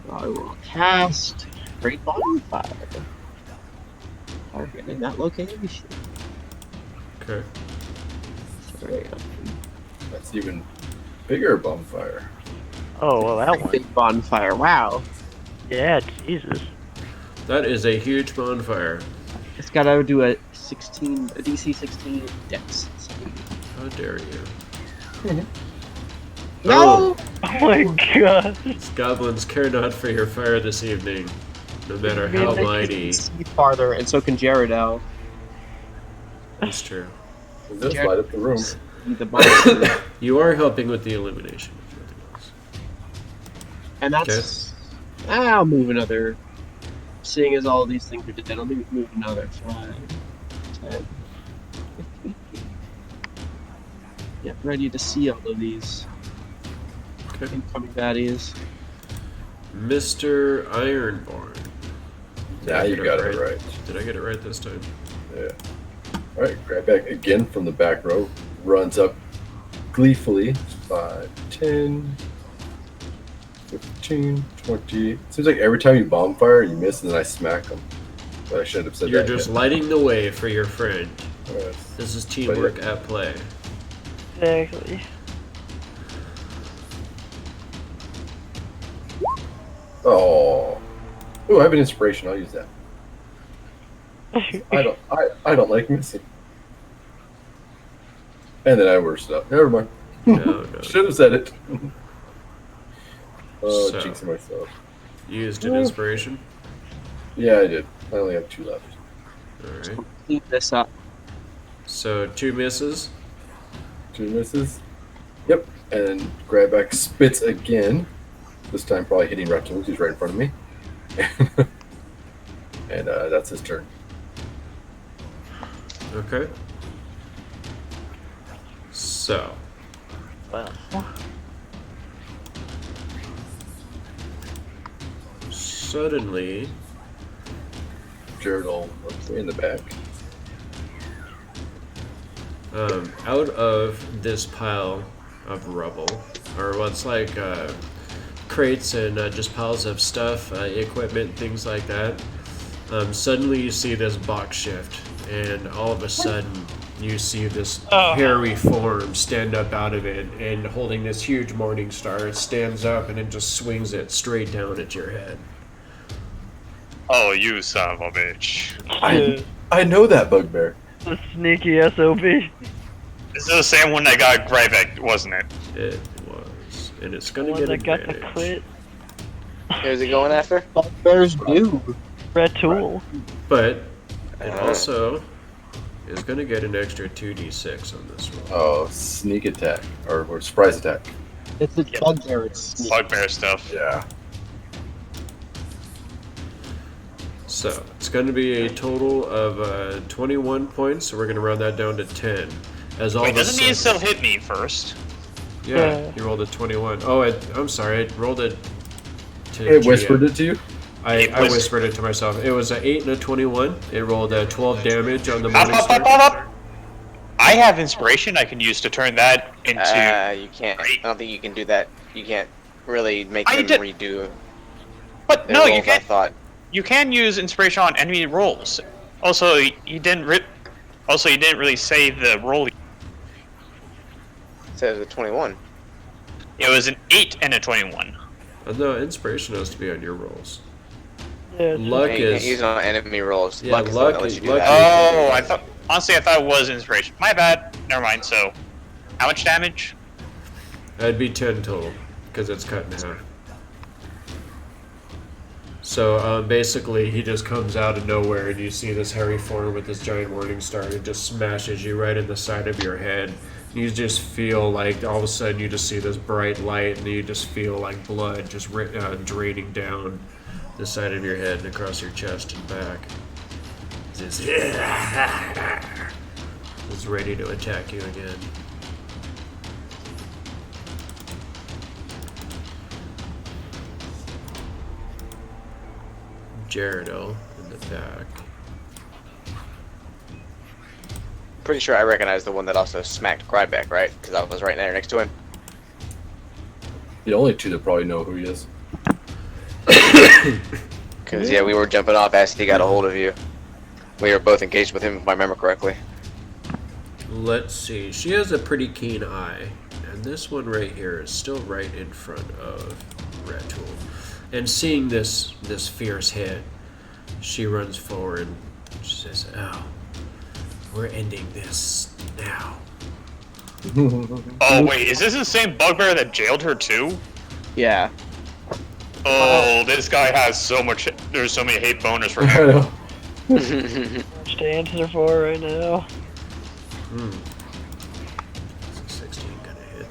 will cast Great Bonfire. Target in that location. Okay. Sorry, That's even bigger bonfire. Oh, well, that one. Big bonfire. Wow. Yeah, Jesus. That is a huge bonfire. It's gotta do a DC 16 dex. How dare you? No! my god. These goblins care not for your fire this evening, no matter how You mighty. can see farther, and so can Jaredel. That's true. Just light up the room. The bomb. You are helping with the illumination, if nothing else. And that's. I'll move another. Seeing as all these things are dead, I'll move another 5, 10, 15. Get ready to see all of these Okay. incoming baddies. Mr. Ironborn. Yeah, you got it right. Did I get it right this time? Yeah. All right, Grybek again from the back row runs up gleefully. 5, 10, 15, 20. Seems like every time you bomb fire, you miss, and then I smack them. But I shouldn't have said You're that. just yet. lighting the way for your friend. Alright. This is teamwork at play. Exactly. Oh. Ooh, I have an inspiration. I'll use that. I don't like missing. And then I worse it up. Never mind. No. Should have said it. Oh, So. jinxing myself. Used an inspiration. Yeah, I did. I only have 2 left. Alright. Clean this up. So 2 misses. 2 misses. Yep. And Grybek spits again. This time probably hitting Ratul. He's right in front of me. And that's his turn. Okay. So. Well, Suddenly, Jared will in the back. out of this pile of rubble, or what's like crates and just piles of stuff, equipment, things like that, suddenly you see this box shift, and all of a sudden you see this hairy form stand up out of it, and holding this huge morning star, it stands up and it just swings it straight down at your head. Oh, you son of a bitch. I know that bugbear. The sneaky SOB. This is the same one that got Grybek, wasn't it? It was, and it's gonna One get that got the advantage. crit. Who's he going after? Bugbears do. Red tool. But it also is gonna get an extra 2d6 on this roll. Oh, sneak attack. Or surprise attack. It's a Yep. bugbear. It's sneak. Bugbear stuff. Yeah. So it's going to be a total of 21 points. So we're going to round that down to 10. As all Wait, of a doesn't he sudden- still hit me first? Yeah, Yeah. you rolled a 21. Oh, I'm sorry. I rolled it to. It whispered it to you? I whispered it to myself. It was an 8 and a 21. It rolled 12 damage on the morning star. I have inspiration I can use to turn that into. You can't. Great. I don't think you can do that. You can't really make I them did- redo. But their no, you rolls, I can't. thought. You can use inspiration on enemy rolls. Also, you didn't. Also, you didn't really say the roll. It says a 21. It was an 8 and a 21. No, inspiration has to be on your rolls. Yeah, Luck Yeah, you can't is. use it on enemy rolls. Yeah, Luck is the one that luck lets is- you do luck that. Oh, I thought. Honestly, I thought it was inspiration. My bad. Never mind. So, how much damage? That'd be 10 total, because it's cut in half. So basically, he just comes out of nowhere, and you see this hairy form with this giant morning star, and it just smashes you right in the side of your head. You just feel like all of a sudden you just see this bright light, and you just feel like blood just draining down the side of your head and across your chest and back. It's ready to attack you again. Jaredel in the back. Pretty sure I recognize the one that also smacked Grybek, right? Because I was right there next to him. The only 2 that probably know who he is. Because, yeah, we were jumping off as he got a hold of you. We were both engaged with him, if I remember correctly. Let's see. She has a pretty keen eye, and this one right here is still right in front of Ratul. And seeing this fierce hit, she runs forward and she says, "Oh, we're ending this now." Oh wait, is this the same bugbear that jailed her too? Yeah. Oh, this guy has so much. There's so many hate bonus for I him. know. Much to answer for right now. Hmm. Is 16 gonna hit?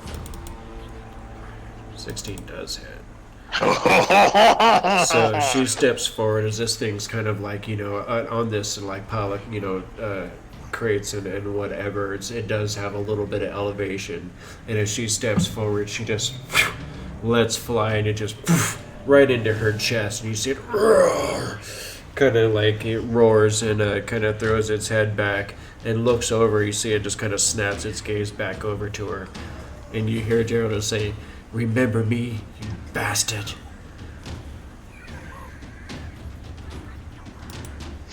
16 does hit. So she steps forward as this thing's kind of like, on this like pile of, crates and whatever. It does have a little bit of elevation. And as she steps forward, she just lets fly and it just right into her chest. And you see it kind of like it roars and kind of throws its head back and looks over. You see it just kind of snaps its gaze back over to her. And you hear Gerald say, "Remember me, you bastard."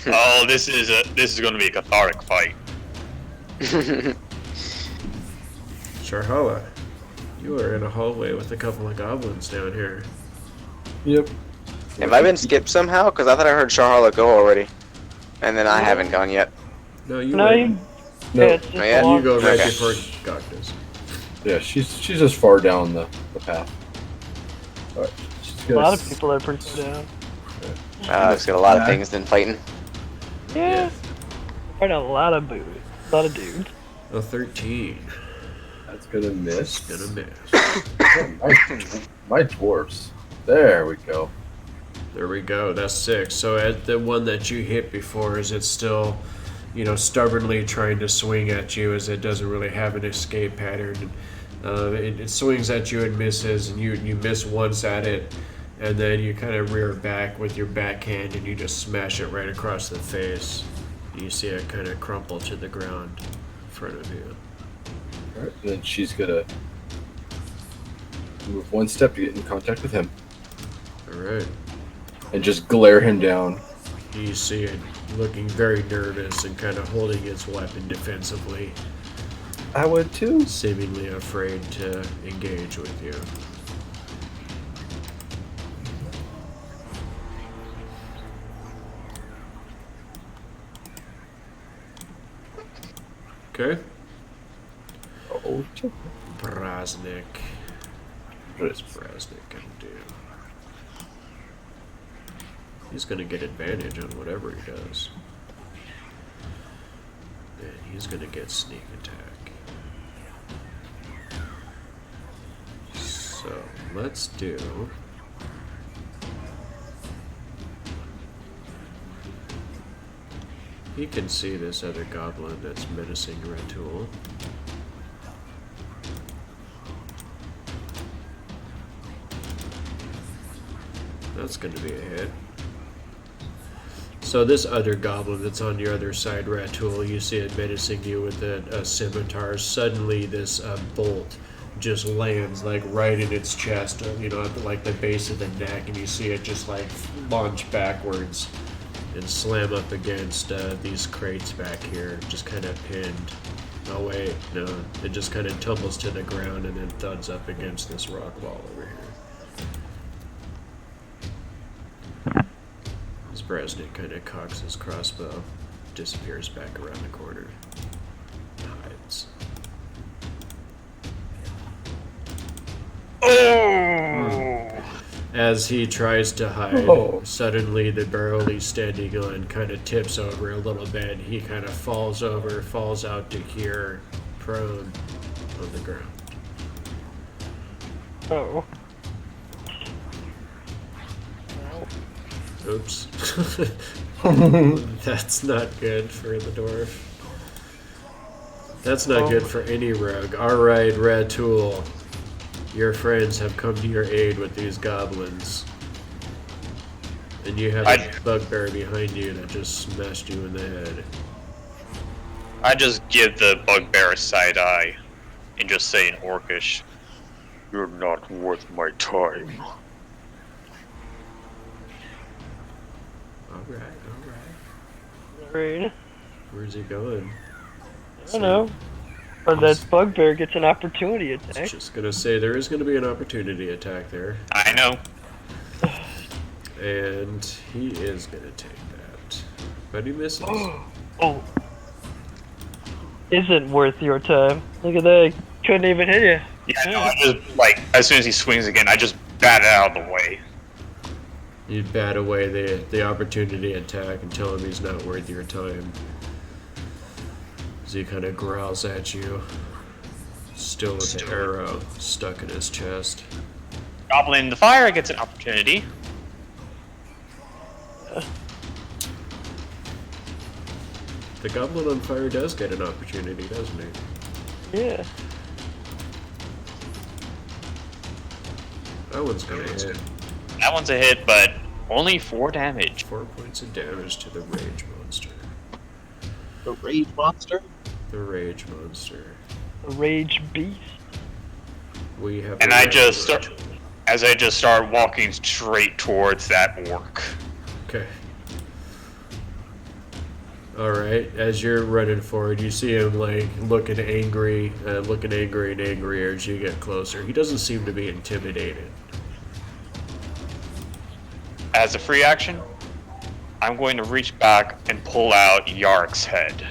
Oh, this is going to be a cathartic fight. Sharhala, you are in a hallway with a couple of goblins down here. Yep. Have I been skipped somehow? Because I thought I heard Sharhala go already. And then I haven't gone yet. No, you No, went. you. No. Yeah, it's just Yeah, You go right Okay. before Gok does. Yeah, she's just far down the path. Alright. a lot of people are pretty down. It's got a lot of things than fighting. Yeah. Quite a lot of booze. A lot of dudes. A 13. That's gonna miss. Gonna miss. My dwarfs. There we go. There we go. That's 6. So at the one that you hit before, is it still, stubbornly trying to swing at you as it doesn't really have an escape pattern. It swings at you and misses, and you miss once at it, and then you kind of rear back with your backhand and you just smash it right across the face. You see it kind of crumple to the ground in front of you. Alright, then she's gonna move one step to get in contact with him. Alright. And just glare him down. You see it looking very nervous and kind of holding its weapon defensively, I would too. seemingly afraid to engage with you. Okay. Oh, Brasnic. What is Brasnic gonna do? He's gonna get advantage on whatever he does. And he's gonna get sneak attack. So let's do. He can see this other goblin that's menacing Ratul. That's going to be a hit. So this other goblin that's on your other side, Ratul, you see it menacing you with a scimitar. Suddenly this bolt just lands like right in its chest, at like the base of the neck, and you see it just like launch backwards and slam up against these crates back here, just kind of pinned. Oh wait, no, it just kind of tumbles to the ground and then thuds up against this rock wall over here. As Brasnic kind of cocks his crossbow, disappears back around the corner, hides. As he tries to hide, suddenly the barrel he's standing on kind of tips over a little bit. He kind of falls over, falls out to here, prone on the ground. Oh. Oops. That's not good for the dwarf. That's not good for any rogue. Alright, Ratul. Your friends have come to your aid with these goblins. And you have a bugbear behind you that just smashed you in the head. I just give the bugbear a side eye and just say in Orcish, "You're not worth my time." Alright. Right. Where's he going? I don't know. But that bugbear gets an opportunity attack. Just gonna say there is gonna be an opportunity attack there. I know. And he is gonna take that. But he misses. Oh. Isn't worth your time. Look at that. Couldn't even hit you. Yeah, no, I just, like, as soon as he swings again, I just bat it out of the way. You'd bat away the opportunity to attack and tell him he's not worth your time. As he kind of growls at you, still with the arrow stuck in his chest. Goblin in the fire gets an opportunity. The goblin on fire does get an opportunity, doesn't he? Yeah. That one's gonna hit. That one's a hit, but only 4 damage. 4 points of damage to the rage monster. The rage monster. The rage monster. A rage beast. We have. And a I rage just rage. start, as I just start walking straight towards that orc. Okay. All right. As you're running forward, you see him like looking angry and angrier as you get closer. He doesn't seem to be intimidated. As a free action, I'm going to reach back and pull out Yark's head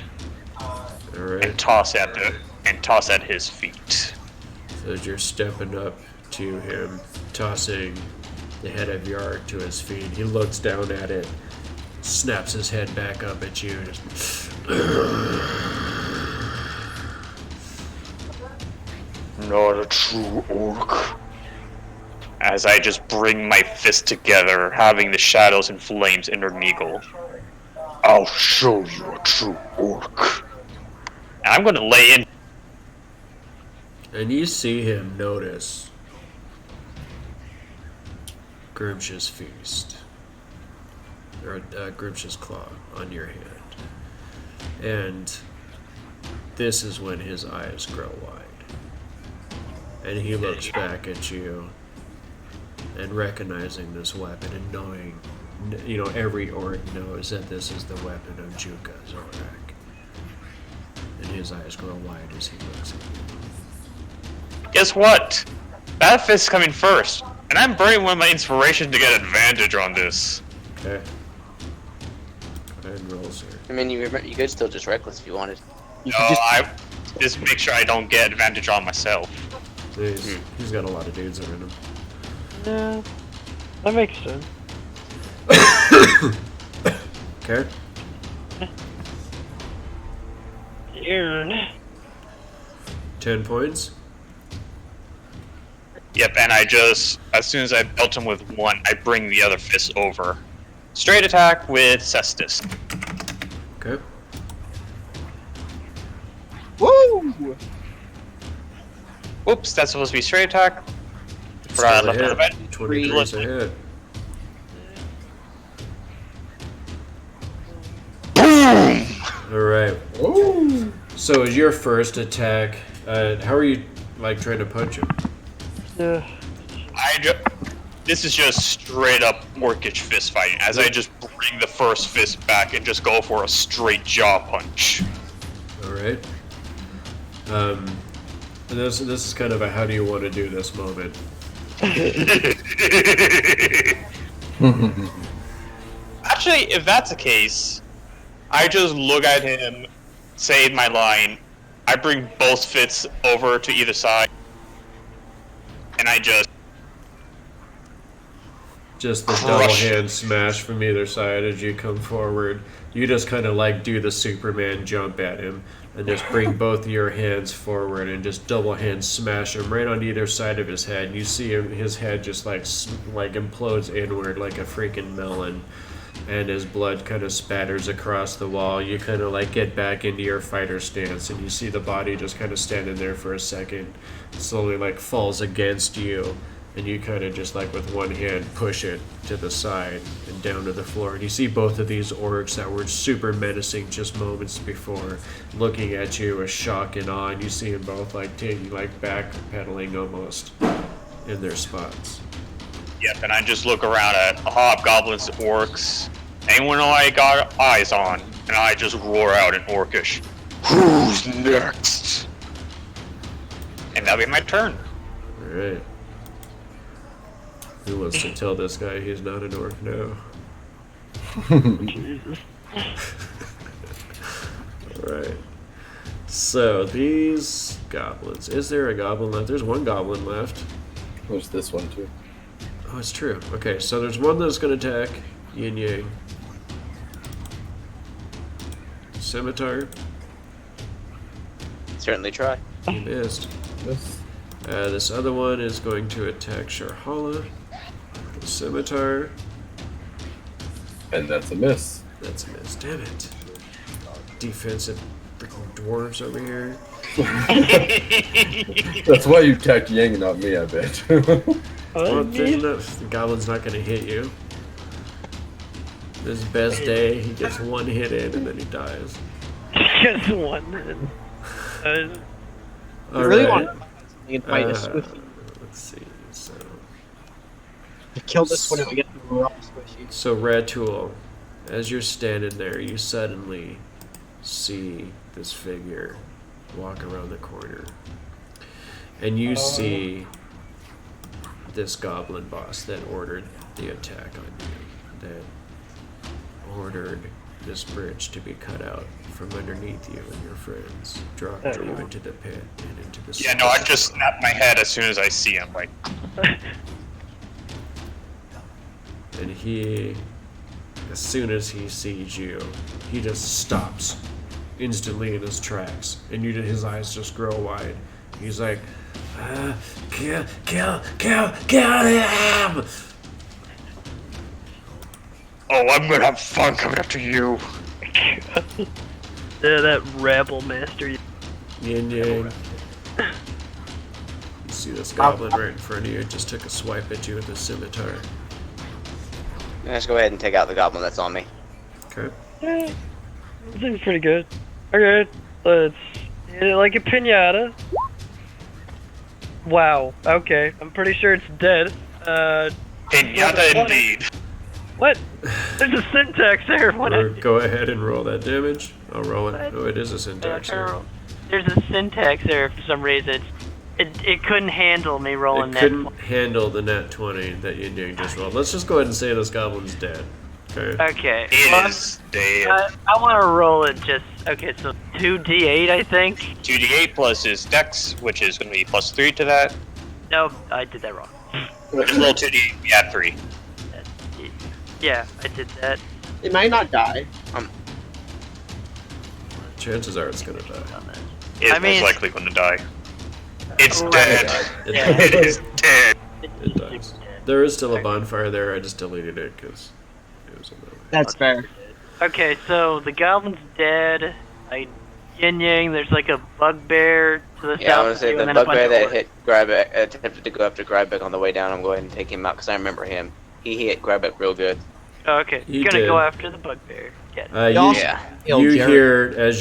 All and right. toss at his feet. So as you're stepping up to him, tossing the head of Yark to his feet, he looks down at it, snaps his head back up at you. Just, Not a true orc. As I just bring my fist together, having the shadows and flames intermingle. I'll show you a true orc. And I'm gonna lay in. and you see him notice Grimsh's feast, or Grimsh's claw on your hand. And this is when his eyes grow wide. And he looks back at you and recognizing this weapon and knowing, you know, every orc knows that this is the weapon of Juka Zorak. And his eyes grow wide as he looks at you. Guess what? That fist's coming first. And I'm burning one of my inspiration to get advantage on this. Okay. Go ahead and roll, sir. I mean, you could still just reckless if you wanted. You No, could just I just make sure I don't get advantage on myself. He's got a lot of dudes around him. Yeah. That makes sense. Okay. Darn. 10 points. Yep, and I just, as soon as I belt him with one, I bring the other fist over. Straight attack with Cestus. Okay. woo. Whoops, that's supposed to be straight attack. Forgot I Still a left out of hit. it. 23 is a hit. Boom! Alright. Oh, So as your first attack, how are you like trying to punch him? Yeah. This is just straight up orcish fist fighting, as I just bring the first fist back and just go for a straight jaw punch. Alright. And this is kind of a how do you want to do this moment. Actually, if that's the case, I just look at him, say my line, I bring both fists over to either side, and I just Just the Crush. double hand smash from either side as you come forward. You just kind of like do the Superman jump at him and just bring both of your hands forward and just double hand smash him right on either side of his head. You see him, his head just like implodes inward like a freaking melon, and his blood kind of spatters across the wall. You kind of like get back into your fighter stance, and you see the body just kind of standing there for a second, slowly like falls against you. And you kind of just like with one hand push it to the side and down to the floor. And you see both of these orcs that were super menacing just moments before looking at you with shock and awe. And you see them both like taking like backpedaling almost in their spots. Yep, and I just look around at hobgoblins, orcs, anyone I got eyes on, and I just roar out in orcish. Who's next? And that'll be my turn. Alright. Who wants to tell this guy he's not an orc now? Jesus. Alright. So, these goblins. Is there a goblin left? There's one goblin left. there's this one too. Oh, it's true. Okay, so there's one that's going to attack Yin Yang. Scimitar. Certainly try. You missed. This other one is going to attack Sharhala. Scimitar. And that's a miss. That's a miss. Damn it. Defensive freaking dwarves over here. That's why you attacked Yang and not me, I bet. Well, the goblin's not going to hit you. His best day, he gets one hit in and then he dies. Just one. I really want to fight a squishy. Let's see. So, To kill this one and we get the raw squishy. so Ratul, as you're standing there, you suddenly see this figure walk around the corner. And you see this goblin boss that ordered the attack on you, that ordered this bridge to be cut out from underneath you and your friends, dropped you into the pit and into the Yeah, no, I just snap my head as soon as I see him. Like, And he, as soon as he sees you, he just stops instantly in his tracks, and his eyes just grow wide. He's like, kill him! oh, I'm gonna have fun coming after you. Yeah, that rabble master. Yin Yang. You see this goblin right in front of you, just took a swipe at you with a scimitar. Let's go ahead and take out the goblin that's on me. Okay. Yeah, seems pretty good. Okay, let's hit it like a pinata. Wow. Okay, I'm pretty sure it's dead. Pinata indeed. What? There's a syntax error. What? Or go ahead and roll that damage. I'll roll it. Oh, it is a syntax error. There's a syntax error for some reason. It couldn't handle me rolling It that. couldn't handle the nat 20 that Yin Yang just rolled. Let's just go ahead and say this goblin's dead. Okay. Okay. It well, is dead. I want to roll it just. Okay, so 2d8, I think. 2d8 plus his dex, which is going to be plus 3 to that. No, I did that wrong. Just roll 2d8, we add 3. Yeah, I did that. It might not die. Chances are it's gonna die. It's I mean- most likely going to die. It's Right. dead. It Yeah. dies. It is dead. It dies. There is still a bonfire there. I just deleted it because it was in the way. That's fair. Okay, so the goblin's dead. Yin Yang, there's like a bugbear to the Yeah, I south want to of say you, the and then a bunch bugbear of that orcs. hit Grybek, attempted to go after Grybek on the way down. I'm going to take him out because I remember him. He hit Grybek real good. Oh, okay, He he's gonna did. go after the bugbear. Get it. Yeah. You hear as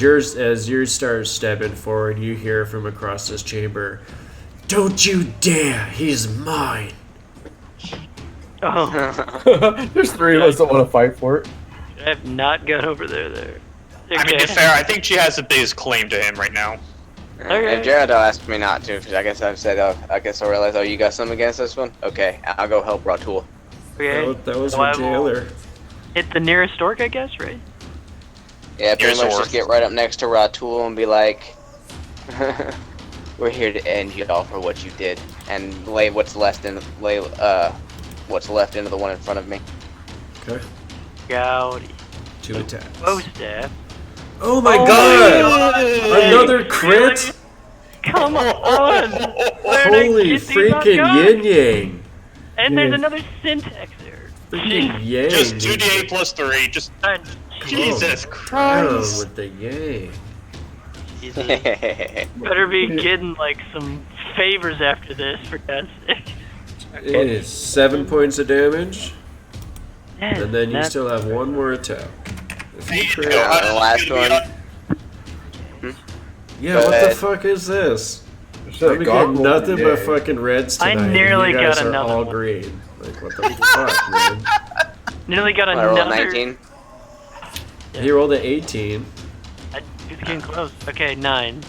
you start stepping forward, you hear from across this chamber, "Don't you dare! He's mine!" Oh, There's three of us that want to fight for it. I have not gone over there. I mean, to be fair, I think she has the biggest claim to him right now. Okay. And Jared asked me not to, because I guess I've said, I guess I realized, oh, you got something against this one? Okay, I'll go help Ratul. Okay. That was So I a will jailer. hit the nearest orc, I guess, right? Yeah, pretty Here's much Orc. just get right up next to Ratul and be like, we're here to end y'all for what you did, and lay what's left into the one in front of me. Okay. Goudy. 2 attacks. Bow staff. Oh my god! Another crit! Come on! Where did I Holy get these freaking on Yin Yang! And there's Yeah. another syntax error. Freaking Yang! Just 2d8 plus 3. Just Jesus Down Christ. with the Yang. Jesus. Better be getting like some favors after this, for God's sake. It is 7 points of damage, Yeah, and then you that's- still have one more attack. If you crit, Go the last one. yeah, Go what the ahead. fuck is this? Should I'm getting nothing but fucking reds I tonight. and nearly you guys got are another all one. green. Like what the fuck, man? Nearly got I rolled a another. 19. He rolled an 18. He's getting close. Okay, 9.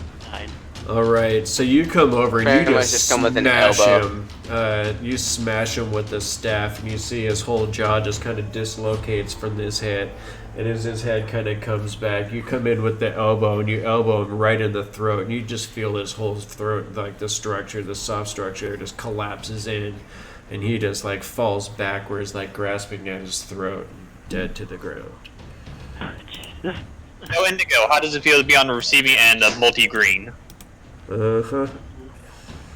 Alright, so you come over and Pretty you much just just come with an smash elbow. him. You smash him with the staff, and you see his whole jaw just kind of dislocates from this hit. And as his head kind of comes back, you come in with the elbow and you elbow him right in the throat, and you just feel his whole throat, like the structure, the soft structure, just collapses in, and he just like falls backwards, like grasping at his throat, dead to the ground. So Indigo, how does it feel to be on the receiving end of multi-green? Uh-huh.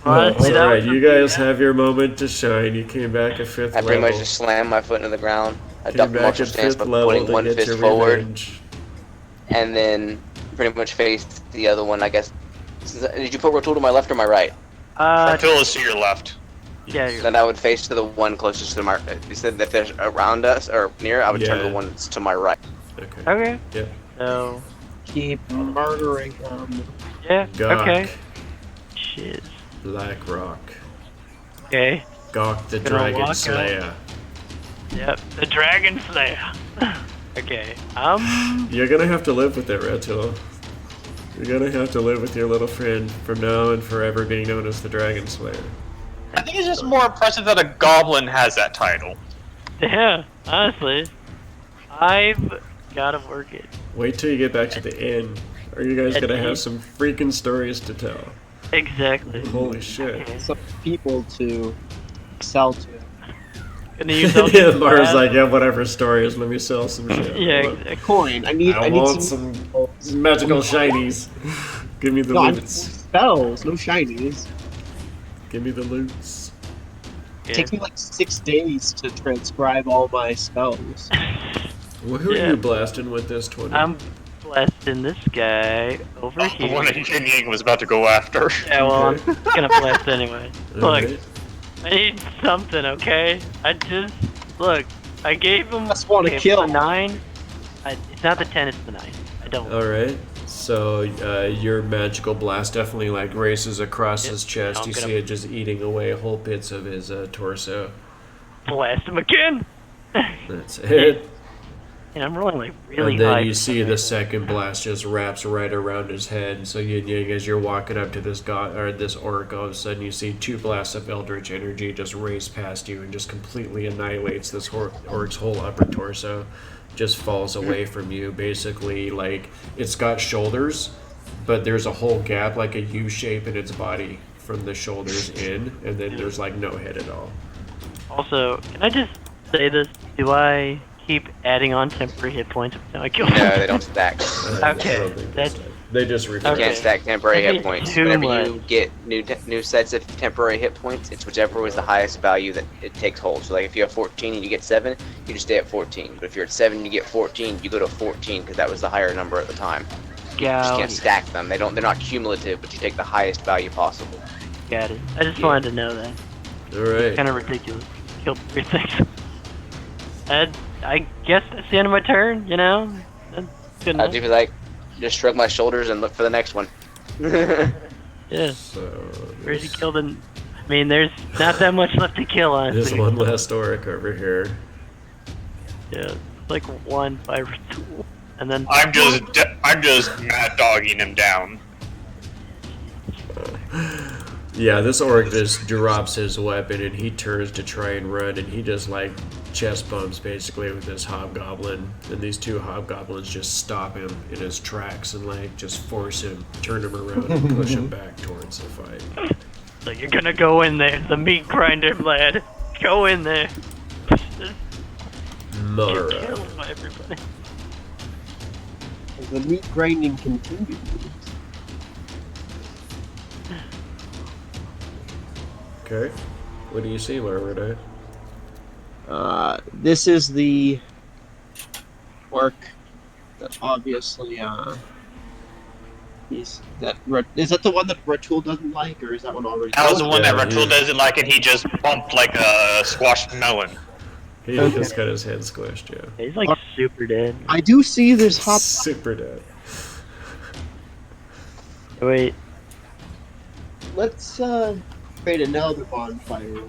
Honestly, It's that alright, was you guys have your moment to shine. You came back at 5th I level. pretty much just slammed my foot into the ground. I Came ducked the back martial at stance 5th by level putting to one get fist your forward, revenge. and then pretty much faced the other one, I guess. Did you put Rotul to my left or my right? Rotul is to your left. yeah, you're Then I would face to the one closest to my. You said that there's around us or near. I would turn to the Yeah. one that's to my right. Okay. okay. Yep. So, Keep murdering them. yeah, Gok. okay. Shit. Black Rock. Okay. Gok the Gonna Dragon walk out. Slayer. Yep, the Dragon Slayer. Okay. You're gonna have to live with it, Rotul. You're gonna have to live with your little friend from now and forever being known as the Dragon Slayer. I think it's just more impressive that a goblin has that title. Yeah, honestly, I've gotta work it. Wait till you get back to the inn. Are you guys gonna have some freaking stories to tell? Exactly. Holy shit. Okay. Some people to sell to. Gonna use those. Yeah, Mara's like, yeah, whatever stories, let me sell some shit. Yeah, What? exactly. Coin. I need want some. some magical shinies. Give me the No, I need loots. spells, no shinies. Give me the loots. It takes me like 6 days to transcribe all my spells. Well, who Yeah. are you blasting with this 20? I'm blasting this guy over The here. one that Yin Yang was about to go after. Yeah, well, Okay. I'm gonna blast anyway. Look, Alright. I need something, okay? Look. I gave him. Just wanna okay, kill. a 9. It's not the 10, it's the 9. I don't. Alright. So your magical blast definitely like races across Yep. his chest. I'm You gonna- see it just eating away whole bits of his torso. Blast him again. That's it. And I'm rolling like really And then high. you see the second blast just wraps right around his head. So Yin Yang, as you're walking up to this god or this orc, all of a sudden you see 2 blasts of eldritch energy just race past you and just completely annihilates this orc's whole upper torso. Just falls away from you. Basically, like it's got shoulders, but there's a whole gap, like a U shape in its body from the shoulders in, and then there's like no head at all. Also, can I just say this? Do I keep adding on temporary hit points every time I kill No, they don't stack. I Okay, don't think that's- they just You refresh. Okay. can't stack temporary That'd hit be points. too Whenever you much. get new sets of temporary hit points, it's whichever was the highest value that it takes hold. So like if you have 14 and you get 7, you just stay at 14. But if you're at 7 and you get 14, you go to 14 because that was the higher number at the time. You just can't stack them. They're not cumulative, but you take the highest value possible. Got it. I just Yeah. wanted to know that. Alright. Kind of ridiculous. Killed 3 things. I guess that's the end of my turn, you know? That's good I enough. do like just shrug my shoulders and look for the next one. Yeah. So Where's he killed? I mean, there's not that much left to kill, there's honestly. one last orc over here. Yeah, like 1 by tool. And then I'm just mad dogging him down. Yeah, this orc just drops his weapon and he turns to try and run, and he just like chest bumps basically with this hobgoblin, and these 2 hobgoblins just stop him in his tracks and like just force him, turn him around and push him back towards the fight. so you're gonna go in there, the meat grinder lad. Go in there. Get Mara. killed by everybody. The meat grinding continues. Okay. What do you see, Mara? This is the orc that obviously, is that the one that Ratul doesn't like, or is that one already? That was the one that Yeah, Ratul doesn't like, and he just bumped like a squashed melon. He just got his head squished, yeah. He's like super dead. I do see this hop. Super dead. Wait, Let's create another bonfire.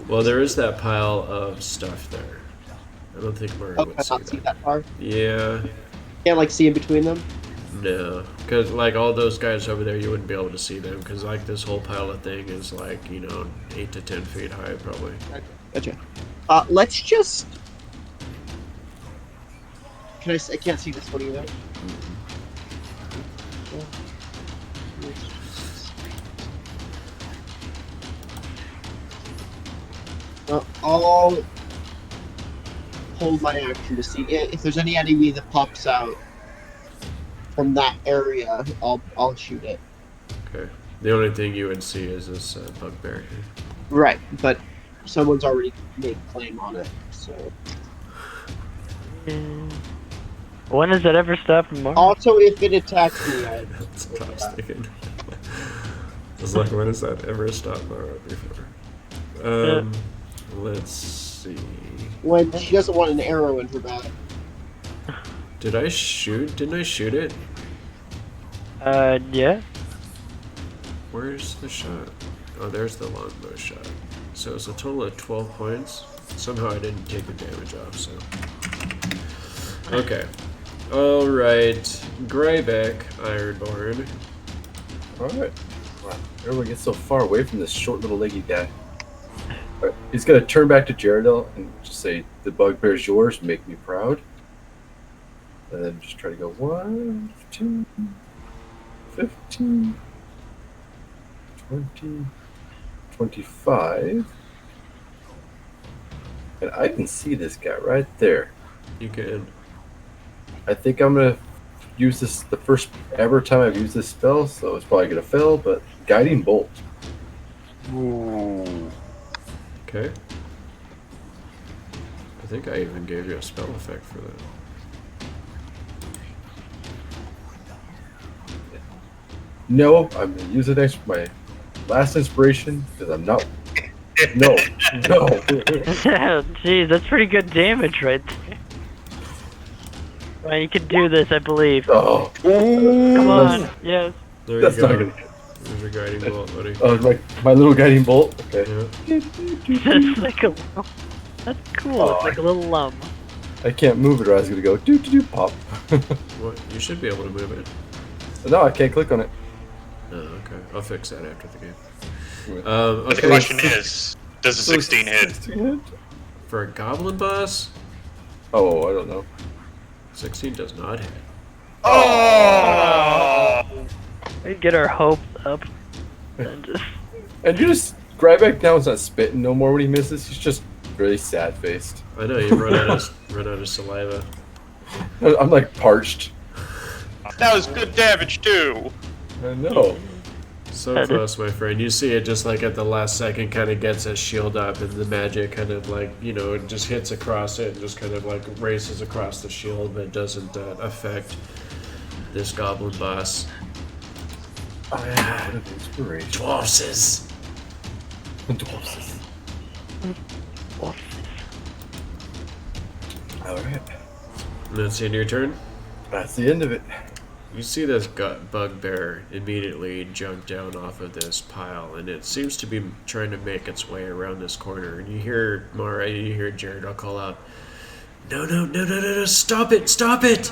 Well, there is that pile of stuff there. I don't think Mara Oh, would I see not see that. that far. Yeah. Can't like see in between them. No, because like all those guys over there, you wouldn't be able to see them because like this whole pile of thing is like 8 to 10 feet high probably. Gotcha. Let's just. I can't see this one either. I'll hold my action to see if there's any enemy that pops out from that area. I'll shoot it. Okay. The only thing you would see is this bugbear here. Right, but someone's already made claim on it, so. When does that ever stop from Mars? Also, if it attacks me, That's what I was thinking. It's like, when has that ever stopped Mara before? Let's see. when she doesn't want an arrow in her back. Did I shoot? Didn't I shoot it? Yeah. Where's the shot? Oh, there's the longbow shot. So it's a total of 12 points. Somehow I didn't take the damage off, so. Okay. Alright. Grybek, Ironborn. Alright. Wow. Everyone gets so far away from this short little leggy guy. Alright, he's gonna turn back to Jaredel and just say, "The bugbear's yours, make me proud." And then just try to go 1, 2, 15, 20, 25. And I can see this guy right there. You can. I think I'm gonna use this the first ever time I've used this spell, so it's probably gonna fail, but Guiding Bolt. Okay. I think I even gave you a spell effect for that. No, I'm gonna use it next for my last inspiration because I'm not. No, no. Jeez, that's pretty good damage right there. Well, you can do this, I believe. Oh, Come on, yes. There that's you not go. gonna hit. There's your guiding bolt, buddy. Oh, my little guiding bolt. Okay. Yeah. That's like a little... That's cool, it's like a little lump. I can't move it, or I was gonna go do pop. What? You should be able to move it. No, I can't click on it. Oh, okay. I'll fix that after the game. But Okay. the question is, does a 16 hit? 16 hit? For a goblin boss, Oh, I don't know. 16 does not hit. Oh! We get our hopes up. And just... And you just Grybek now is not spitting no more when he misses. He's just really sad faced. I know you run out of saliva. I'm like parched. That was good damage too. I know. So close, my friend. You see it just like at the last second kind of gets a shield up, and the magic kind of like, you know, it just hits across it and just kind of like races across the shield, but it doesn't affect this goblin boss. Oh, yeah, what an inspiration. Dwarfses! Dwarfs. Alright. That's the end of your turn. That's the end of it. You see this bugbear immediately jump down off of this pile, and it seems to be trying to make its way around this corner. And you hear Mara, you hear Jared, I'll call out, No, stop it!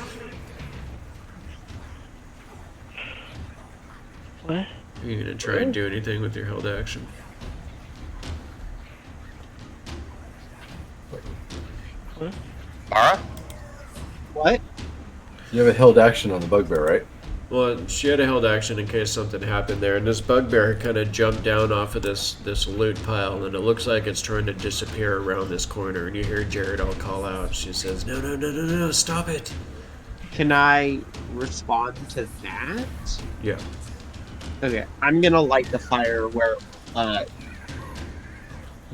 What? Are you gonna try and do anything with your held action? Mara? What? You have a held action on the bugbear, right? Well, she had a held action in case something happened there, and this bugbear kind of jumped down off of this loot pile, and it looks like it's trying to disappear around this corner. And you hear Jared all call out. She says, No, stop it! Can I respond to that? Yeah. Okay, I'm gonna light the fire where, I'm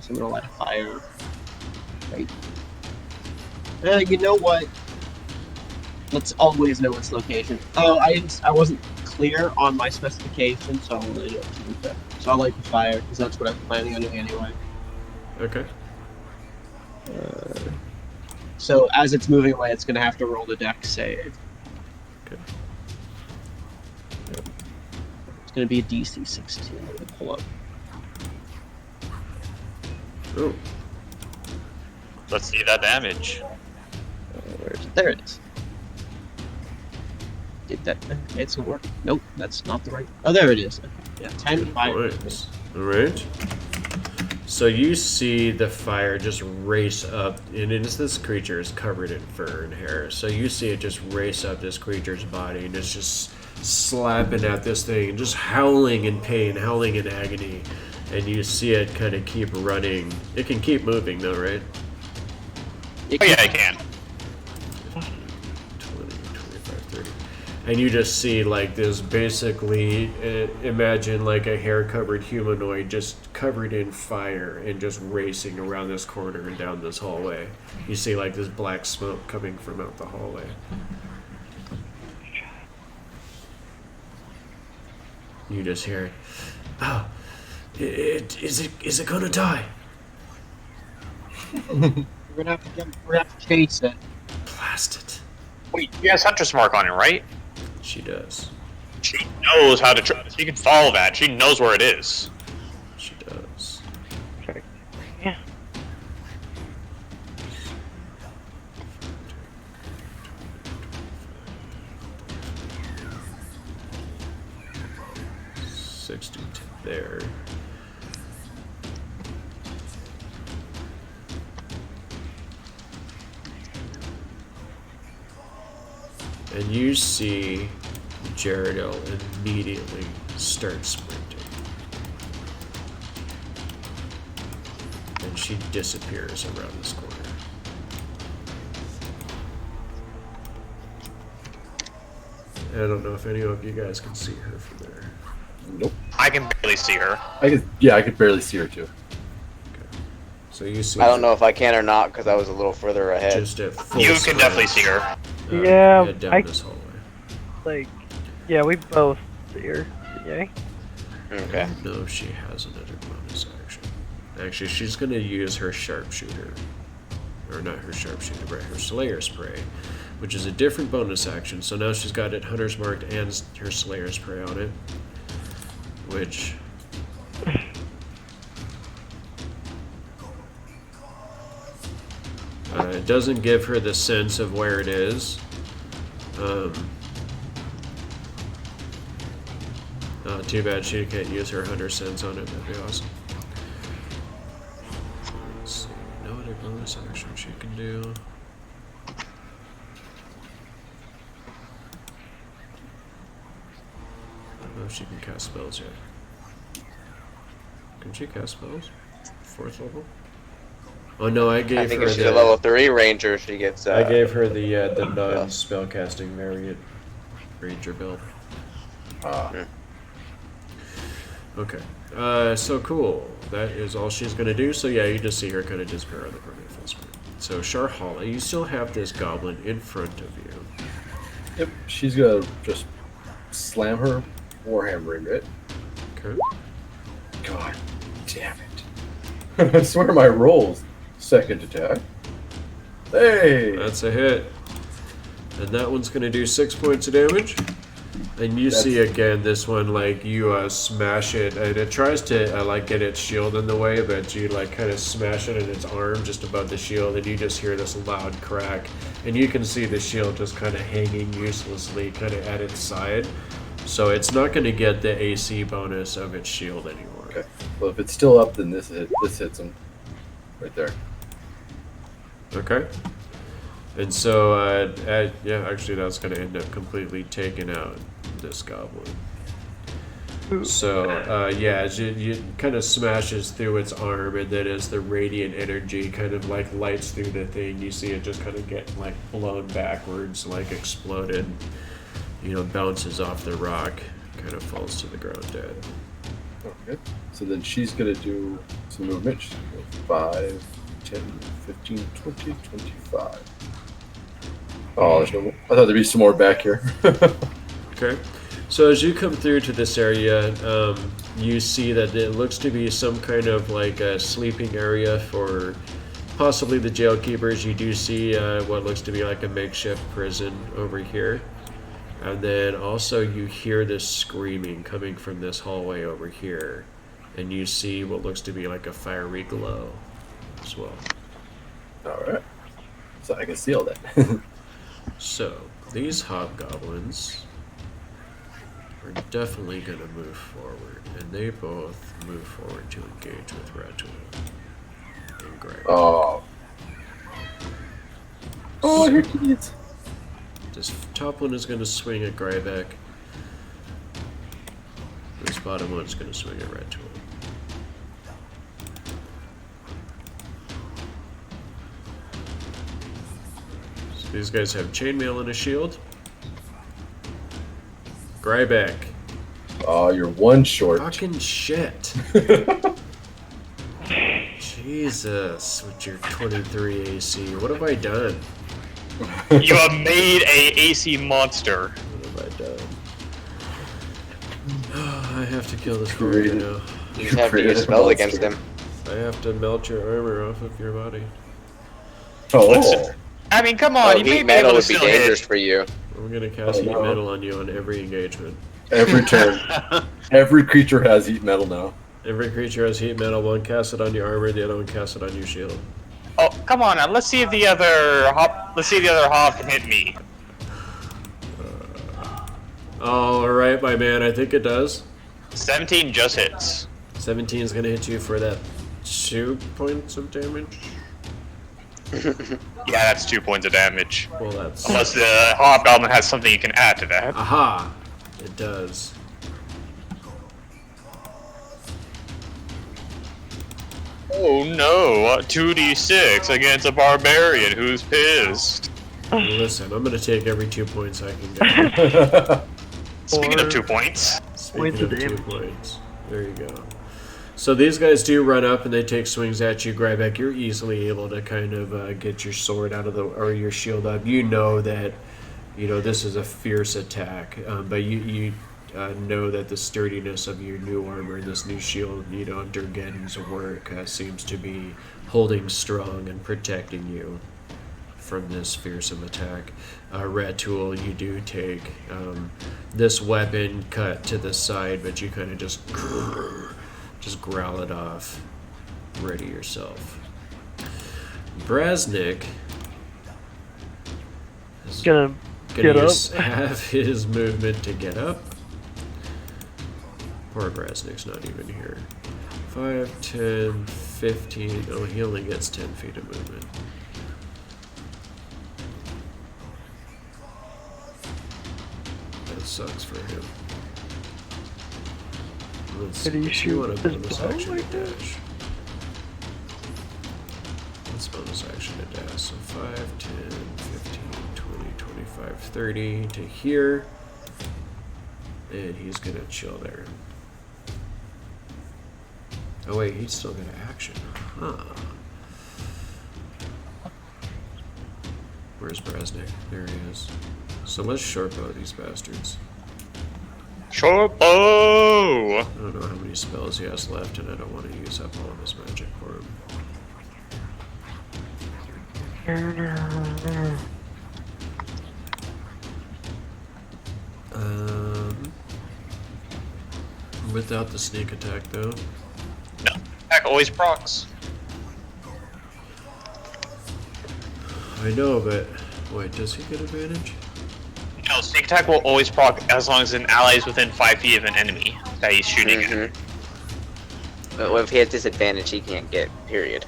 gonna light a fire. Right. You know what? Let's always know its location. Oh, I wasn't clear on my specifications, so I'll light it. So I'll light the fire, because that's what I'm planning on doing anyway. Okay. So as it's moving away, it's gonna have to roll the dex save. Okay. It's gonna be a DC 16. Let me pull up. Oh. Let's see that damage. Where is it? There it is. Did that? It's gonna work. Nope, that's not the right. Oh, there it is. Okay. Yeah, 10 fire. Nice. Alright. So you see the fire just race up, and this creature is covered in fur and hair. So you see it just race up this creature's body, and it's just slapping at this thing, just howling in pain, howling in agony. And you see it kind of keep running. It can keep moving, though, right? Oh yeah, I can. 20, 25, 30. And you just see like this basically, imagine like a hair-covered humanoid just covered in fire and just racing around this corner and down this hallway. You see like this black smoke coming from out the hallway. You just hear, oh, is it gonna die? We're gonna have to chase it. Blast it. Wait, she has Hunter's Mark on it, right? She does. She knows how to. She can follow that. She knows where it is. She does. Yeah. $60 there. And you see Jaredel immediately start sprinting. And she disappears around this corner. I don't know if any of you guys can see her from there. Nope. I can barely see her. I could barely see her too. So you see I don't know if I can or not because I was a little further ahead. just at full You can sprint, definitely see her. Yeah, head down I- this hallway. Like, yeah, we both see her. Yay. Okay. I don't know if she has another bonus action. Actually, she's going to use her sharpshooter. Or not her sharpshooter, but her Slayer Spray, which is a different bonus action. So now she's got it Hunter's Marked and her Slayer Spray on it. Which... it doesn't give her the sense of where it is. Too bad she can't use her hunter sense on it. That'd be awesome. Let's see. No other bonus action she can do. I don't know if she can cast spells yet. Can she cast spells? 4th level? Oh no, I gave I think her if she's the a level 3 ranger, she gets. I gave her the non-spellcasting variant ranger build. Okay. So cool. That is all she's gonna do. So yeah, you just see her kind of disappear on the corner of full screen. So Sharhala, you still have this goblin in front of you. Yep. She's gonna just slam her warhammer into it. Okay. God damn it! I swear my rolls. Second attack. Hey! That's a hit. And that one's gonna do 6 points of damage. And you see again this one, like you smash it, and it tries to like get its shield in the way, but you like kind of smash it in its arm just above the shield, and you just hear this loud crack, and you can see the shield just kind of hanging uselessly, kind of at its side. So it's not going to get the AC bonus of its shield anymore. Okay. Well, if it's still up, then this hits him right there. Okay. And so, yeah, actually, that's going to end up completely taking out this goblin. So, yeah, as you kind of smashes through its arm, and then as the radiant energy kind of like lights through the thing, you see it just kind of get like blown backwards, like exploded. You know, bounces off the rock, kind of falls to the ground dead. Okay. So then she's gonna do some movement. She's gonna go 5, 10, 15, 20, 25. Oh, there's no. I thought there'd be some more back here. Okay. So as you come through to this area, you see that it looks to be some kind of like a sleeping area for possibly the jail keepers. You do see what looks to be like a makeshift prison over here. And then also you hear this screaming coming from this hallway over here. And you see what looks to be like a fiery glow as well. Alright. So I can see all that. So, these hobgoblins are definitely going to move forward, and they both move forward to engage with Ratul and Grybek. Oh. Oh, your kids. This top one is going to swing at Grybek. This bottom one is going to swing at Ratul. So these guys have chainmail and a shield. Grybek. Oh, you're one short. Fucking shit. Jesus, with your 23 AC. What have I done? You have made a AC monster. What have I done? I have to kill this warrior now. You just have to use spells against him. I have to melt your armor off of your body. Oh. Listen. I mean, come on, Oh, you may heat be able metal to would be still dangerous hit. for you. I'm gonna cast heat metal on you on every engagement. Every turn. Every creature has heat metal now. Every creature has heat metal. One casts it on your armor, the other one casts it on your shield. Oh, come on now. Let's see if the other hop can hit me. All right, my man. I think it does. 17 just hits. 17 is gonna hit you for that 2 points of damage. Yeah, that's 2 points of damage. Well, that's Unless the hobgoblin has something you can add to that. aha. It does. Oh no, 2d6 against a barbarian who's pissed. Listen, I'm gonna take every 2 points I can get. Speaking of 2 points, Speaking of of 2 damage. points, there you go. So these guys do run up and they take swings at you, Grybek. You're easily able to kind of get your sword out of the or your shield up. You know that, this is a fierce attack, but you know that the sturdiness of your new armor and this new shield, Durgen's work seems to be holding strong and protecting you from this fearsome attack. Ratul, you do take this weapon cut to the side, but you kind of just growl it off. Ready yourself. Brasnic is Gonna get up. have his movement to get up. Poor Brasnic's not even here. 5, 10, 15. Oh, he only gets 10 feet of movement. That sucks for him. Let's Did he see, shoot want a his bonus bow action like to that? dash. Let's bonus action to dash. So 5, 10, 15, 20, 25, 30 to here. And he's gonna chill there. Oh wait, he's still got action. Huh. Where's Brasnic? There he is. So let's shortbow these bastards. short bow. I don't know how many spells he has left, and I don't want to use up all of his magic for him. Without the sneak attack, though. No, attack always procs. I know, but wait, does he get advantage? No, sneak attack will always proc as long as an ally is within 5 feet of an enemy that he's shooting at. But if he has disadvantage, he can't get, period.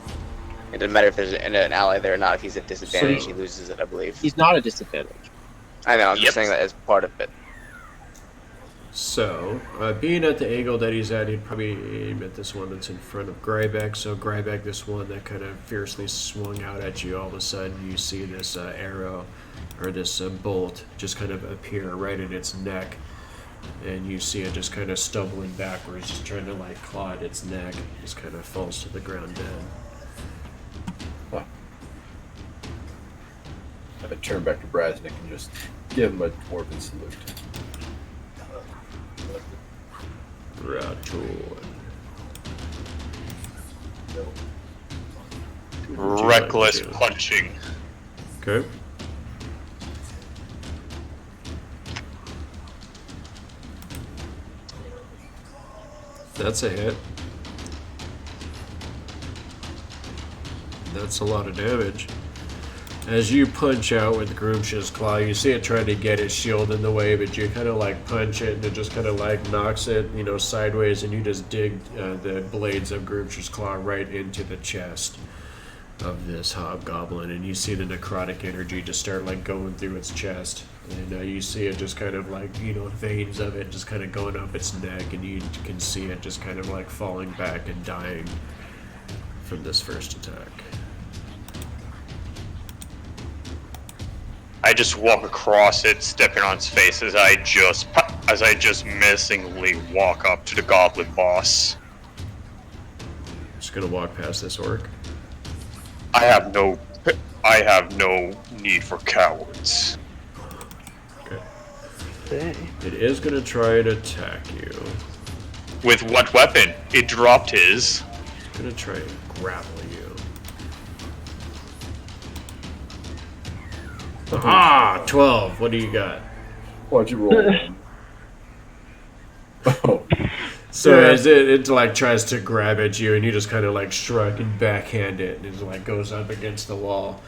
It doesn't matter if there's an ally there or not. If he's at disadvantage, he loses it, I believe. He's not a disadvantage. I know, I'm Yep. just saying that as part of it. So, being at the angle that he's at, he'd probably aim at this one that's in front of Grybek. So Grybek, this one that kind of fiercely swung out at you, all of a sudden you see this arrow, or this bolt, just kind of appear right in its neck. And you see it just kind of stumbling backwards, just trying to like claw at its neck. Just kind of falls to the ground dead. I turn back to Brasnic and just give him a dwarven salute. Ratul. Reckless punching. Okay. That's a hit. That's a lot of damage. As you punch out with Groomsh's claw, you see it trying to get its shield in the way, but you kind of like punch it and it just kind of like knocks it, you know, sideways, and you just dig the blades of Groomsh's claw right into the chest of this hobgoblin, and you see the necrotic energy just start like going through its chest, and you see it just kind of like, you know, veins of it just kind of going up its neck, and you can see it just kind of like falling back and dying from this first attack. I just walk across it, stepping on its face as I just menacingly walk up to the goblin boss. Just gonna walk past this orc. I have no need for cowards. Okay. Dang. It is gonna try and attack you. With what weapon? It dropped his. It's gonna try and grapple you. Ah, 12. What do you got? Why'd you roll? Oh, So as it like tries to grab at you, and you just kind of like shrug and backhand it, and it like goes up against the wall.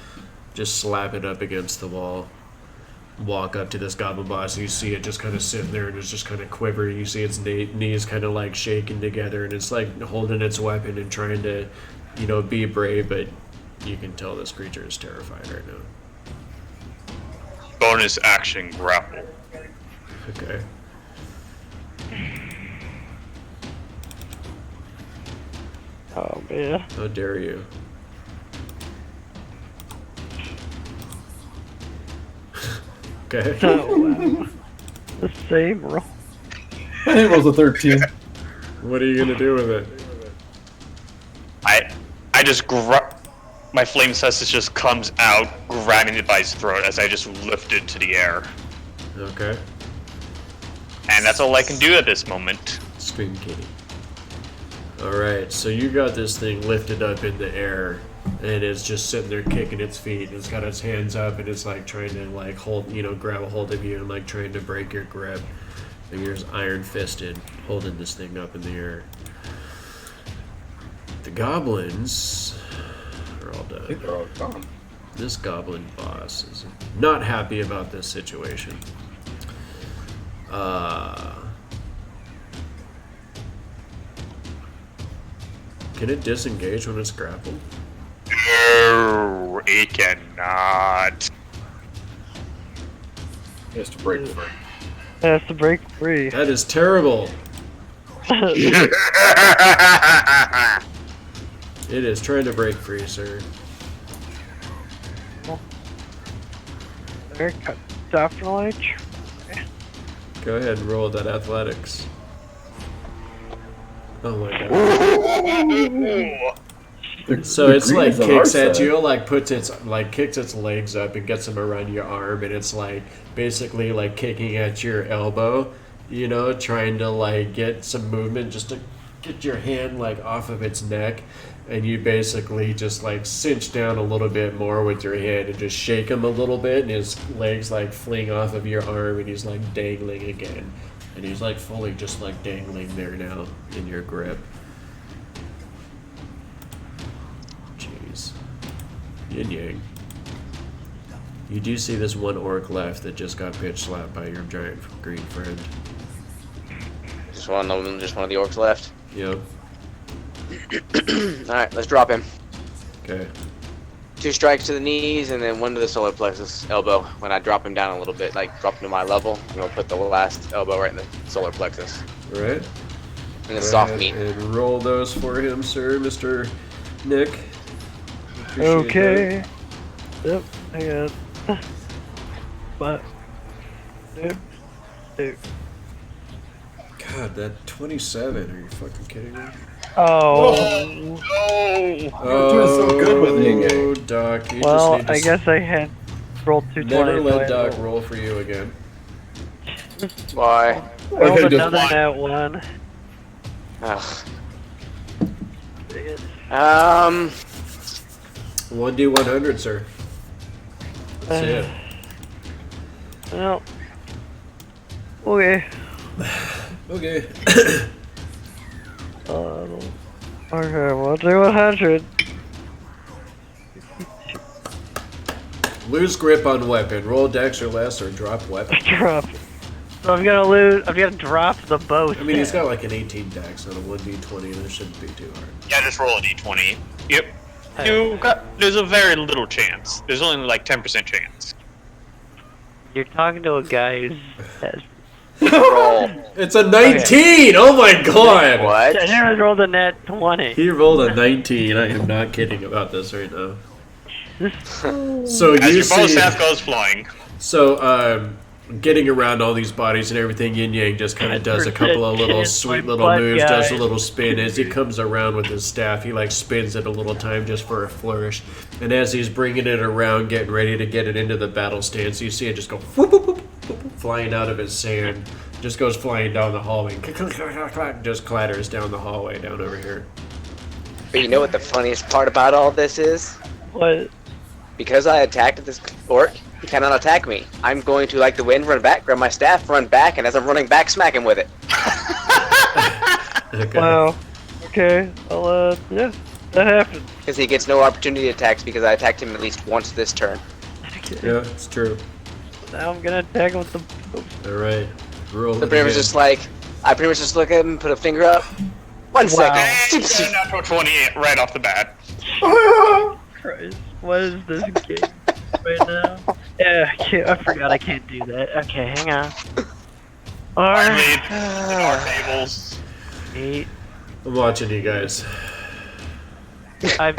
Just slap it up against the wall. Walk up to this goblin boss, and you see it just kind of sitting there, and it's just kind of quivering. You see its knees kind of like shaking together, and it's like holding its weapon and trying to, you know, be brave, but you can tell this creature is terrified right now. Bonus action grapple. Okay. Oh man. How dare you? Okay. Oh wow. The same roll. I think it was a 13. What are you gonna do with it? I just grab. My flame cestus just comes out, grabbing it by its throat as I just lift it to the air. Okay. And that's all I can do at this moment. Scream kitty. Alright, so you got this thing lifted up in the air, and it's just sitting there kicking its feet, and it's got its hands up, and it's like trying to like hold, you know, grab a hold of you and like trying to break your grip. And you're just iron fisted, holding this thing up in the air. The goblins are all I think done. they're all gone. This goblin boss is not happy about this situation. Can it disengage when it's grappled? No, it cannot. He has to break free. Has to break free. That is terrible. It is trying to break free, sir. There, definitely. Go ahead and roll that athletics. Oh my god. So The it's green like is on kicks our at side. you, like puts its like kicks its legs up and gets them around your arm, and it's like basically like kicking at your elbow, you know, trying to like get some movement just to get your hand like off of its neck, and you basically just like cinch down a little bit more with your hand and just shake him a little bit, and his legs like fling off of your arm, and he's like dangling again, and he's like fully just like dangling there now in your grip. Jeez. Yin Yang. You do see this one orc left that just got pitch slapped by your giant green friend. Just one of them, just one of the orcs left. Yep. Alright, let's drop him. Okay. 2 strikes to the knees and then 1 to the solar plexus elbow. When I drop him down a little bit, like drop him to my level, I'm gonna put the last elbow right in the solar plexus. Right. And then soft Go meat. ahead And roll those for him, sir, Mr. Nick. Appreciate Okay. Yep, I got. But. Dude. that. God, that 27. Are you fucking kidding me? Oh. Oh, doing so good with Yin Yang. Doc. You Well, just need to I guess I had rolled 220. never let so I Doc roll for you again. Why? rolled Okay, just another one. nat one. Ugh. Dang it. 1d100, sir. That's it. Well. Okay. Okay. Okay, we'll do 100. Lose grip on weapon. Roll dex or less or drop weapon. Drop. So I'm gonna lose. I'm gonna drop the bow. I mean, he's got like an 18 dex on a 1d20, and it shouldn't be too hard. Yeah, just roll a d20. Yep. There's a very little chance. There's only like 10% chance. You're talking to a guy who has. Roll. It's a 19! Oh my god! What? I rolled a net 20. He rolled a 19. I am not kidding about this right now. So As you your bow see, staff goes flying. so getting around all these bodies and everything, Yin Yang just kind of does a couple of little sweet little moves, does a little spin. As he comes around with his staff, he like spins it a little time just for a flourish. And as he's bringing it around, getting ready to get it into the battle stance, you see it just go whoop, whoop, whoop, whoop, flying out of his sand. Just goes flying down the hallway. Just clatters down the hallway down over here. But you know what the funniest part about all this is? What? Because I attacked this orc, he cannot attack me. I'm going to, like the wind, run back, grab my staff, run back, and as I'm running back, smack him with it. Okay. Wow. Okay. Well, yeah, that happened. Because he gets no opportunity attacks because I attacked him at least once this turn. Yeah, it's true. Now I'm gonna attack him with the. Alright. Roll The it pretty much again. just like, I pretty much just look at him, put a finger up. 1 second. And you got a natural 20 right off the bat. Christ, what is this game right now? Yeah, I forgot I can't do that. Okay, hang on. Finally, Alright. our tables. 8. I'm watching you guys. Yeah,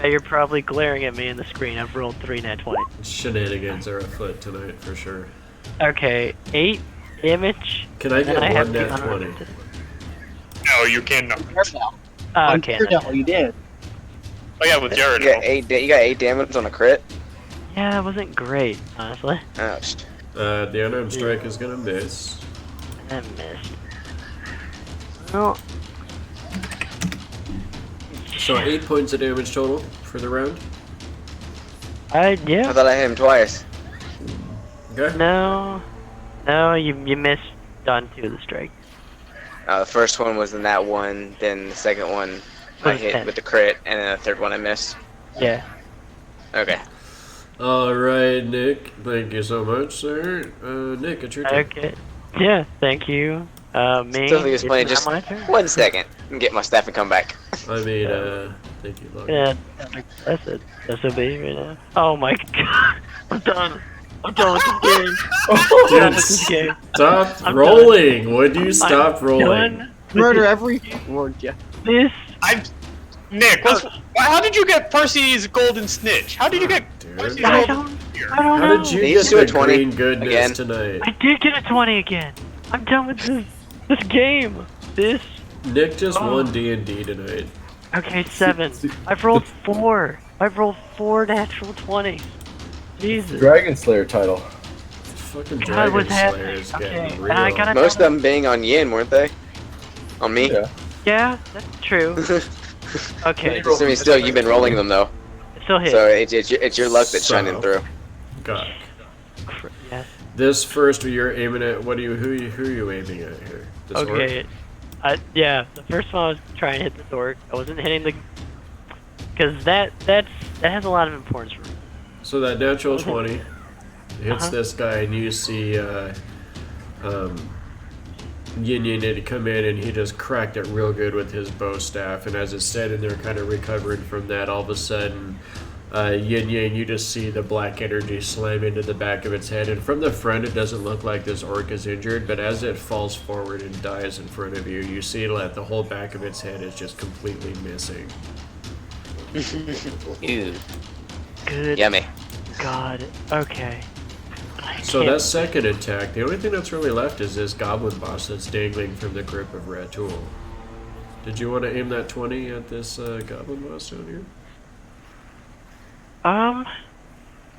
you're probably glaring at me in the screen. I've rolled 3 nat 20. Shenanigans are afoot tonight for sure. Okay, 8 damage. Can I get and I have one nat 200. 20? No, you cannot. Okay. No, you did. Oh yeah, with Jared. You got 8 damage on a crit? Yeah, it wasn't great, honestly. Ouch. The unarmed strike is gonna miss. I missed. Well, So 8 points of damage total for the round. I yeah. thought I hit him twice. Okay. No, you missed on 2 of the strike. The first one was in that one, then the second one I Was hit 10. with the crit, and then the third one I missed. Yeah. Okay. Alright, Nick. Thank you so much, sir. Nick, it's your turn. Okay. Yeah, thank you. Me. Still think it's funny, not just my turn? 1 second, and get my staff and come back. I mean, thank you, Logan. Yeah, that's it. That's a B right now. Oh my god. I'm done. I'm done with this game. I'm done with this game. Stop I'm rolling! Would you stop rolling? Done with Murder every word, yeah. this. Nick, how did you get Percy's golden snitch? How did you get Dude. Percy's I golden don't spear? know. How did you These get two are the 20 green goodness again. tonight? I did get a 20 again. I'm done with this game. This. Nick just Oh. won D&D tonight. Okay, 7. I've rolled 4. I've rolled 4 natural 20. Jesus. Dragon Slayer title. Fucking God, Dragon what's Slayer happening? is Okay, getting and I real. gotta- Most of them being on Yin, weren't they? On me? Yeah. Yeah, that's true. Okay. I mean, still, you've been rolling them though, It still hit. so it's your luck that's So- shining through. God. Yes. This first you're aiming at, who are you aiming at here? This orc? Okay. Yeah, the first one I was trying to hit the orc. I wasn't hitting the... Because that has a lot of importance for me. So that natural 20 hits Uh-huh. this guy, and you see Yin Yang did come in, and he just cracked it real good with his bow staff. And as it's standing there, kind of recovering from that, all of a sudden, Yin Yang, you just see the black energy slam into the back of its head. And from the front, it doesn't look like this orc is injured, but as it falls forward and dies in front of you, you see that the whole back of its head is just completely missing. Ew. Good Yummy. God. Okay. I So can't- that second attack, the only thing that's really left is this goblin boss that's dangling from the grip of Ratul. Did you want to aim that 20 at this goblin boss down here?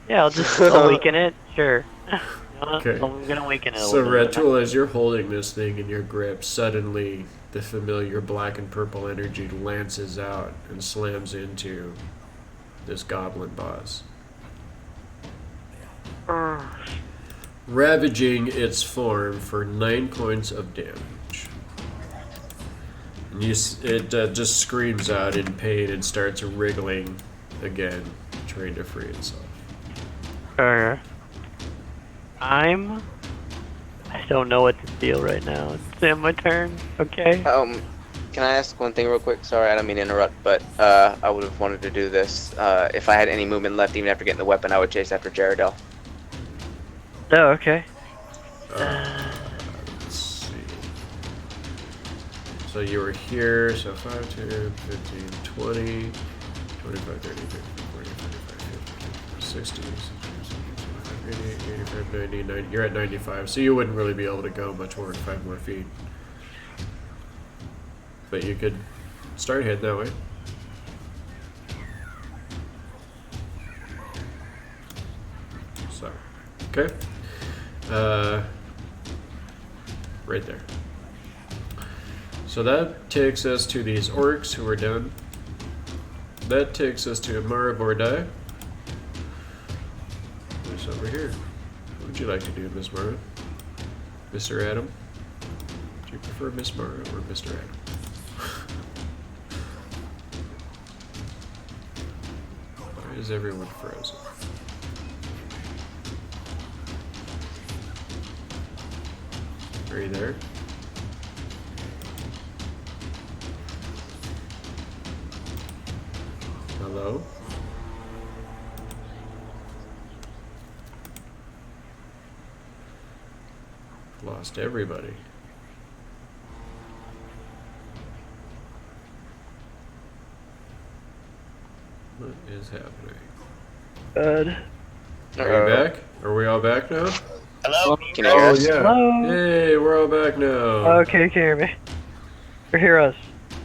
Yeah, I'll weaken it. Sure. Okay. I'm gonna weaken it a So little bit. Ratul, as you're holding this thing in your grip, suddenly the familiar black and purple energy lances out and slams into this goblin boss, ravaging its form for 9 points of damage. And it just screams out in pain and starts wriggling again, trying to free itself. I don't know what to feel right now. It's my turn. Okay. Can I ask one thing real quick? Sorry, I don't mean to interrupt, but I would have wanted to do this. If I had any movement left, even after getting the weapon, I would chase after Jaredel. Oh, okay. Let's see. So you were here, so 5, 10, 15, 20, 25, 30, 50, 40, 45, 50, 60, 70, 75, 80, 85, 90, 90. You're at 95, so you wouldn't really be able to go much more than 5 more feet. But you could start heading that way. So, okay. Right there. So that takes us to these orcs who are done. That takes us to Mara Bordai. Who's over here? What would you like to do, Miss Mara? Mr. Adam? Do you prefer Miss Mara or Mr. Adam? Why is everyone frozen? Are you there? Hello? Lost everybody. What is happening? Good. Are you back? Are we all back now? Hello? Can you hear us? yeah. Hello. Hey, we're all back now. Okay, you can hear me. Or hear us,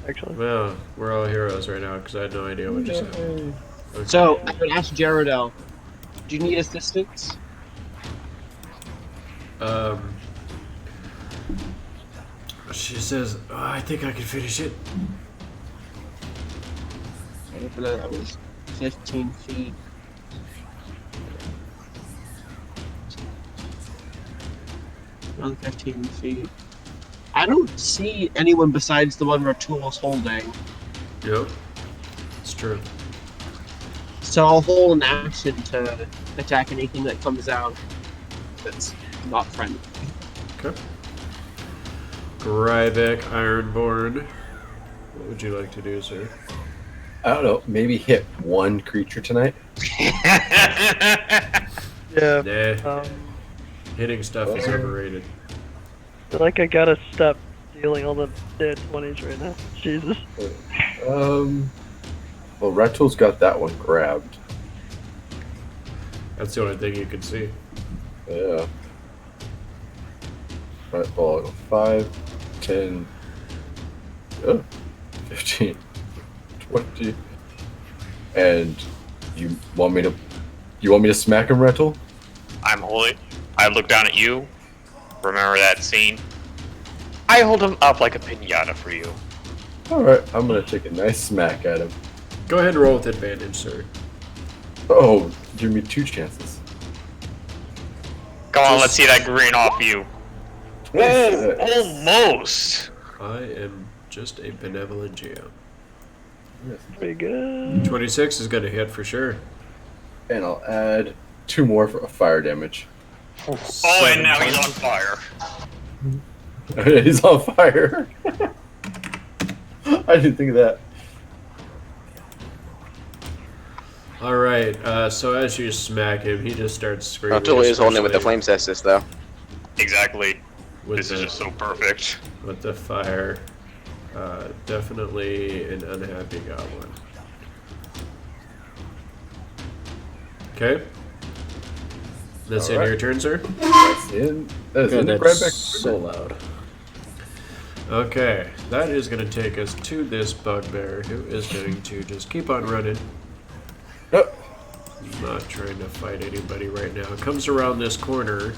actually. Well, we're all heroes right now because I had no idea what just happened. Okay. So I would ask Jaredel, do you need assistance? She says, oh, I think I can finish it. That was 15 feet. Another 15 feet. I don't see anyone besides the one Ratul's holding. Yep, it's true. So I'll hold an action to attack anything that comes out that's not friendly. Okay. Grybek, Ironborn. What would you like to do, sir? I don't know. Maybe hit one creature tonight. Yeah. Nah, hitting stuff is overrated. I feel like I gotta stop dealing all the dead 20s right now. Jesus. Well, Ratul's got that one grabbed. That's the only thing you can see. Yeah. Right, well, I'll go 5, 10, 15, 20. And you want me to smack him, Ratul? I'm holy. I look down at you. Remember that scene? I hold him up like a pinata for you. Alright, I'm gonna take a nice smack at him. Go ahead and roll with advantage, sir. Oh, give me 2 chances. Come on, let's see that grin off you. Oh, 26. almost. I am just a benevolent GM. Pretty good. 26 is going to hit for sure. And I'll add 2 more for fire damage. Oh, and now he's on fire. He's on fire. I didn't think of that. All right. So as you smack him, he just starts screaming. Ratul is holding it with the especially flame cestus, though. Exactly. with This is the- just so perfect. with the fire. Definitely an unhappy goblin. Okay. That's the end of your turn, sir? That's in. That is in the that's Grybek. so loud. Okay, that is going to take us to this bugbear who is going to just keep on running. Oh, Not trying to fight anybody right now. Comes around this corner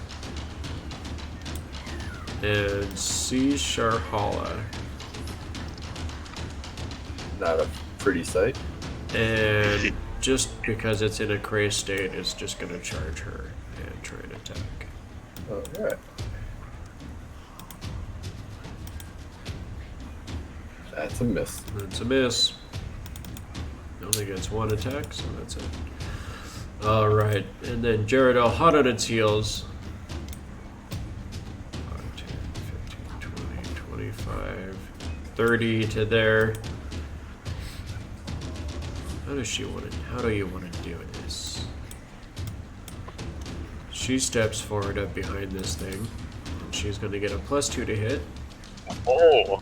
and sees Sharhala. not a pretty sight. And just because it's in a crazed state, it's just going to charge her and try and attack. Alright. That's a miss. That's a miss. It only gets 1 attack, so that's it. Alright, and then Jaredel hot on its heels. 5, 10, 15, 20, 25, 30 to there. How do you want to do this? She steps forward up behind this thing. And she's going to get a +2 to hit. Oh.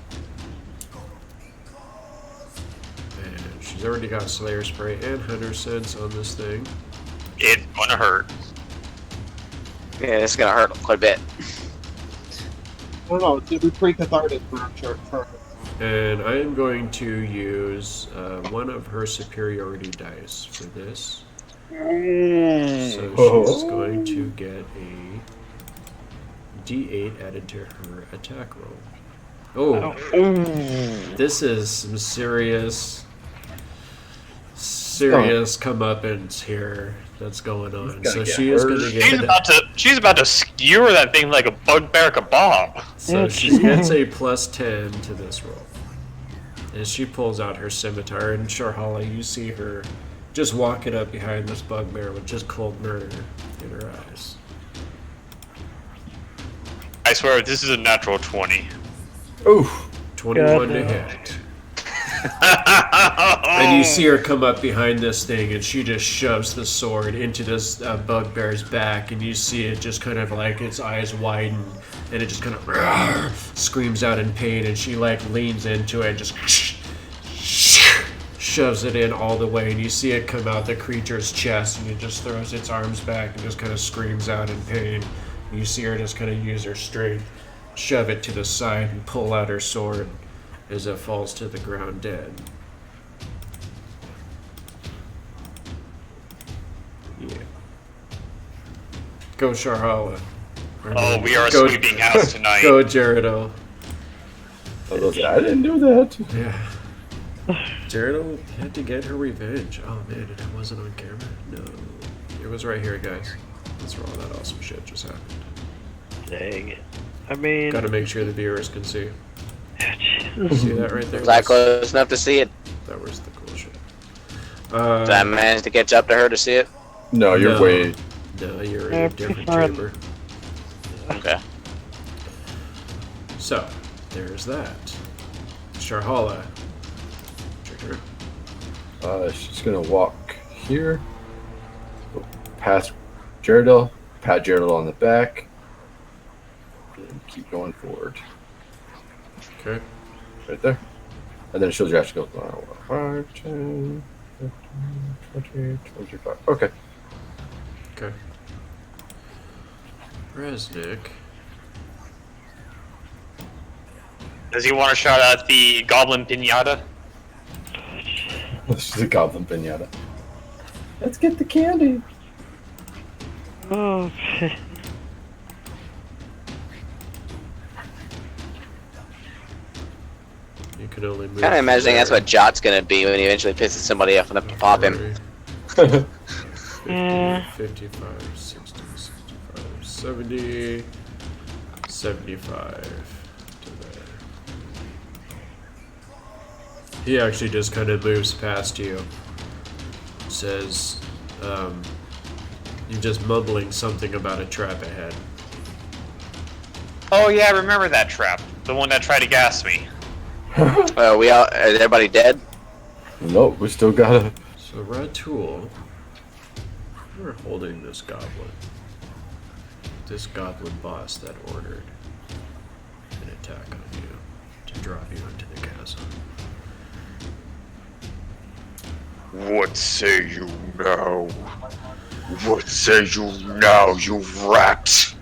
And she's already got Slayer Spray and Hunter Sense on this thing. It's gonna hurt. Yeah, this is gonna hurt quite a bit. I don't know. It's gonna be pretty cathartic for her. And I am going to use one of her superiority dice for this. So she's going to get a D8 added to her attack roll. Oh, this is some serious comeuppance here that's going on. So she is going to get. She's about to skewer that thing like a bugbear kebab. So she gets a +10 to this roll. As she pulls out her scimitar, and Sharhala, you see her just walking up behind this bugbear with just cold murder in her eyes. I swear, this is a natural 20. Oof. 21 to hit. And you see her come up behind this thing, and she just shoves the sword into this bugbear's back, and you see it just kind of like its eyes widen, and it just kind of screams out in pain, and she like leans into it and just shoves it in all the way, and you see it come out the creature's chest, and it just throws its arms back and just kind of screams out in pain. And you see her just kind of use her strength, shove it to the side, and pull out her sword as it falls to the ground dead. Yeah. Go Sharhala. Oh, we are sweeping house tonight. Go Jaredel. I didn't do that. Yeah. Jaredel had to get her revenge. Oh man, and it wasn't on camera? No. It was right here, guys. That's where all that awesome shit just happened. Dang it. I mean... Gotta make sure the viewers can see. Jesus. See that right there? Was I close enough to see it? That was the cool shit. Did I manage to catch up to her to see it? No, you're way. No, you're in a different chamber. Okay. So, there's that. Sharhala. Your turn. She's gonna walk here, go past Jaredel, pat Jaredel on the back, and keep going forward. Okay. Right there. And then she'll just go 5, 10, 15, 20, 25. Okay. Okay. Brasnic. Does he want to shout out the goblin pinata? This is a goblin pinata. Let's get the candy. Oh, You can only move. Kind of imagining that's what Jot's gonna be when he eventually pisses somebody off enough to pop him. 55, 60, 65, 70, 75 to there. He actually just kind of moves past you. Says, you're just mumbling something about a trap ahead. Oh yeah, I remember that trap. The one that tried to gas me. Is everybody dead? Nope, we still gotta. So Ratul, you're holding this goblin. This goblin boss that ordered an attack on you to drop you into the chasm. What say you now? What say you now, you rat?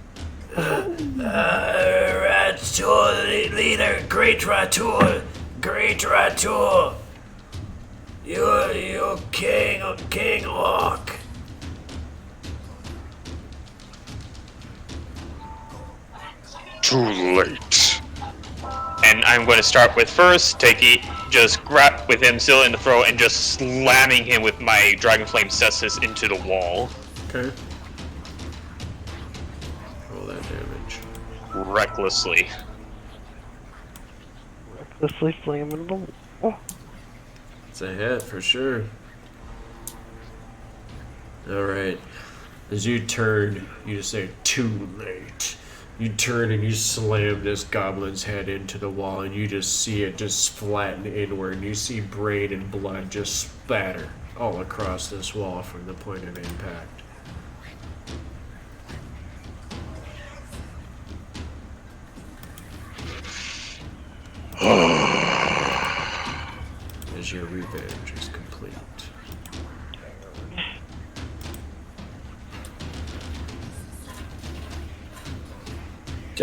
Ratul, leader, great Ratul, you king orc. Too late. And I'm going to start with first, just grab with him still in the throat and just slamming him with my Dragon Flame Cestus into the wall. Okay. Roll that damage. Recklessly. recklessly slamming the wall. It's a hit for sure. All right. As you turn, you just say, "Too late." You turn and you slam this goblin's head into the wall, and you just see it just flatten inward. And you see brain and blood just spatter all across this wall from the point of impact. As your revenge is complete.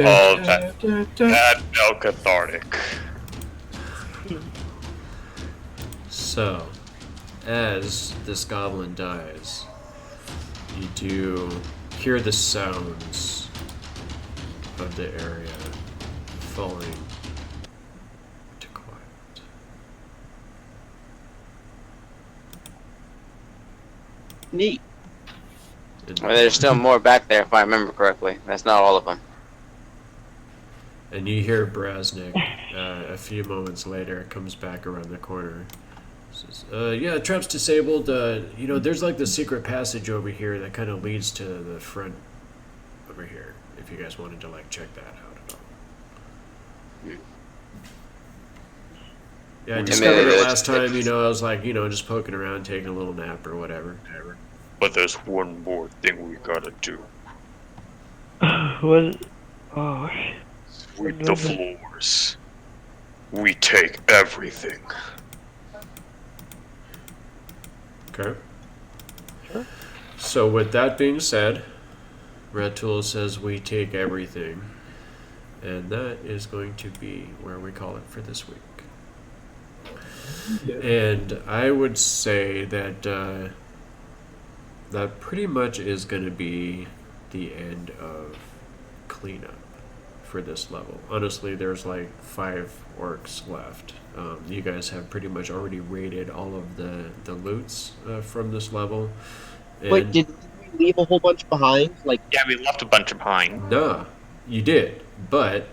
Oh, that felt cathartic. So, as this goblin dies, you do hear the sounds of the area falling to quiet. Neat. Well, there's still more back there, if I remember correctly. That's not all of them. And you hear Brasnic a few moments later, comes back around the corner. Says, yeah, trap's disabled. There's like the secret passage over here that kind of leads to the front over here. If you guys wanted to like check that out at all. Yeah, I discovered it last time. I was like, just poking around, taking a little nap or whatever. But there's one more thing we gotta do. What? Oh, shit. Sweep the floors. We take everything. Okay. So with that being said, Red Tool says we take everything. And that is going to be where we call it for this week. And I would say that that pretty much is going to be the end of cleanup for this level. Honestly, there's like 5 orcs left. You guys have pretty much already raided all of the loots from this level. And Wait, did we leave a whole bunch behind? Like, Yeah, we left a bunch behind. Nah, you did. But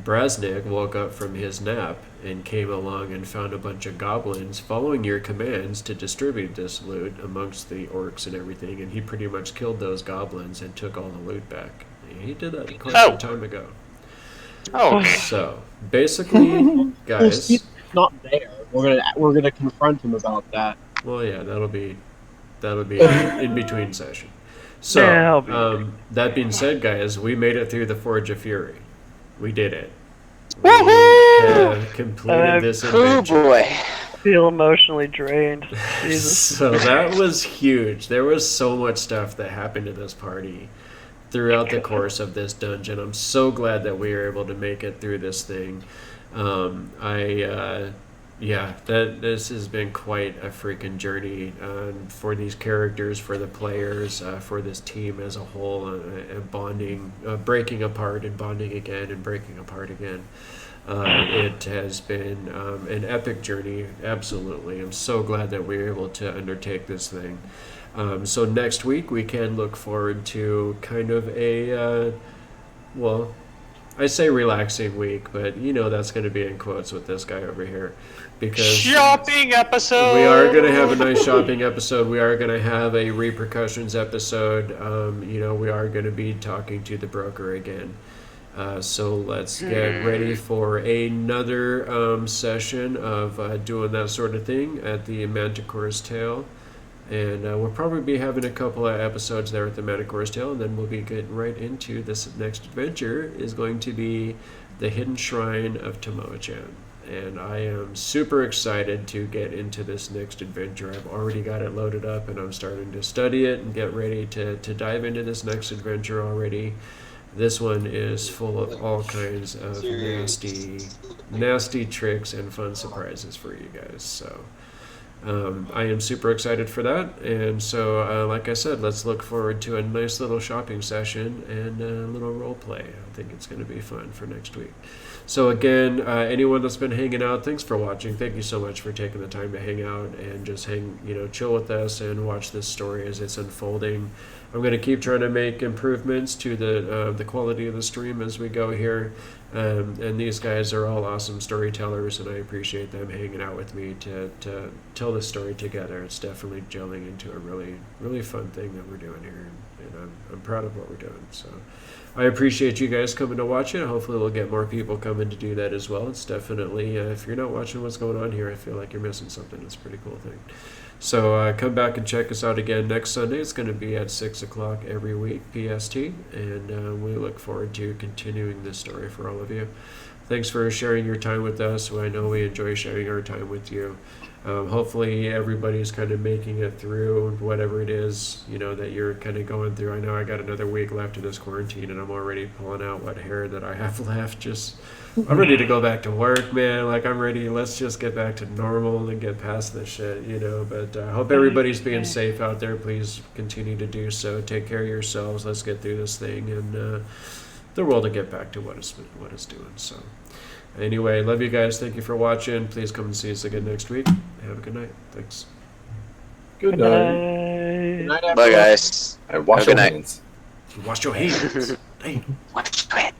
Brasnic woke up from his nap and came along and found a bunch of goblins following your commands to distribute this loot amongst the orcs and everything, and he pretty much killed those goblins and took all the loot back. He did that quite some time ago. Oh, okay. So, basically, well, guys... Steve's not there. We're gonna confront him about that. Well, yeah, that'll be in between session. So, Yeah, I'll be that being said, guys, we made it through the Forge of Fury. We did it. Woohoo! Have completed this Oh adventure. boy. feel emotionally drained. Jesus. So that was huge. There was so much stuff that happened to this party throughout the course of this dungeon. I'm so glad that we were able to make it through this thing. This has been quite a freaking journey for these characters, for the players, for this team as a whole, bonding, breaking apart and bonding again and breaking apart again. It has been an epic journey, absolutely. I'm so glad that we were able to undertake this thing. So next week we can look forward to kind of a, I say relaxing week, but that's going to be in quotes with this guy over here. Because shopping episode! we are going to have a nice shopping episode. We are going to have a repercussions episode. We are going to be talking to the broker again. So let's get ready for another session of doing that sort of thing at the Manticore's Tale. And we'll probably be having a couple of episodes there at the Manticore's Tale, and then we'll be getting right into this next adventure is going to be the Hidden Shrine of Tomoe-chan. And I am super excited to get into this next adventure. I've already got it loaded up, and I'm starting to study it and get ready to dive into this next adventure already. This one is full of all kinds of nasty tricks and fun surprises for you guys. So I am super excited for that. And so, like I said, let's look forward to a nice little shopping session and a little role play. I think it's going to be fun for next week. So again, anyone that's been hanging out, thanks for watching. Thank you so much for taking the time to hang out and just chill with us and watch this story as it's unfolding. I'm going to keep trying to make improvements to the quality of the stream as we go here. And these guys are all awesome storytellers, and I appreciate them hanging out with me to tell the story together. It's definitely gelling into a really, really fun thing that we're doing here, and I'm proud of what we're doing. So I appreciate you guys coming to watch it. Hopefully we'll get more people coming to do that as well. It's definitely, if you're not watching what's going on here, I feel like you're missing something. It's a pretty cool thing. So come back and check us out again next Sunday. It's going to be at 6 o'clock every week PST, and we look forward to continuing this story for all of you. Thanks for sharing your time with us. I know we enjoy sharing our time with you. Hopefully everybody's kind of making it through whatever it is, that you're kind of going through. I know I got another week left of this quarantine, and I'm already pulling out what hair that I have left. I'm ready to go back to work, man. Like, I'm ready. Let's just get back to normal and get past this shit, But I hope everybody's being safe out there. Please continue to do so. Take care of yourselves. Let's get through this thing, and the world will get back to what it's doing. So anyway, love you guys. Thank you for watching. Please come and see us again next week. Have a good night. Thanks. Good night. Good night, Bye, everyone. guys. And wash Have a your good night. hands. Wash your hands. Hey. Watch it.